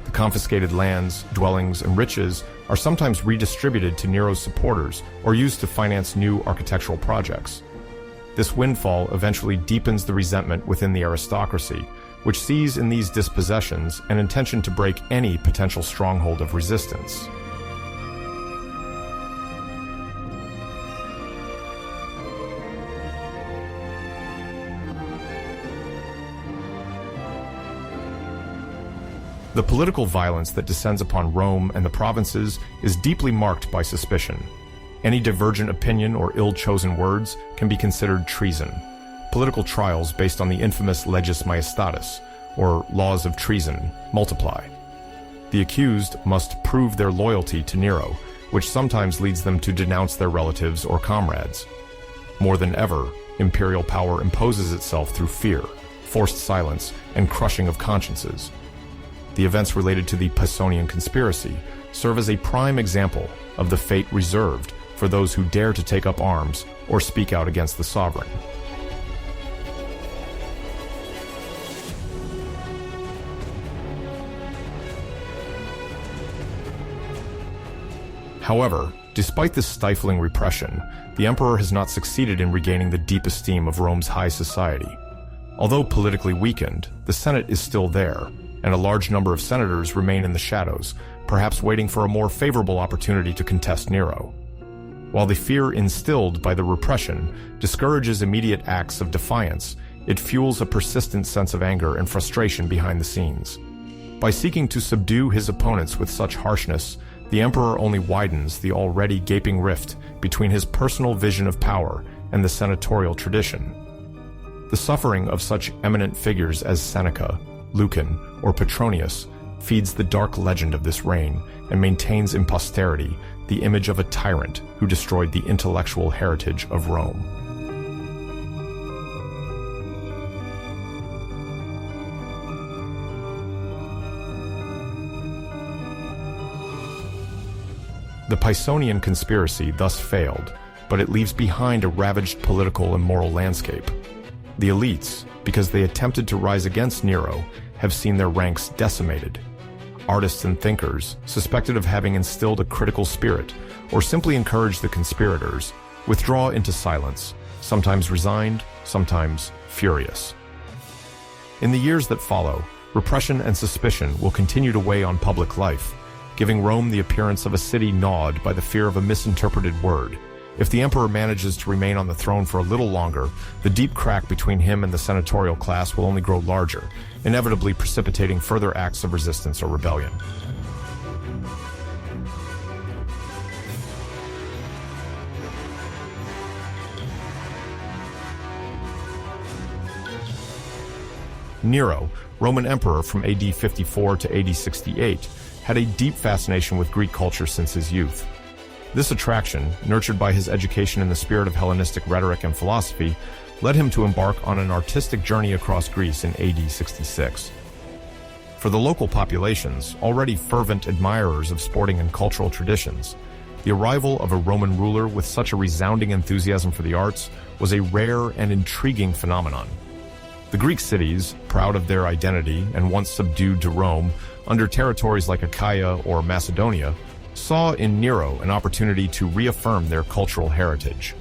Speaker 1: The confiscated lands, dwellings, and riches are sometimes redistributed to Nero's supporters or used to finance new architectural projects. This windfall eventually deepens the resentment within the aristocracy, which sees in these dispossessions an intention to break any potential stronghold of resistance. The political violence that descends upon Rome and the provinces is deeply marked by suspicion. Any divergent opinion or ill-chosen words can be considered treason. Political trials based on the infamous leges majestatis, or laws of treason, multiply. The accused must prove their loyalty to Nero, which sometimes leads them to denounce their relatives or comrades. More than ever, imperial power imposes itself through fear, forced silence, and crushing of consciences. The events related to the Pisonian conspiracy serve as a prime example of the fate reserved for those who dare to take up arms or speak out against the sovereign. However, despite this stifling repression, the emperor has not succeeded in regaining the deep esteem of Rome's high society. Although politically weakened, the Senate is still there, and a large number of senators remain in the shadows, perhaps waiting for a more favorable opportunity to contest Nero. While the fear instilled by the repression discourages immediate acts of defiance, it fuels a persistent sense of anger and frustration behind the scenes. By seeking to subdue his opponents with such harshness, the emperor only widens the already gaping rift between his personal vision of power and the senatorial tradition. The suffering of such eminent figures as Seneca, Lucan, or Petronius feeds the dark legend of this reign and maintains in posterity the image of a tyrant who destroyed the intellectual heritage of Rome. The Pisonian conspiracy thus failed, but it leaves behind a ravaged political and moral landscape. The elites, because they attempted to rise against Nero, have seen their ranks decimated. Artists and thinkers, suspected of having instilled a critical spirit or simply encouraged the conspirators, withdraw into silence, sometimes resigned, sometimes furious. In the years that follow, repression and suspicion will continue to weigh on public life, giving Rome the appearance of a city gnawed by the fear of a misinterpreted word. If the emperor manages to remain on the throne for a little longer, the deep crack between him and the senatorial class will only grow larger, inevitably precipitating further acts of resistance or rebellion. Nero, Roman emperor from AD 54 to AD 68, had a deep fascination with Greek culture since his youth. This attraction, nurtured by his education in the spirit of Hellenistic rhetoric and philosophy, led him to embark on an artistic journey across Greece in AD 66. For the local populations, already fervent admirers of sporting and cultural traditions, the arrival of a Roman ruler with such a resounding enthusiasm for the arts was a rare and intriguing phenomenon. The Greek cities, proud of their identity and once subdued to Rome under territories like Achaia or Macedonia, saw in Nero an opportunity to reaffirm their cultural heritage.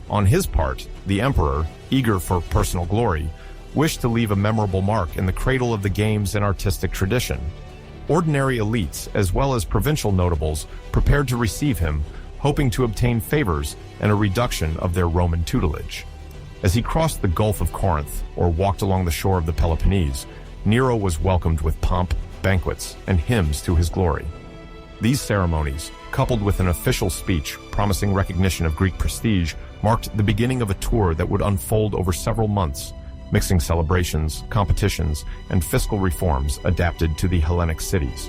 Speaker 1: On his part, the emperor, eager for personal glory, wished to leave a memorable mark in the cradle of the games and artistic tradition. Ordinary elites, as well as provincial notables, prepared to receive him, hoping to obtain favors and a reduction of their Roman tutelage. As he crossed the Gulf of Corinth or walked along the shore of the Peloponnese, Nero was welcomed with pomp, banquets, and hymns to his glory. These ceremonies, coupled with an official speech promising recognition of Greek prestige, marked the beginning of a tour that would unfold over several months, mixing celebrations, competitions, and fiscal reforms adapted to the Hellenic cities.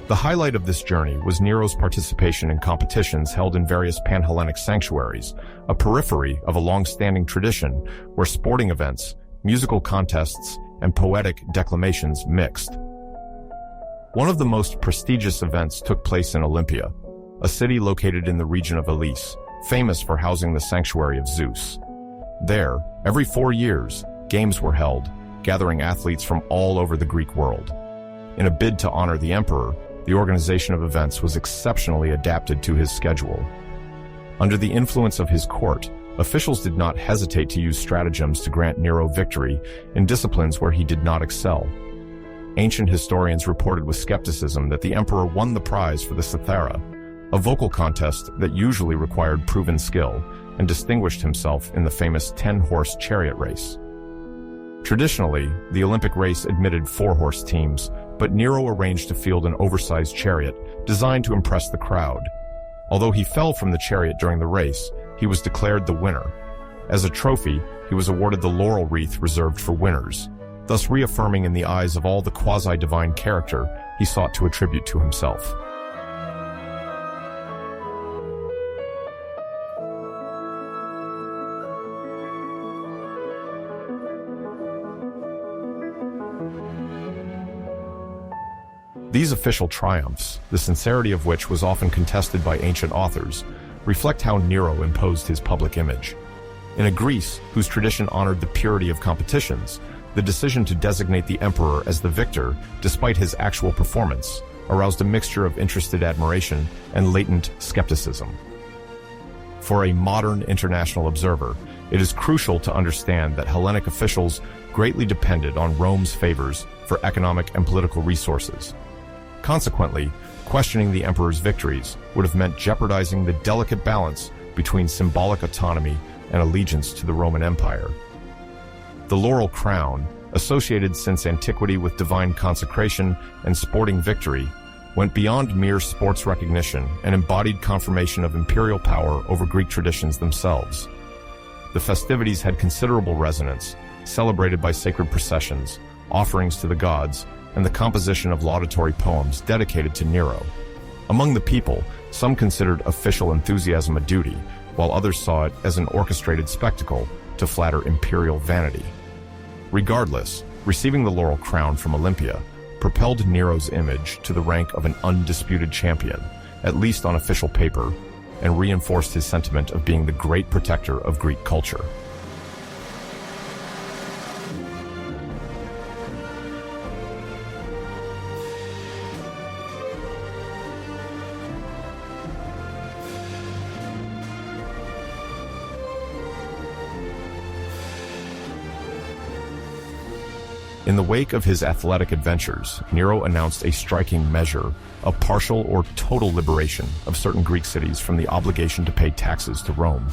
Speaker 1: The highlight of this journey was Nero's participation in competitions held in various Pan-Hellenic sanctuaries, a periphery of a long-standing tradition where sporting events, musical contests, and poetic declamations mixed. One of the most prestigious events took place in Olympia, a city located in the region of Elis, famous for housing the sanctuary of Zeus. There, every 4 years, games were held, gathering athletes from all over the Greek world. In a bid to honor the emperor, the organization of events was exceptionally adapted to his schedule. Under the influence of his court, officials did not hesitate to use stratagems to grant Nero victory in disciplines where he did not excel. Ancient historians reported with skepticism that the emperor won the prize for the Cythera, a vocal contest that usually required proven skill, and distinguished himself in the famous 10-horse chariot race. Traditionally, the Olympic race admitted 4-horse teams, but Nero arranged to field an oversized chariot designed to impress the crowd. Although he fell from the chariot during the race, he was declared the winner. As a trophy, he was awarded the laurel wreath reserved for winners, thus reaffirming in the eyes of all the quasi-divine character he sought to attribute to himself. These official triumphs, the sincerity of which was often contested by ancient authors, reflect how Nero imposed his public image. In a Greece whose tradition honored the purity of competitions, the decision to designate the emperor as the victor, despite his actual performance, aroused a mixture of interested admiration and latent skepticism. For a modern international observer, it is crucial to understand that Hellenic officials greatly depended on Rome's favors for economic and political resources. Consequently, questioning the emperor's victories would have meant jeopardizing the delicate balance between symbolic autonomy and allegiance to the Roman Empire. The laurel crown, associated since antiquity with divine consecration and sporting victory, went beyond mere sports recognition and embodied confirmation of imperial power over Greek traditions themselves. The festivities had considerable resonance, celebrated by sacred processions, offerings to the gods, and the composition of laudatory poems dedicated to Nero. Among the people, some considered official enthusiasm a duty, while others saw it as an orchestrated spectacle to flatter imperial vanity. Regardless, receiving the laurel crown from Olympia propelled Nero's image to the rank of an undisputed champion, at least on official paper, and reinforced his sentiment of being the great protector of Greek culture. In the wake of his athletic adventures, Nero announced a striking measure, a partial or total liberation of certain Greek cities from the obligation to pay taxes to Rome.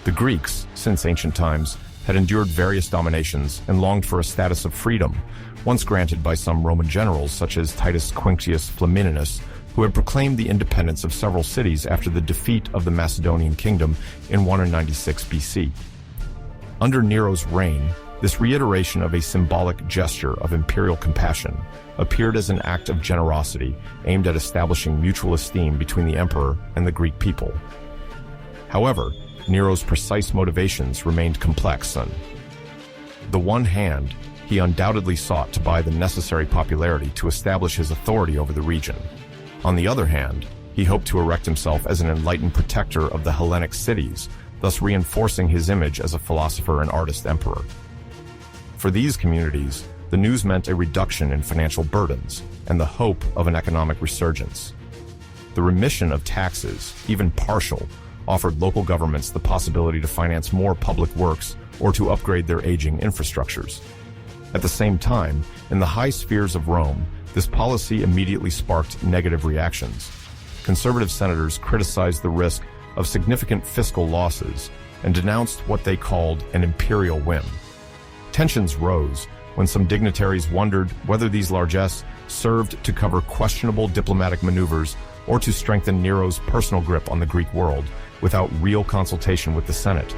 Speaker 1: The Greeks, since ancient times, had endured various dominations and longed for a status of freedom, once granted by some Roman generals such as Titus Quinctius Flamininus, who had proclaimed the independence of several cities after the defeat of the Macedonian kingdom in 196 BC. Under Nero's reign, this reiteration of a symbolic gesture of imperial compassion appeared as an act of generosity aimed at establishing mutual esteem between the emperor and the Greek people. However, Nero's precise motivations remained complex. On the one hand, he undoubtedly sought to buy the necessary popularity to establish his authority over the region. On the other hand, he hoped to erect himself as an enlightened protector of the Hellenic cities, thus reinforcing his image as a philosopher and artist emperor. For these communities, the news meant a reduction in financial burdens and the hope of an economic resurgence. The remission of taxes, even partial, offered local governments the possibility to finance more public works or to upgrade their aging infrastructures. At the same time, in the high spheres of Rome, this policy immediately sparked negative reactions. Conservative senators criticized the risk of significant fiscal losses and denounced what they called an imperial whim. Tensions rose when some dignitaries wondered whether these largesse served to cover questionable diplomatic maneuvers or to strengthen Nero's personal grip on the Greek world without real consultation with the Senate.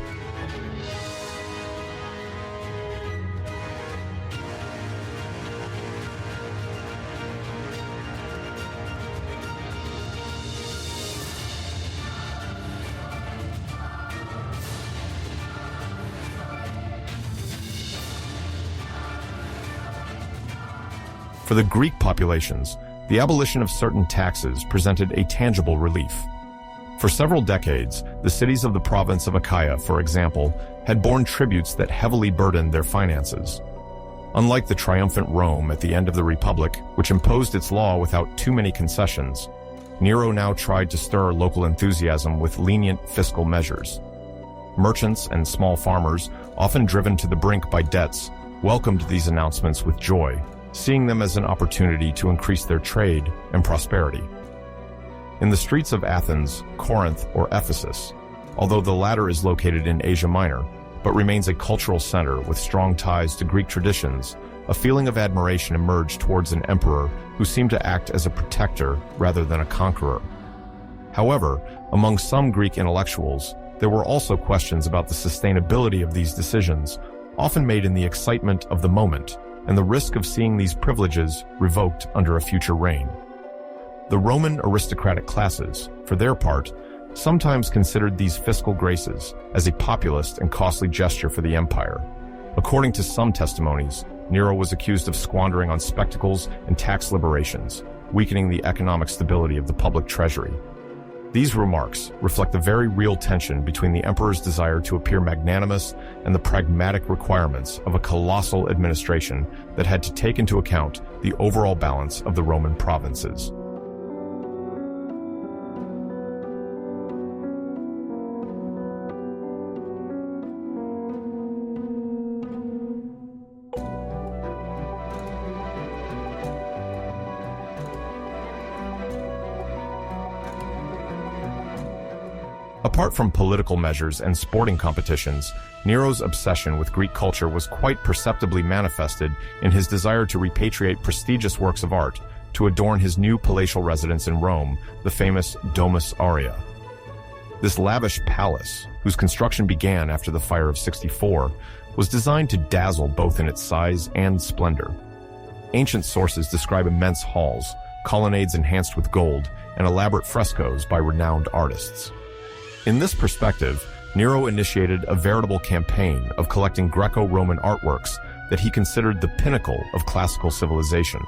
Speaker 1: For the Greek populations, the abolition of certain taxes presented a tangible relief. For several decades, the cities of the province of Achaia, for example, had borne tributes that heavily burdened their finances. Unlike the triumphant Rome at the end of the Republic, which imposed its law without too many concessions, Nero now tried to stir local enthusiasm with lenient fiscal measures. Merchants and small farmers, often driven to the brink by debts, welcomed these announcements with joy, seeing them as an opportunity to increase their trade and prosperity. In the streets of Athens, Corinth, or Ephesus, although the latter is located in Asia Minor, but remains a cultural center with strong ties to Greek traditions, a feeling of admiration emerged towards an emperor who seemed to act as a protector rather than a conqueror. However, among some Greek intellectuals, there were also questions about the sustainability of these decisions, often made in the excitement of the moment, and the risk of seeing these privileges revoked under a future reign. The Roman aristocratic classes, for their part, sometimes considered these fiscal graces as a populist and costly gesture for the empire. According to some testimonies, Nero was accused of squandering on spectacles and tax liberations, weakening the economic stability of the public treasury. These remarks reflect the very real tension between the emperor's desire to appear magnanimous and the pragmatic requirements of a colossal administration that had to take into account the overall balance of the Roman provinces. Apart from political measures and sporting competitions, Nero's obsession with Greek culture was quite perceptibly manifested in his desire to repatriate prestigious works of art to adorn his new palatial residence in Rome, the famous Domus Aurea. This lavish palace, whose construction began after the fire of 64, was designed to dazzle both in its size and splendor. Ancient sources describe immense halls, colonnades enhanced with gold, and elaborate frescoes by renowned artists. In this perspective, Nero initiated a veritable campaign of collecting Greco-Roman artworks that he considered the pinnacle of classical civilization.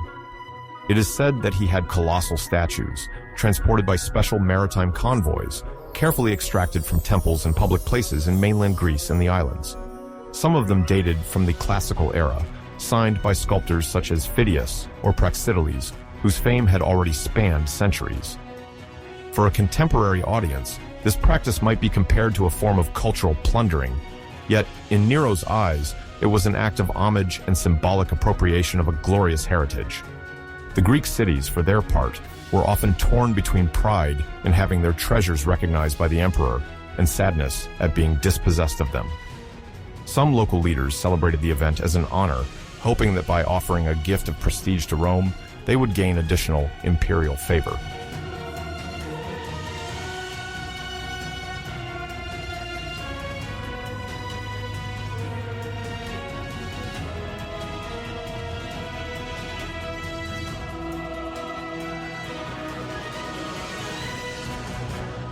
Speaker 1: It is said that he had colossal statues, transported by special maritime convoys, carefully extracted from temples and public places in mainland Greece and the islands. Some of them dated from the classical era, signed by sculptors such as Phidias or Praxiteles, whose fame had already spanned centuries. For a contemporary audience, this practice might be compared to a form of cultural plundering, yet in Nero's eyes, it was an act of homage and symbolic appropriation of a glorious heritage. The Greek cities, for their part, were often torn between pride in having their treasures recognized by the emperor and sadness at being dispossessed of them. Some local leaders celebrated the event as an honor, hoping that by offering a gift of prestige to Rome, they would gain additional imperial favor.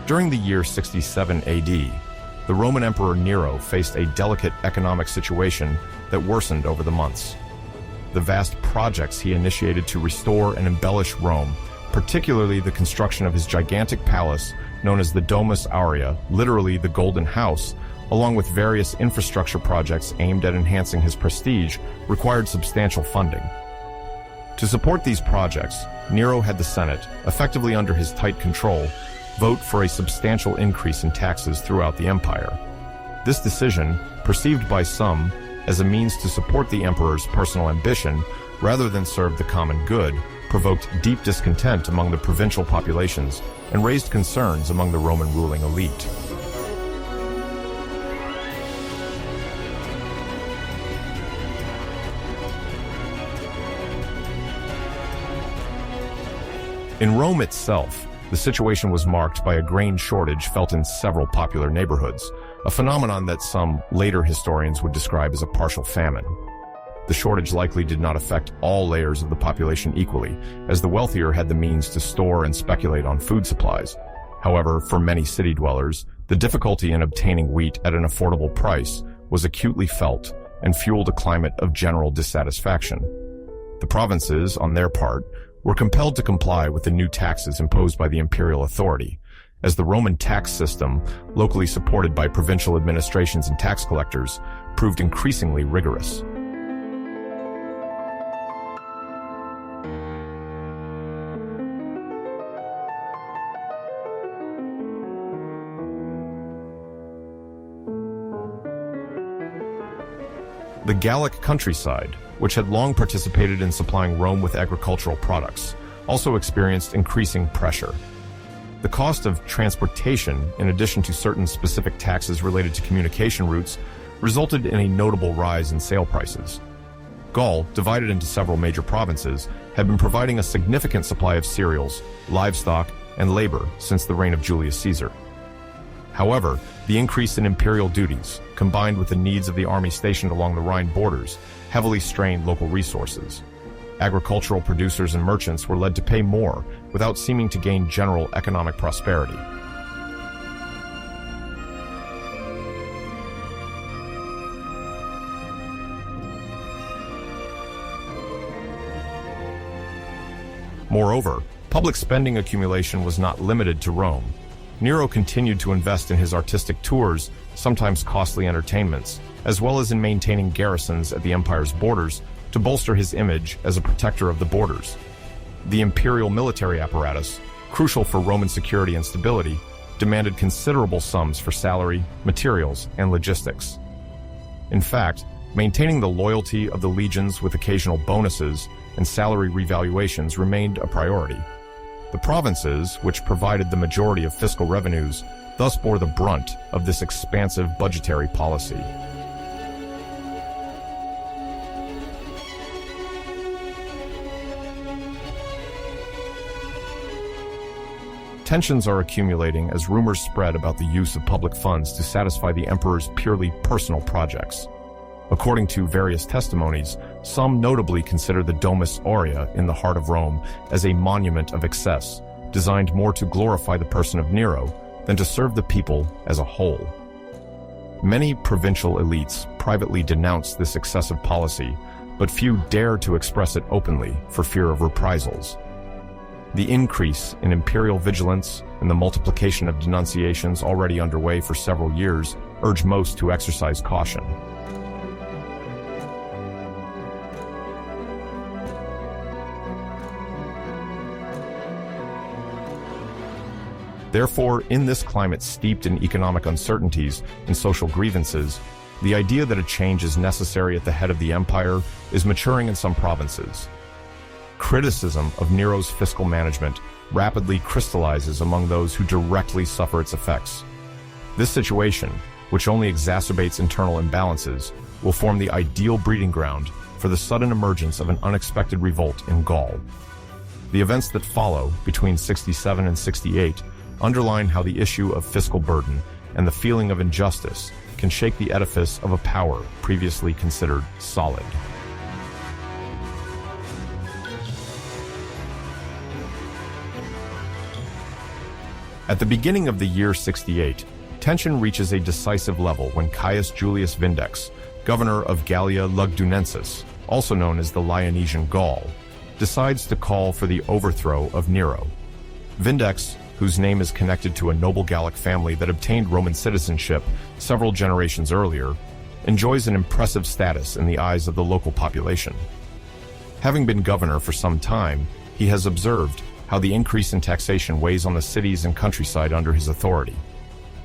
Speaker 1: During the year 67 AD, the Roman Emperor Nero faced a delicate economic situation that worsened over the months. The vast projects he initiated to restore and embellish Rome, particularly the construction of his gigantic palace known as the Domus Aurea, literally the Golden House, along with various infrastructure projects aimed at enhancing his prestige, required substantial funding. To support these projects, Nero had the Senate, effectively under his tight control, vote for a substantial increase in taxes throughout the empire. This decision, perceived by some as a means to support the emperor's personal ambition rather than serve the common good, provoked deep discontent among the provincial populations and raised concerns among the Roman ruling elite. In Rome itself, the situation was marked by a grain shortage felt in several popular neighborhoods, a phenomenon that some later historians would describe as a partial famine. The shortage likely did not affect all layers of the population equally, as the wealthier had the means to store and speculate on food supplies. However, for many city dwellers, the difficulty in obtaining wheat at an affordable price was acutely felt and fueled a climate of general dissatisfaction. The provinces, on their part, were compelled to comply with the new taxes imposed by the imperial authority, as the Roman tax system, locally supported by provincial administrations and tax collectors, proved increasingly rigorous. The Gallic countryside, which had long participated in supplying Rome with agricultural products, also experienced increasing pressure. The cost of transportation, in addition to certain specific taxes related to communication routes, resulted in a notable rise in sale prices. Gaul, divided into several major provinces, had been providing a significant supply of cereals, livestock, and labor since the reign of Julius Caesar. However, the increase in imperial duties, combined with the needs of the army stationed along the Rhine borders, heavily strained local resources. Agricultural producers and merchants were led to pay more without seeming to gain general economic prosperity. Moreover, public spending accumulation was not limited to Rome. Nero continued to invest in his artistic tours, sometimes costly entertainments, as well as in maintaining garrisons at the empire's borders to bolster his image as a protector of the borders. The imperial military apparatus, crucial for Roman security and stability, demanded considerable sums for salary, materials, and logistics. In fact, maintaining the loyalty of the legions with occasional bonuses and salary revaluations remained a priority. The provinces, which provided the majority of fiscal revenues, thus bore the brunt of this expansive budgetary policy. Tensions are accumulating as rumors spread about the use of public funds to satisfy the emperor's purely personal projects. According to various testimonies, some notably consider the Domus Aurea in the heart of Rome as a monument of excess, designed more to glorify the person of Nero than to serve the people as a whole. Many provincial elites privately denounce this excessive policy, but few dare to express it openly for fear of reprisals. The increase in imperial vigilance and the multiplication of denunciations already underway for several years urge most to exercise caution. Therefore, in this climate steeped in economic uncertainties and social grievances, the idea that a change is necessary at the head of the empire is maturing in some provinces. Criticism of Nero's fiscal management rapidly crystallizes among those who directly suffer its effects. This situation, which only exacerbates internal imbalances, will form the ideal breeding ground for the sudden emergence of an unexpected revolt in Gaul. The events that follow, between 67 and 68, underline how the issue of fiscal burden and the feeling of injustice can shake the edifice of a power previously considered solid. At the beginning of the year 68, tension reaches a decisive level when Caius Julius Vindex, governor of Gallia Lugdunensis, also known as the Lyonesian Gaul, decides to call for the overthrow of Nero. Vindex, whose name is connected to a noble Gallic family that obtained Roman citizenship several generations earlier, enjoys an impressive status in the eyes of the local population. Having been governor for some time, he has observed how the increase in taxation weighs on the cities and countryside under his authority.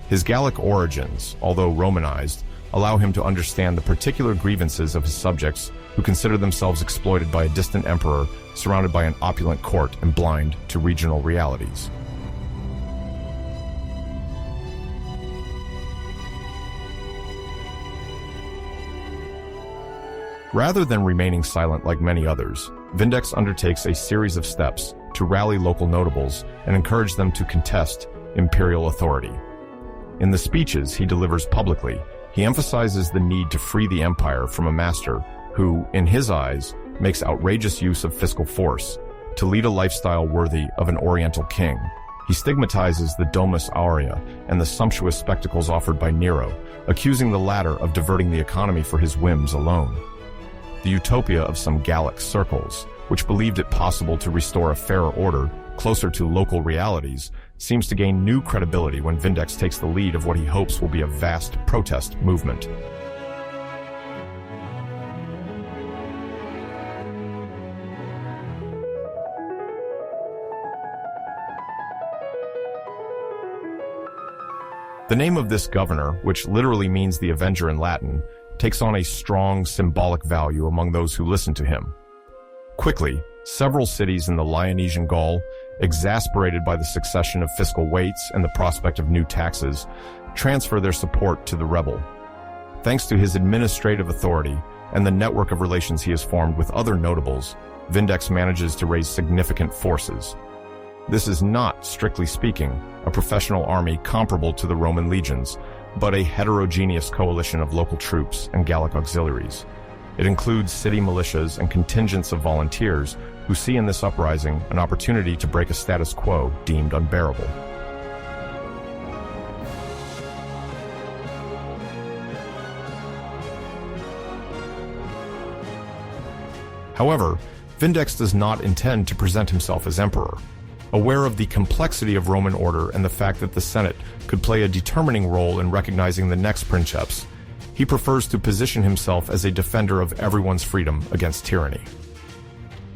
Speaker 1: His Gallic origins, although Romanized, allow him to understand the particular grievances of his subjects who consider themselves exploited by a distant emperor surrounded by an opulent court and blind to regional realities. Rather than remaining silent like many others, Vindex undertakes a series of steps to rally local notables and encourage them to contest imperial authority. In the speeches he delivers publicly, he emphasizes the need to free the empire from a master who, in his eyes, makes outrageous use of fiscal force to lead a lifestyle worthy of an Oriental king. He stigmatizes the Domus Aurea and the sumptuous spectacles offered by Nero, accusing the latter of diverting the economy for his whims alone. The utopia of some Gallic circles, which believed it possible to restore a fairer order closer to local realities, seems to gain new credibility when Vindex takes the lead of what he hopes will be a vast protest movement. The name of this governor, which literally means the avenger in Latin, takes on a strong symbolic value among those who listen to him. Quickly, several cities in the Lyonesian Gaul, exasperated by the succession of fiscal weights and the prospect of new taxes, transfer their support to the rebel. Thanks to his administrative authority and the network of relations he has formed with other notables, Vindex manages to raise significant forces. This is not, strictly speaking, a professional army comparable to the Roman legions, but a heterogeneous coalition of local troops and Gallic auxiliaries. It includes city militias and contingents of volunteers who see in this uprising an opportunity to break a status quo deemed unbearable. However, Vindex does not intend to present himself as emperor. Aware of the complexity of Roman order and the fact that the Senate could play a determining role in recognizing the next princeps, he prefers to position himself as a defender of everyone's freedom against tyranny.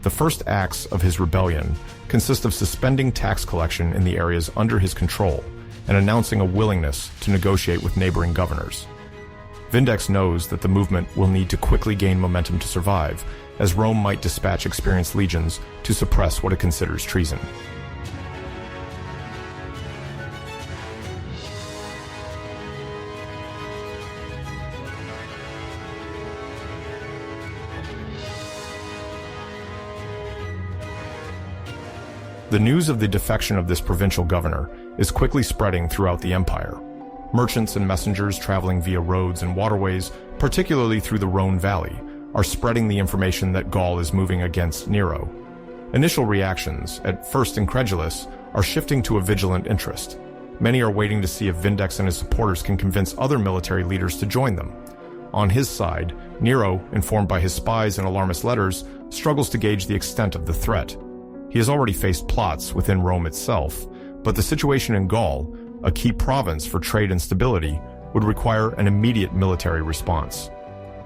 Speaker 1: The first acts of his rebellion consist of suspending tax collection in the areas under his control and announcing a willingness to negotiate with neighboring governors. Vindex knows that the movement will need to quickly gain momentum to survive, as Rome might dispatch experienced legions to suppress what it considers treason. The news of the defection of this provincial governor is quickly spreading throughout the empire. Merchants and messengers traveling via roads and waterways, particularly through the Rhone Valley, are spreading the information that Gaul is moving against Nero. Initial reactions, at first incredulous, are shifting to a vigilant interest. Many are waiting to see if Vindex and his supporters can convince other military leaders to join them. On his side, Nero, informed by his spies and alarmist letters, struggles to gauge the extent of the threat. He has already faced plots within Rome itself, but the situation in Gaul, a key province for trade and stability, would require an immediate military response.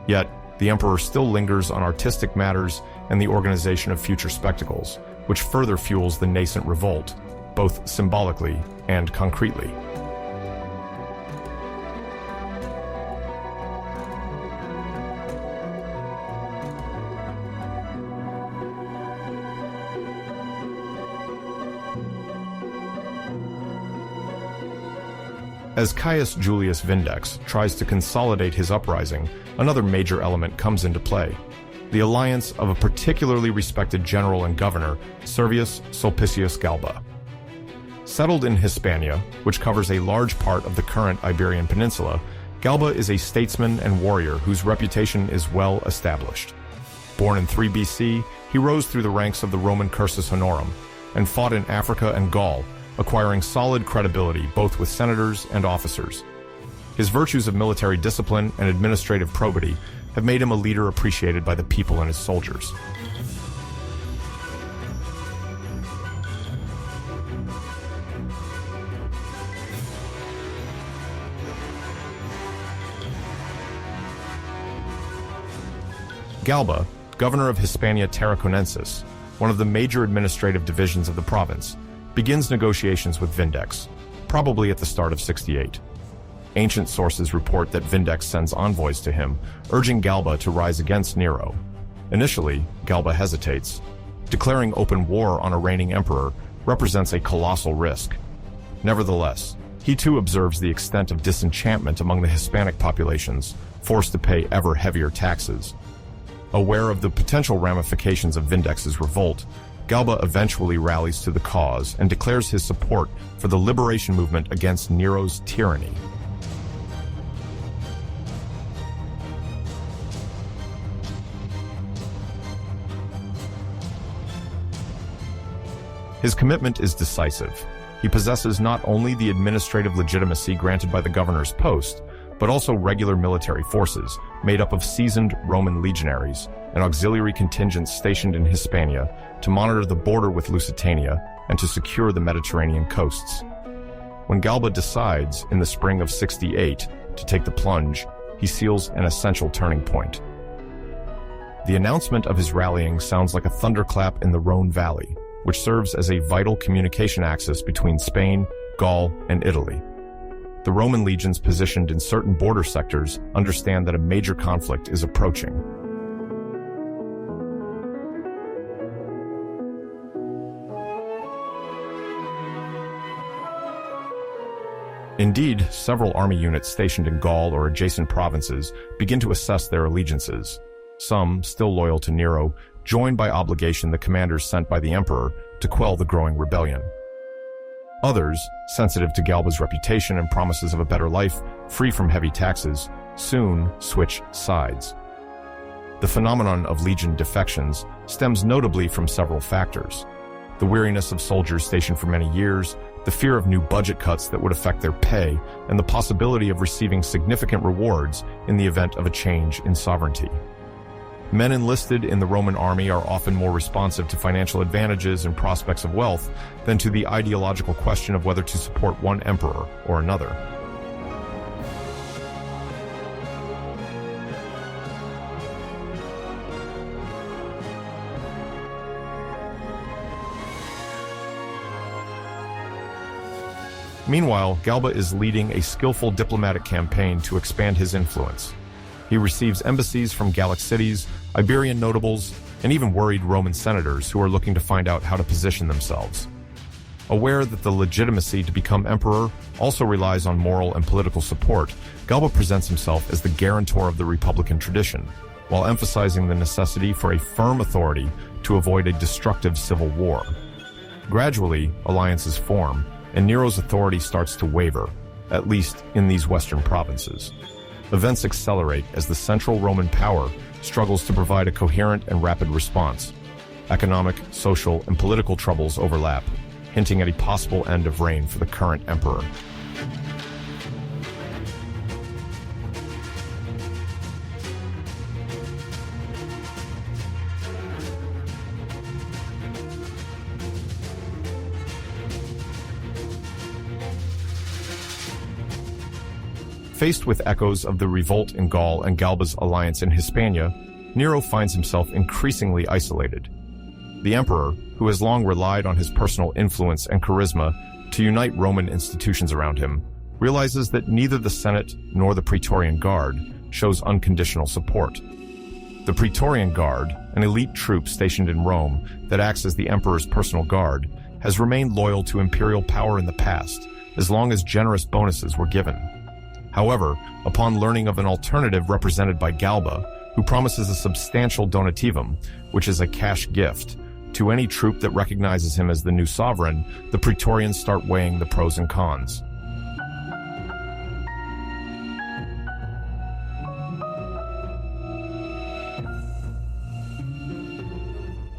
Speaker 1: Yet, the emperor still lingers on artistic matters and the organization of future spectacles, which further fuels the nascent revolt, both symbolically and concretely. As Caius Julius Vindex tries to consolidate his uprising, another major element comes into play: the alliance of a particularly respected general and governor, Servius Sulpicius Galba. Settled in Hispania, which covers a large part of the current Iberian Peninsula, Galba is a statesman and warrior whose reputation is well established. Born in 3 BC, he rose through the ranks of the Roman cursus honorum and fought in Africa and Gaul, acquiring solid credibility both with senators and officers. His virtues of military discipline and administrative probity have made him a leader appreciated by the people and his soldiers. Galba, governor of Hispania Tarraconensis, one of the major administrative divisions of the province, begins negotiations with Vindex, probably at the start of 68. Ancient sources report that Vindex sends envoys to him, urging Galba to rise against Nero. Initially, Galba hesitates. Declaring open war on a reigning emperor represents a colossal risk. Nevertheless, he too observes the extent of disenchantment among the Hispanic populations, forced to pay ever heavier taxes. Aware of the potential ramifications of Vindex's revolt, Galba eventually rallies to the cause and declares his support for the liberation movement against Nero's tyranny. His commitment is decisive. He possesses not only the administrative legitimacy granted by the governor's post, but also regular military forces made up of seasoned Roman legionaries and auxiliary contingents stationed in Hispania to monitor the border with Lusitania and to secure the Mediterranean coasts. When Galba decides, in the spring of 68, to take the plunge, he seals an essential turning point. The announcement of his rallying sounds like a thunderclap in the Rhone Valley, which serves as a vital communication axis between Spain, Gaul, and Italy. The Roman legions positioned in certain border sectors understand that a major conflict is approaching. Indeed, several army units stationed in Gaul or adjacent provinces begin to assess their allegiances. Some, still loyal to Nero, join by obligation the commanders sent by the emperor to quell the growing rebellion. Others, sensitive to Galba's reputation and promises of a better life, free from heavy taxes, soon switch sides. The phenomenon of legion defections stems notably from several factors: the weariness of soldiers stationed for many years, the fear of new budget cuts that would affect their pay, and the possibility of receiving significant rewards in the event of a change in sovereignty. Men enlisted in the Roman army are often more responsive to financial advantages and prospects of wealth than to the ideological question of whether to support one emperor or another. Meanwhile, Galba is leading a skillful diplomatic campaign to expand his influence. He receives embassies from Gallic cities, Iberian notables, and even worried Roman senators who are looking to find out how to position themselves. Aware that the legitimacy to become emperor also relies on moral and political support, Galba presents himself as the guarantor of the republican tradition, while emphasizing the necessity for a firm authority to avoid a destructive civil war. Gradually, alliances form, and Nero's authority starts to waver, at least in these western provinces. Events accelerate as the central Roman power struggles to provide a coherent and rapid response. Economic, social, and political troubles overlap, hinting at a possible end of reign for the current emperor. Faced with echoes of the revolt in Gaul and Galba's alliance in Hispania, Nero finds himself increasingly isolated. The emperor, who has long relied on his personal influence and charisma to unite Roman institutions around him, realizes that neither the Senate nor the Praetorian Guard shows unconditional support. The Praetorian Guard, an elite troop stationed in Rome that acts as the emperor's personal guard, has remained loyal to imperial power in the past, as long as generous bonuses were given. However, upon learning of an alternative represented by Galba, who promises a substantial donativum, which is a cash gift, to any troop that recognizes him as the new sovereign, the Praetorians start weighing the pros and cons.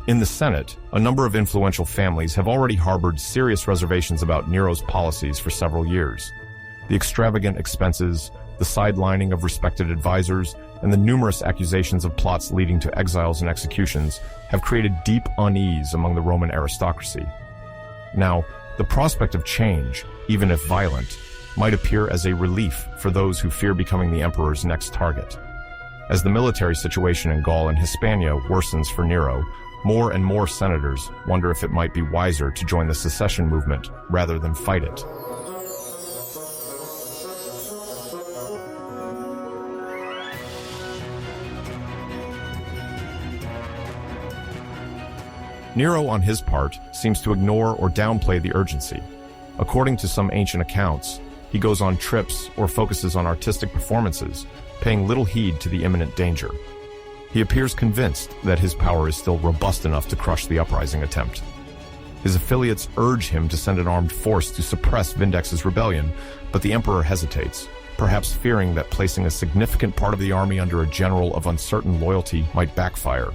Speaker 1: In the Senate, a number of influential families have already harbored serious reservations about Nero's policies for several years. The extravagant expenses, the sidelining of respected advisors, and the numerous accusations of plots leading to exiles and executions have created deep unease among the Roman aristocracy. Now, the prospect of change, even if violent, might appear as a relief for those who fear becoming the emperor's next target. As the military situation in Gaul and Hispania worsens for Nero, more and more senators wonder if it might be wiser to join the secession movement rather than fight it. Nero, on his part, seems to ignore or downplay the urgency. According to some ancient accounts, he goes on trips or focuses on artistic performances, paying little heed to the imminent danger. He appears convinced that his power is still robust enough to crush the uprising attempt. His affiliates urge him to send an armed force to suppress Vindex's rebellion, but the emperor hesitates, perhaps fearing that placing a significant part of the army under a general of uncertain loyalty might backfire.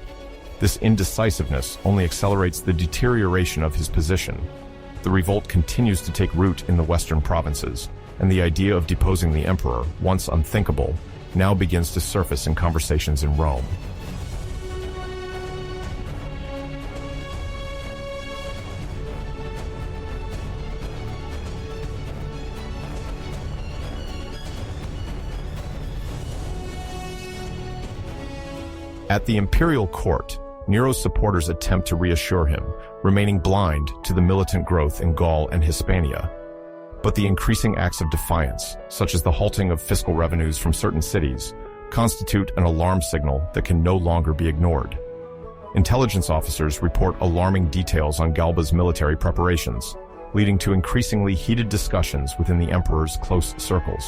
Speaker 1: This indecisiveness only accelerates the deterioration of his position. The revolt continues to take root in the western provinces, and the idea of deposing the emperor, once unthinkable, now begins to surface in conversations in Rome. At the imperial court, Nero's supporters attempt to reassure him, remaining blind to the militant growth in Gaul and Hispania. But the increasing acts of defiance, such as the halting of fiscal revenues from certain cities, constitute an alarm signal that can no longer be ignored. Intelligence officers report alarming details on Galba's military preparations, leading to increasingly heated discussions within the emperor's close circles.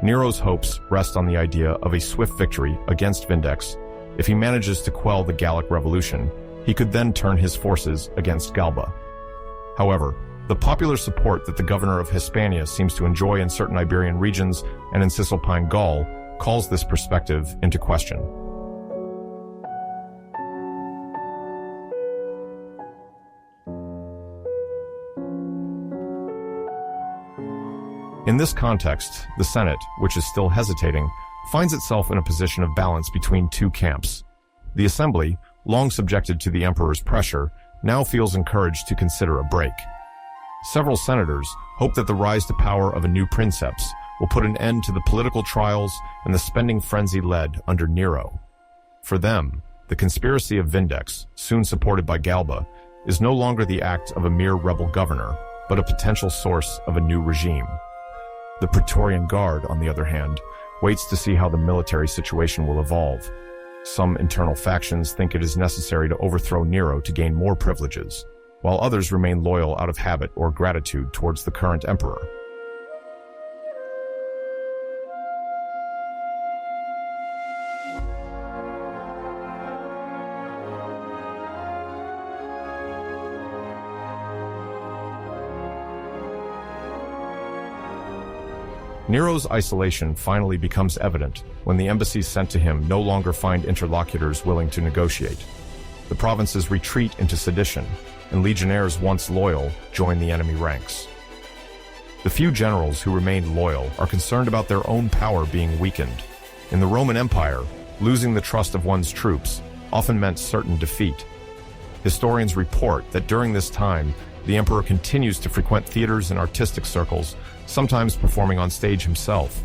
Speaker 1: Nero's hopes rest on the idea of a swift victory against Vindex. If he manages to quell the Gallic Revolution, he could then turn his forces against Galba. However, the popular support that the governor of Hispania seems to enjoy in certain Iberian regions and in Cisalpine Gaul calls this perspective into question. In this context, the Senate, which is still hesitating, finds itself in a position of balance between two camps. The assembly, long subjected to the emperor's pressure, now feels encouraged to consider a break. Several senators hope that the rise to power of a new princeps will put an end to the political trials and the spending frenzy led under Nero. For them, the conspiracy of Vindex, soon supported by Galba, is no longer the act of a mere rebel governor, but a potential source of a new regime. The Praetorian Guard, on the other hand, waits to see how the military situation will evolve. Some internal factions think it is necessary to overthrow Nero to gain more privileges, while others remain loyal out of habit or gratitude towards the current emperor. Nero's isolation finally becomes evident when the embassies sent to him no longer find interlocutors willing to negotiate. The provinces retreat into sedition, and legionnaires once loyal join the enemy ranks. The few generals who remained loyal are concerned about their own power being weakened. In the Roman Empire, losing the trust of one's troops often meant certain defeat. Historians report that during this time, the emperor continues to frequent theaters and artistic circles, sometimes performing on stage himself.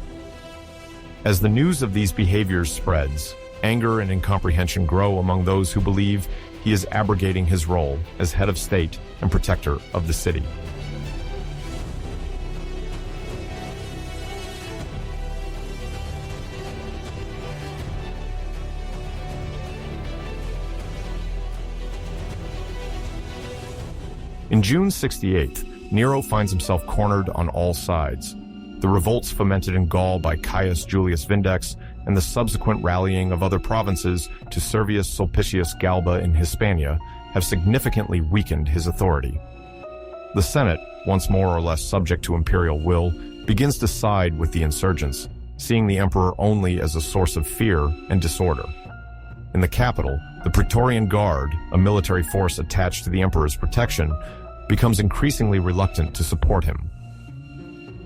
Speaker 1: As the news of these behaviors spreads, anger and incomprehension grow among those who believe he is abrogating his role as head of state and protector of the city. In June 68, Nero finds himself cornered on all sides. The revolts fomented in Gaul by Caius Julius Vindex and the subsequent rallying of other provinces to Servius Sulpicius Galba in Hispania have significantly weakened his authority. The Senate, once more or less subject to imperial will, begins to side with the insurgents, seeing the emperor only as a source of fear and disorder. In the capital, the Praetorian Guard, a military force attached to the emperor's protection, becomes increasingly reluctant to support him.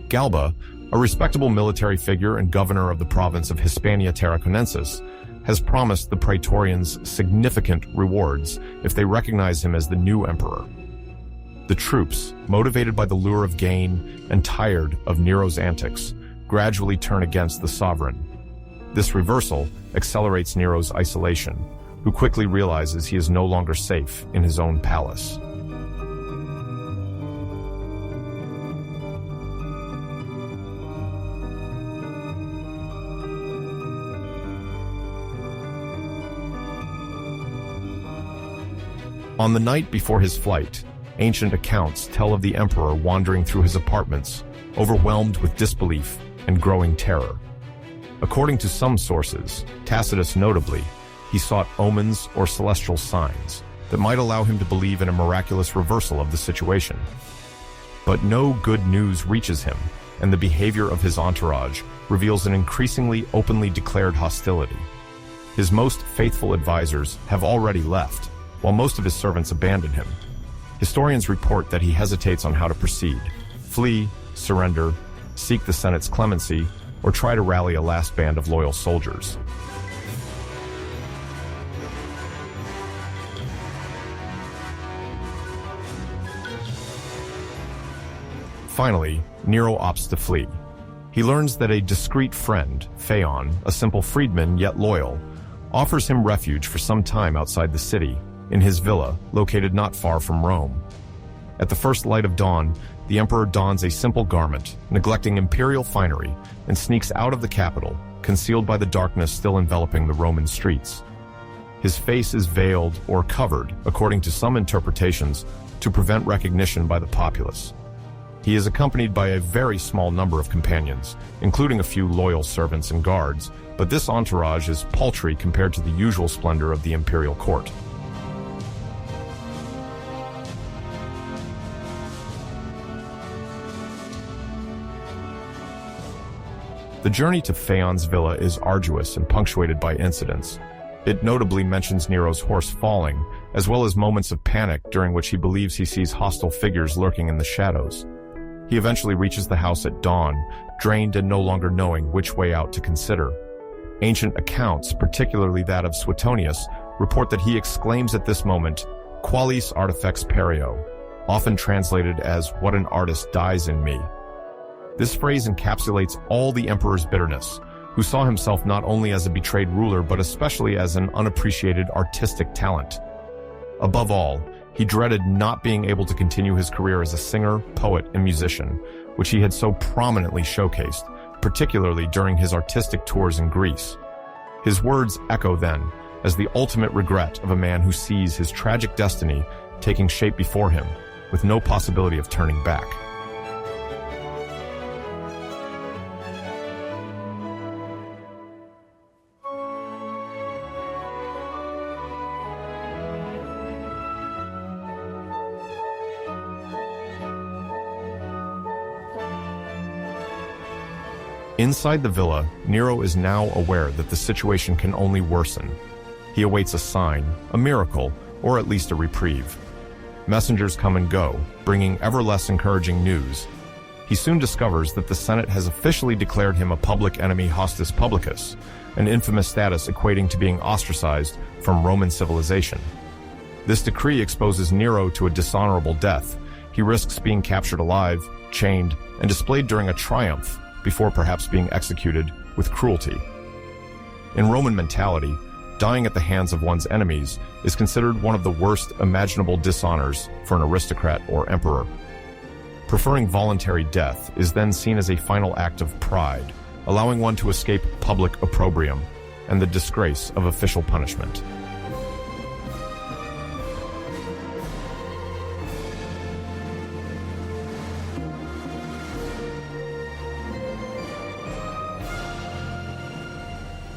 Speaker 1: Galba, a respectable military figure and governor of the province of Hispania Tarraconensis, has promised the Praetorians significant rewards if they recognize him as the new emperor. The troops, motivated by the lure of gain and tired of Nero's antics, gradually turn against the sovereign. This reversal accelerates Nero's isolation, who quickly realizes he is no longer safe in his own palace. On the night before his flight, ancient accounts tell of the emperor wandering through his apartments, overwhelmed with disbelief and growing terror. According to some sources, Tacitus notably, he sought omens or celestial signs that might allow him to believe in a miraculous reversal of the situation. But no good news reaches him, and the behavior of his entourage reveals an increasingly openly declared hostility. His most faithful advisors have already left, while most of his servants abandon him. Historians report that he hesitates on how to proceed: flee, surrender, seek the Senate's clemency, or try to rally a last band of loyal soldiers. Finally, Nero opts to flee. He learns that a discreet friend, Phaon, a simple freedman yet loyal, offers him refuge for some time outside the city, in his villa, located not far from Rome. At the first light of dawn, the emperor dons a simple garment, neglecting imperial finery, and sneaks out of the capital, concealed by the darkness still enveloping the Roman streets. His face is veiled or covered, according to some interpretations, to prevent recognition by the populace. He is accompanied by a very small number of companions, including a few loyal servants and guards, but this entourage is paltry compared to the usual splendor of the imperial court. The journey to Phaon's villa is arduous and punctuated by incidents. It notably mentions Nero's horse falling, as well as moments of panic during which he believes he sees hostile figures lurking in the shadows. He eventually reaches the house at dawn, drained and no longer knowing which way out to consider. Ancient accounts, particularly that of Suetonius, report that he exclaims at this moment, "Qualis artifex perio," often translated as "what an artist dies in me." This phrase encapsulates all the emperor's bitterness, who saw himself not only as a betrayed ruler but especially as an unappreciated artistic talent. Above all, he dreaded not being able to continue his career as a singer, poet, and musician, which he had so prominently showcased, particularly during his artistic tours in Greece. His words echo then as the ultimate regret of a man who sees his tragic destiny taking shape before him, with no possibility of turning back. Inside the villa, Nero is now aware that the situation can only worsen. He awaits a sign, a miracle, or at least a reprieve. Messengers come and go, bringing ever less encouraging news. He soon discovers that the Senate has officially declared him a public enemy hostis publicus, an infamous status equating to being ostracized from Roman civilization. This decree exposes Nero to a dishonorable death. He risks being captured alive, chained, and displayed during a triumph, before perhaps being executed with cruelty. In Roman mentality, dying at the hands of one's enemies is considered one of the worst imaginable dishonors for an aristocrat or emperor. Preferring voluntary death is then seen as a final act of pride, allowing one to escape public opprobrium and the disgrace of official punishment.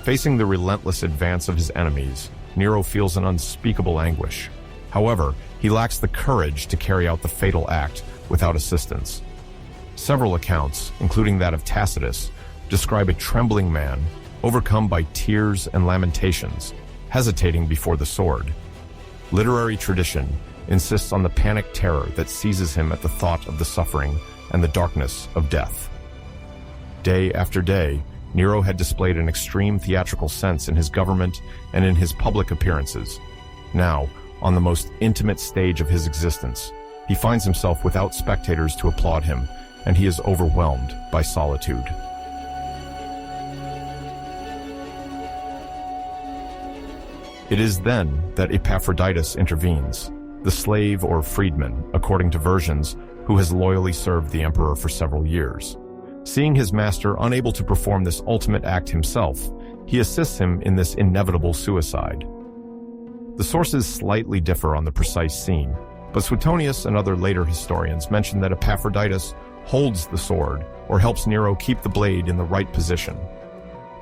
Speaker 1: Facing the relentless advance of his enemies, Nero feels an unspeakable anguish. However, he lacks the courage to carry out the fatal act without assistance. Several accounts, including that of Tacitus, describe a trembling man, overcome by tears and lamentations, hesitating before the sword. Literary tradition insists on the panic terror that seizes him at the thought of the suffering and the darkness of death. Day after day, Nero had displayed an extreme theatrical sense in his government and in his public appearances. Now, on the most intimate stage of his existence, he finds himself without spectators to applaud him, and he is overwhelmed by solitude. It is then that Epaphroditus intervenes, the slave or freedman, according to versions, who has loyally served the emperor for several years. Seeing his master unable to perform this ultimate act himself, he assists him in this inevitable suicide. The sources slightly differ on the precise scene, but Suetonius and other later historians mention that Epaphroditus holds the sword or helps Nero keep the blade in the right position.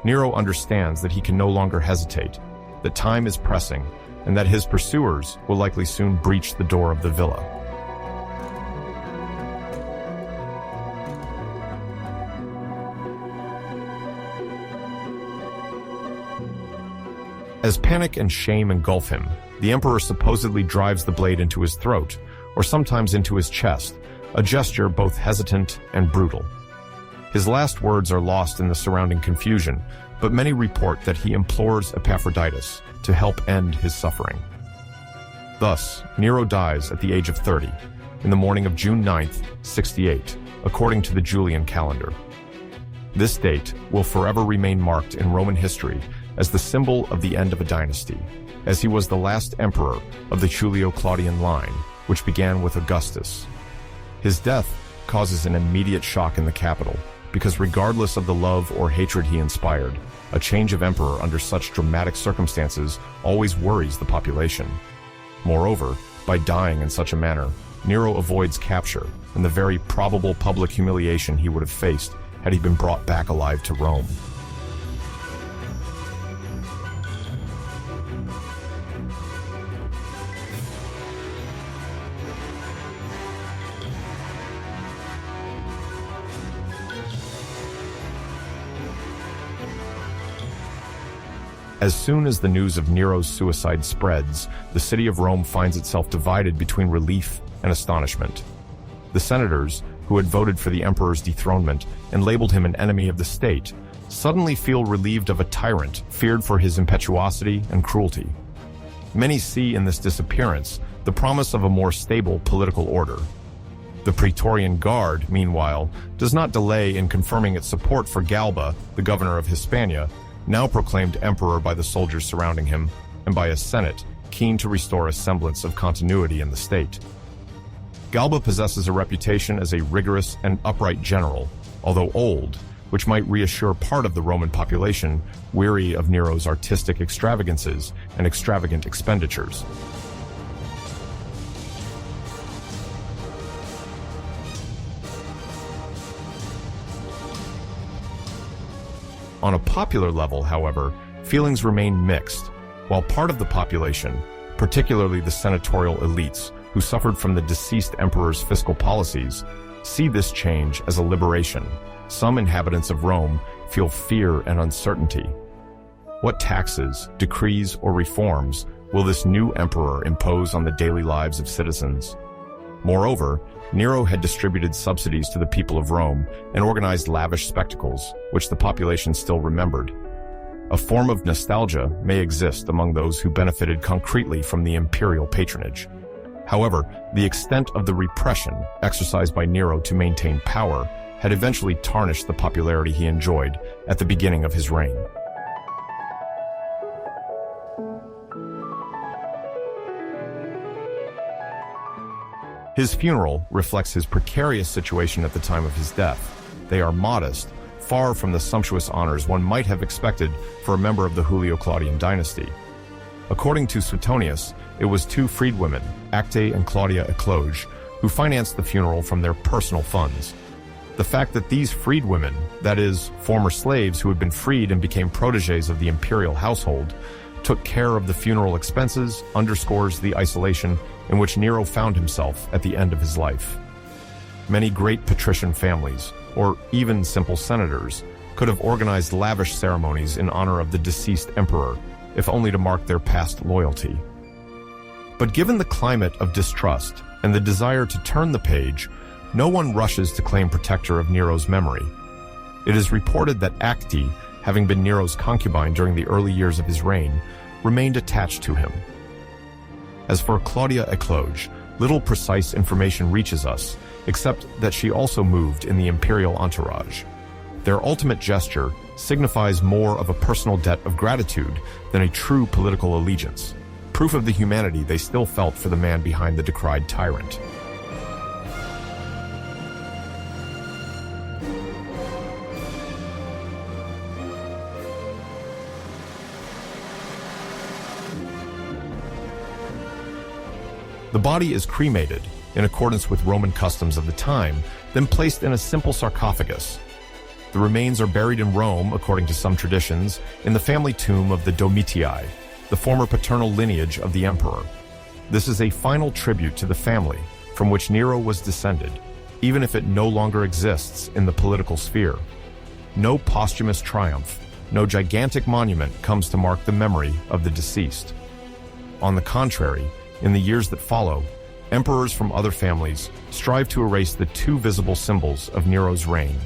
Speaker 1: Nero understands that he can no longer hesitate, that time is pressing, and that his pursuers will likely soon breach the door of the villa. As panic and shame engulf him, the emperor supposedly drives the blade into his throat, or sometimes into his chest, a gesture both hesitant and brutal. His last words are lost in the surrounding confusion, but many report that he implores Epaphroditus to help end his suffering. Thus, Nero dies at the age of 30, in the morning of June 9th, 68, according to the Julian calendar. This date will forever remain marked in Roman history as the symbol of the end of a dynasty, as he was the last emperor of the Julio-Claudian line, which began with Augustus. His death causes an immediate shock in the capital, because regardless of the love or hatred he inspired, a change of emperor under such dramatic circumstances always worries the population. Moreover, by dying in such a manner, Nero avoids capture and the very probable public humiliation he would have faced had he been brought back alive to Rome. As soon as the news of Nero's suicide spreads, the city of Rome finds itself divided between relief and astonishment. The senators, who had voted for the emperor's dethronement and labeled him an enemy of the state, suddenly feel relieved of a tyrant feared for his impetuosity and cruelty. Many see in this disappearance the promise of a more stable political order. The Praetorian Guard, meanwhile, does not delay in confirming its support for Galba, the governor of Hispania, now proclaimed emperor by the soldiers surrounding him, and by a senate keen to restore a semblance of continuity in the state. Galba possesses a reputation as a rigorous and upright general, although old, which might reassure part of the Roman population weary of Nero's artistic extravagances and extravagant expenditures. On a popular level, however, feelings remain mixed, while part of the population, particularly the senatorial elites who suffered from the deceased emperor's fiscal policies, see this change as a liberation. Some inhabitants of Rome feel fear and uncertainty. What taxes, decrees, or reforms will this new emperor impose on the daily lives of citizens? Moreover, Nero had distributed subsidies to the people of Rome and organized lavish spectacles, which the population still remembered. A form of nostalgia may exist among those who benefited concretely from the imperial patronage. However, the extent of the repression exercised by Nero to maintain power had eventually tarnished the popularity he enjoyed at the beginning of his reign. His funeral reflects his precarious situation at the time of his death. They are modest, far from the sumptuous honors one might have expected for a member of the Julio-Claudian dynasty. According to Suetonius, it was two freedwomen, Acte and Claudia Ecloge, who financed the funeral from their personal funds. The fact that these freedwomen, that is, former slaves who had been freed and became protégés of the imperial household, took care of the funeral expenses underscores the isolation in which Nero found himself at the end of his life. Many great patrician families, or even simple senators, could have organized lavish ceremonies in honor of the deceased emperor, if only to mark their past loyalty. But given the climate of distrust and the desire to turn the page, no one rushes to claim protector of Nero's memory. It is reported that Acte, having been Nero's concubine during the early years of his reign, remained attached to him. As for Claudia Ecloge, little precise information reaches us, except that she also moved in the imperial entourage. Their ultimate gesture signifies more of a personal debt of gratitude than a true political allegiance, proof of the humanity they still felt for the man behind the decried tyrant. The body is cremated, in accordance with Roman customs of the time, then placed in a simple sarcophagus. The remains are buried in Rome, according to some traditions, in the family tomb of the Domitii, the former paternal lineage of the emperor. This is a final tribute to the family from which Nero was descended, even if it no longer exists in the political sphere. No posthumous triumph, no gigantic monument comes to mark the memory of the deceased. On the contrary, in the years that follow, emperors from other families strive to erase the two visible symbols of Nero's reign.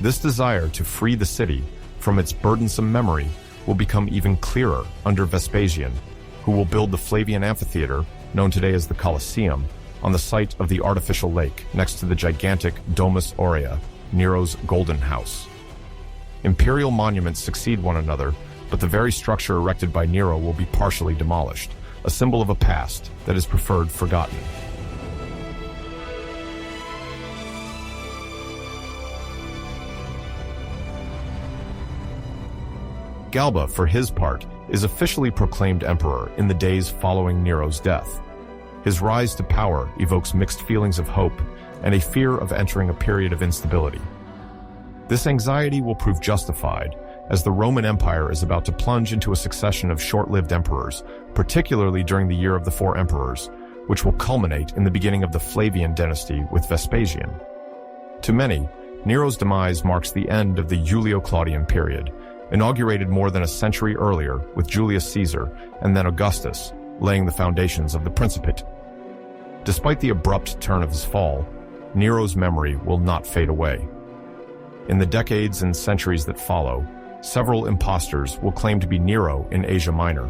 Speaker 1: This desire to free the city from its burdensome memory will become even clearer under Vespasian, who will build the Flavian Amphitheater, known today as the Colosseum, on the site of the artificial lake next to the gigantic Domus Aurea, Nero's golden house. Imperial monuments succeed one another, but the very structure erected by Nero will be partially demolished, a symbol of a past that is preferred forgotten. Galba, for his part, is officially proclaimed emperor in the days following Nero's death. His rise to power evokes mixed feelings of hope and a fear of entering a period of instability. This anxiety will prove justified, as the Roman Empire is about to plunge into a succession of short-lived emperors, particularly during the Year of the Four Emperors, which will culminate in the beginning of the Flavian dynasty with Vespasian. To many, Nero's demise marks the end of the Julio-Claudian period, inaugurated more than a century earlier with Julius Caesar and then Augustus, laying the foundations of the Principate. Despite the abrupt turn of his fall, Nero's memory will not fade away. In the decades and centuries that follow, several impostors will claim to be Nero in Asia Minor,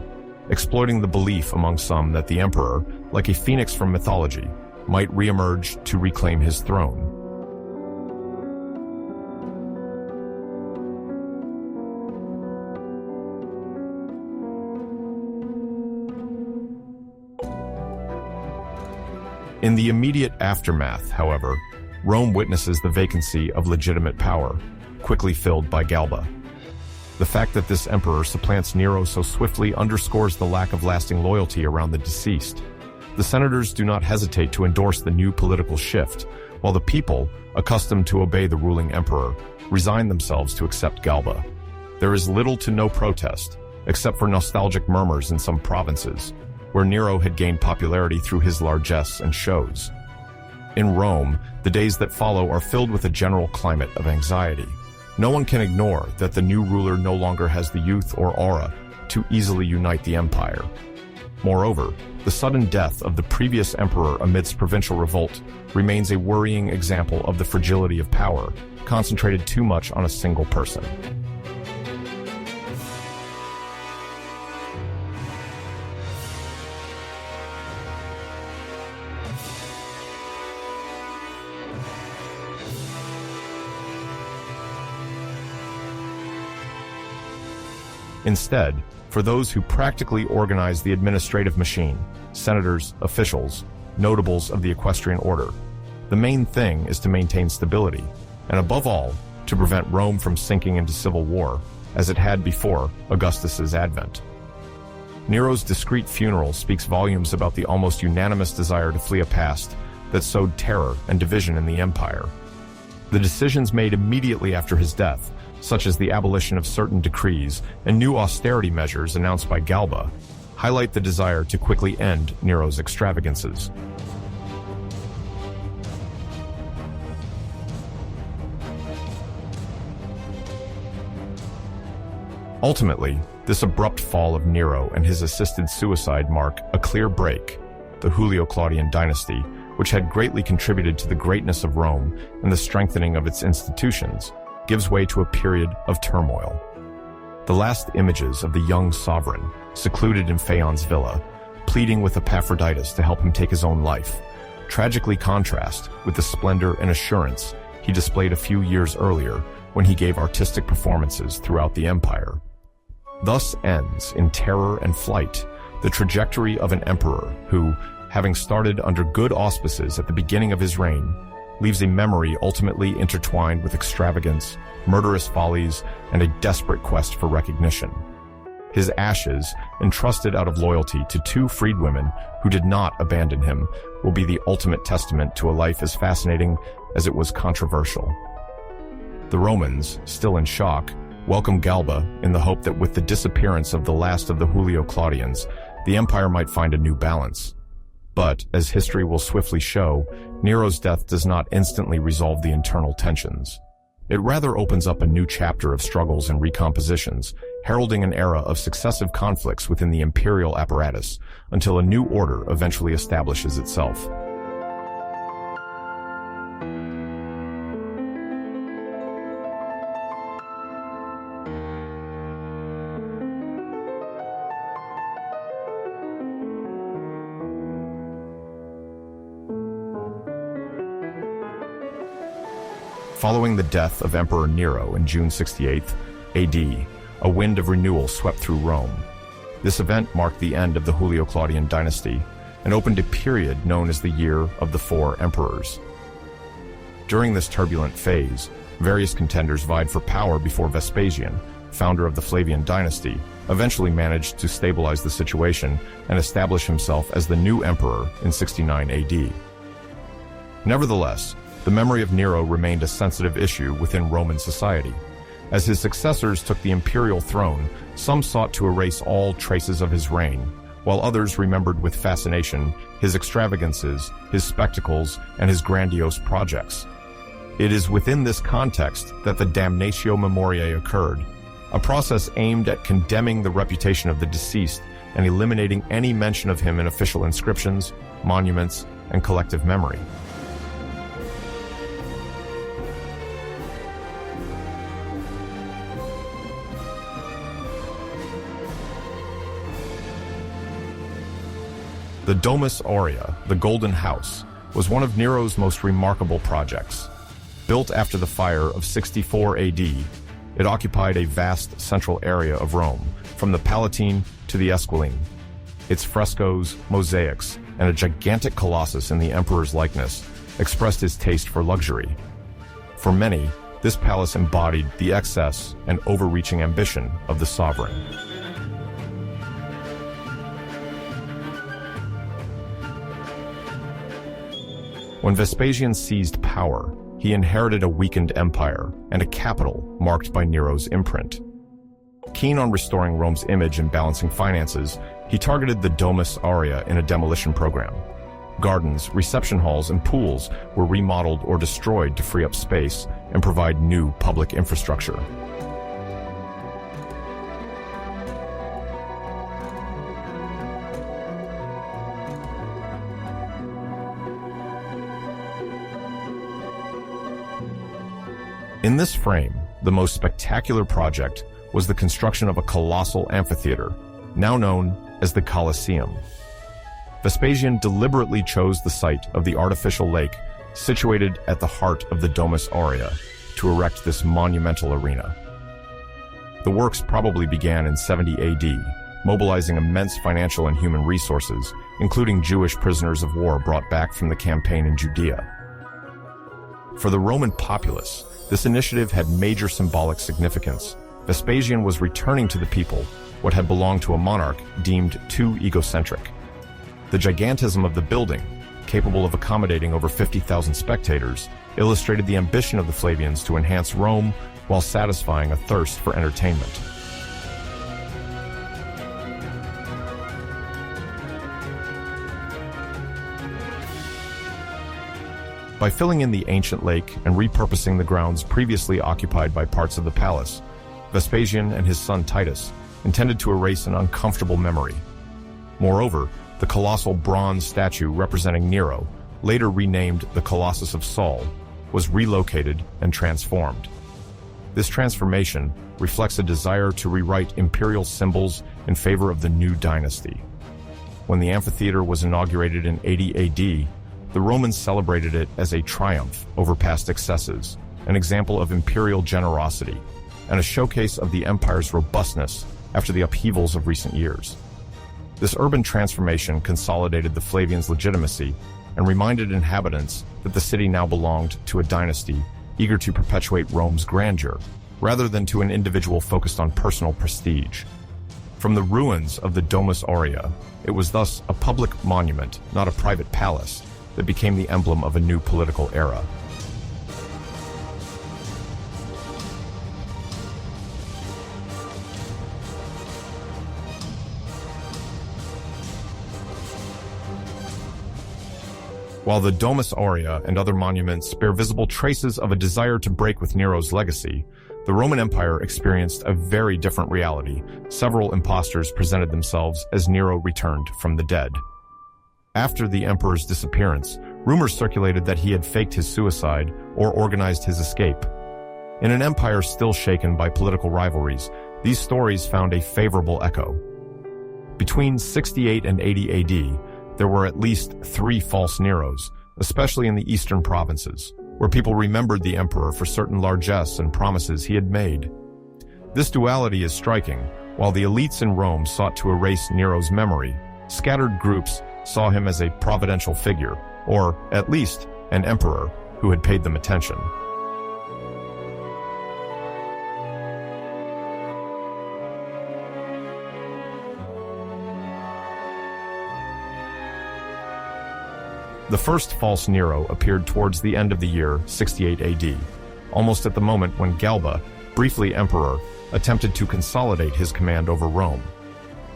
Speaker 1: exploiting the belief among some that the emperor, like a phoenix from mythology, might reemerge to reclaim his throne. In the immediate aftermath, however, Rome witnesses the vacancy of legitimate power, quickly filled by Galba. The fact that this emperor supplants Nero so swiftly underscores the lack of lasting loyalty around the deceased. The senators do not hesitate to endorse the new political shift, while the people, accustomed to obey the ruling emperor, resign themselves to accept Galba. There is little to no protest, except for nostalgic murmurs in some provinces, where Nero had gained popularity through his largesse and shows. In Rome, the days that follow are filled with a general climate of anxiety. No one can ignore that the new ruler no longer has the youth or aura to easily unite the empire. Moreover, the sudden death of the previous emperor amidst provincial revolt remains a worrying example of the fragility of power, concentrated too much on a single person. Instead, for those who practically organize the administrative machine, senators, officials, notables of the equestrian order, the main thing is to maintain stability, and above all, to prevent Rome from sinking into civil war, as it had before Augustus's advent. Nero's discreet funeral speaks volumes about the almost unanimous desire to flee a past that sowed terror and division in the empire. The decisions made immediately after his death, such as the abolition of certain decrees and new austerity measures announced by Galba, highlight the desire to quickly end Nero's extravagances. Ultimately, this abrupt fall of Nero and his assisted suicide mark a clear break. The Julio-Claudian dynasty, which had greatly contributed to the greatness of Rome and the strengthening of its institutions, gives way to a period of turmoil. The last images of the young sovereign, secluded in Phaon's villa, pleading with Epaphroditus to help him take his own life, tragically contrast with the splendor and assurance he displayed a few years earlier when he gave artistic performances throughout the empire. Thus ends, in terror and flight, the trajectory of an emperor who, having started under good auspices at the beginning of his reign, leaves a memory ultimately intertwined with extravagance, murderous follies, and a desperate quest for recognition. His ashes, entrusted out of loyalty to two freedwomen who did not abandon him, will be the ultimate testament to a life as fascinating as it was controversial. The Romans, still in shock, welcome Galba in the hope that with the disappearance of the last of the Julio-Claudians, the empire might find a new balance. But, as history will swiftly show, Nero's death does not instantly resolve the internal tensions. It rather opens up a new chapter of struggles and recompositions, heralding an era of successive conflicts within the imperial apparatus until a new order eventually establishes itself. Following the death of Emperor Nero in June 68 AD, a wind of renewal swept through Rome. This event marked the end of the Julio-Claudian dynasty and opened a period known as the Year of the Four Emperors. During this turbulent phase, various contenders vied for power before Vespasian, founder of the Flavian dynasty, eventually managed to stabilize the situation and establish himself as the new emperor in 69 AD. Nevertheless, the memory of Nero remained a sensitive issue within Roman society. As his successors took the imperial throne, some sought to erase all traces of his reign, while others remembered with fascination his extravagances, his spectacles, and his grandiose projects. It is within this context that the damnatio memoriae occurred, a process aimed at condemning the reputation of the deceased and eliminating any mention of him in official inscriptions, monuments, and collective memory. The Domus Aurea, the Golden House, was one of Nero's most remarkable projects. Built after the fire of 64 AD, it occupied a vast central area of Rome, from the Palatine to the Esquiline. Its frescoes, mosaics, and a gigantic colossus in the emperor's likeness expressed his taste for luxury. For many, this palace embodied the excess and overreaching ambition of the sovereign. When Vespasian seized power, he inherited a weakened empire and a capital marked by Nero's imprint. Keen on restoring Rome's image and balancing finances, he targeted the Domus Aurea in a demolition program. Gardens, reception halls, and pools were remodeled or destroyed to free up space and provide new public infrastructure. In this frame, the most spectacular project was the construction of a colossal amphitheater, now known as the Colosseum. Vespasian deliberately chose the site of the artificial lake situated at the heart of the Domus Aurea to erect this monumental arena. The works probably began in 70 AD, mobilizing immense financial and human resources, including Jewish prisoners of war brought back from the campaign in Judea. For the Roman populace, this initiative had major symbolic significance. Vespasian was returning to the people what had belonged to a monarch deemed too egocentric. The gigantism of the building, capable of accommodating over 50,000 spectators, illustrated the ambition of the Flavians to enhance Rome while satisfying a thirst for entertainment. By filling in the ancient lake and repurposing the grounds previously occupied by parts of the palace, Vespasian and his son Titus intended to erase an uncomfortable memory. Moreover, the colossal bronze statue representing Nero, later renamed the Colossus of Saul, was relocated and transformed. This transformation reflects a desire to rewrite imperial symbols in favor of the new dynasty. When the amphitheater was inaugurated in 80 AD, the Romans celebrated it as a triumph over past excesses, an example of imperial generosity, and a showcase of the empire's robustness after the upheavals of recent years. This urban transformation consolidated the Flavians' legitimacy and reminded inhabitants that the city now belonged to a dynasty eager to perpetuate Rome's grandeur, rather than to an individual focused on personal prestige. From the ruins of the Domus Aurea, it was thus a public monument, not a private palace, that became the emblem of a new political era. While the Domus Aurea and other monuments bear visible traces of a desire to break with Nero's legacy, the Roman Empire experienced a very different reality. Several impostors presented themselves as Nero returned from the dead. After the emperor's disappearance, rumors circulated that he had faked his suicide or organized his escape. In an empire still shaken by political rivalries, these stories found a favorable echo. Between 68 and 80 AD, there were at least 3 false Neros, especially in the eastern provinces, where people remembered the emperor for certain largesse and promises he had made. This duality is striking. While the elites in Rome sought to erase Nero's memory, scattered groups saw him as a providential figure, or, at least, an emperor who had paid them attention. The first false Nero appeared towards the end of the year 68 AD, almost at the moment when Galba, briefly emperor, attempted to consolidate his command over Rome.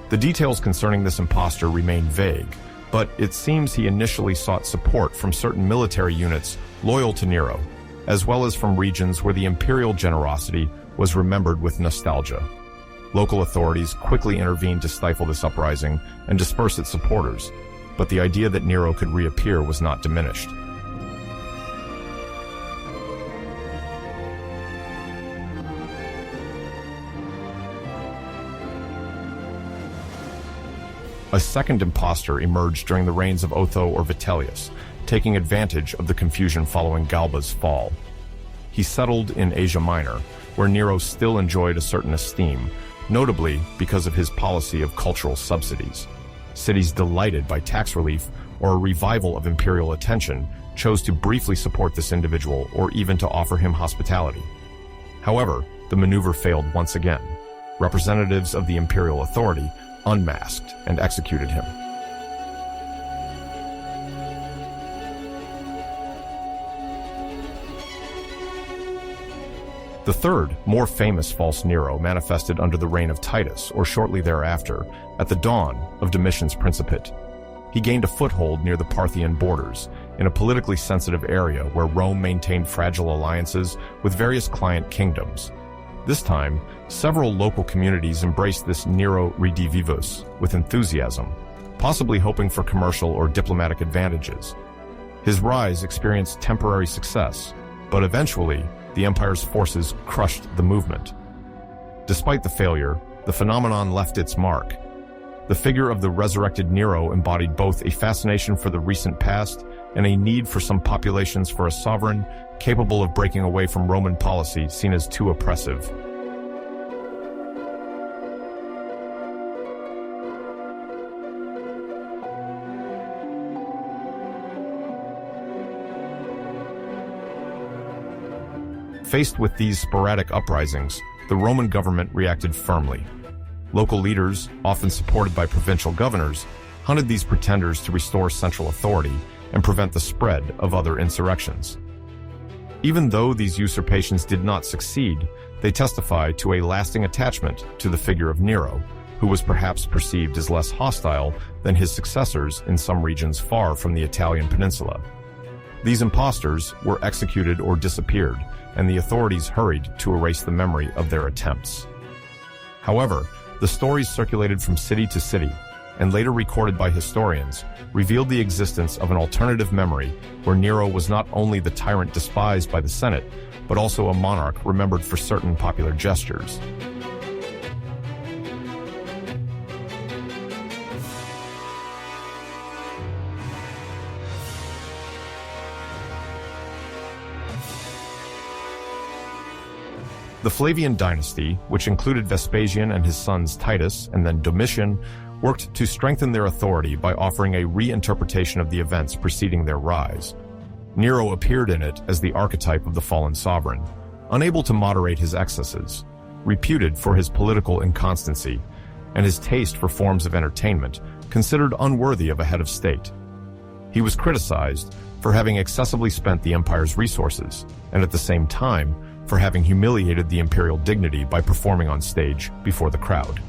Speaker 1: The details concerning this impostor remain vague, but it seems he initially sought support from certain military units loyal to Nero, as well as from regions where the imperial generosity was remembered with nostalgia. Local authorities quickly intervened to stifle this uprising and disperse its supporters, but the idea that Nero could reappear was not diminished. A second impostor emerged during the reigns of Otho or Vitellius, taking advantage of the confusion following Galba's fall. He settled in Asia Minor, where Nero still enjoyed a certain esteem, notably because of his policy of cultural subsidies. Cities delighted by tax relief or a revival of imperial attention chose to briefly support this individual or even to offer him hospitality. However, the maneuver failed once again. Representatives of the imperial authority unmasked and executed him. The third, more famous false Nero manifested under the reign of Titus, or shortly thereafter, at the dawn of Domitian's principate. He gained a foothold near the Parthian borders, in a politically sensitive area where Rome maintained fragile alliances with various client kingdoms. This time, several local communities embraced this Nero redivivus with enthusiasm, possibly hoping for commercial or diplomatic advantages. His rise experienced temporary success, but eventually, the empire's forces crushed the movement. Despite the failure, the phenomenon left its mark. The figure of the resurrected Nero embodied both a fascination for the recent past and a need for some populations for a sovereign capable of breaking away from Roman policy seen as too oppressive. Faced with these sporadic uprisings, the Roman government reacted firmly. Local leaders, often supported by provincial governors, hunted these pretenders to restore central authority and prevent the spread of other insurrections. Even though these usurpations did not succeed, they testify to a lasting attachment to the figure of Nero, who was perhaps perceived as less hostile than his successors in some regions far from the Italian peninsula. These impostors were executed or disappeared, and the authorities hurried to erase the memory of their attempts. However, the stories circulated from city to city, and later recorded by historians, revealed the existence of an alternative memory where Nero was not only the tyrant despised by the Senate, but also a monarch remembered for certain popular gestures. The Flavian dynasty, which included Vespasian and his sons Titus and then Domitian, worked to strengthen their authority by offering a reinterpretation of the events preceding their rise. Nero appeared in it as the archetype of the fallen sovereign, unable to moderate his excesses, reputed for his political inconstancy, and his taste for forms of entertainment, considered unworthy of a head of state. He was criticized for having excessively spent the empire's resources, and at the same time, for having humiliated the imperial dignity by performing on stage before the crowd.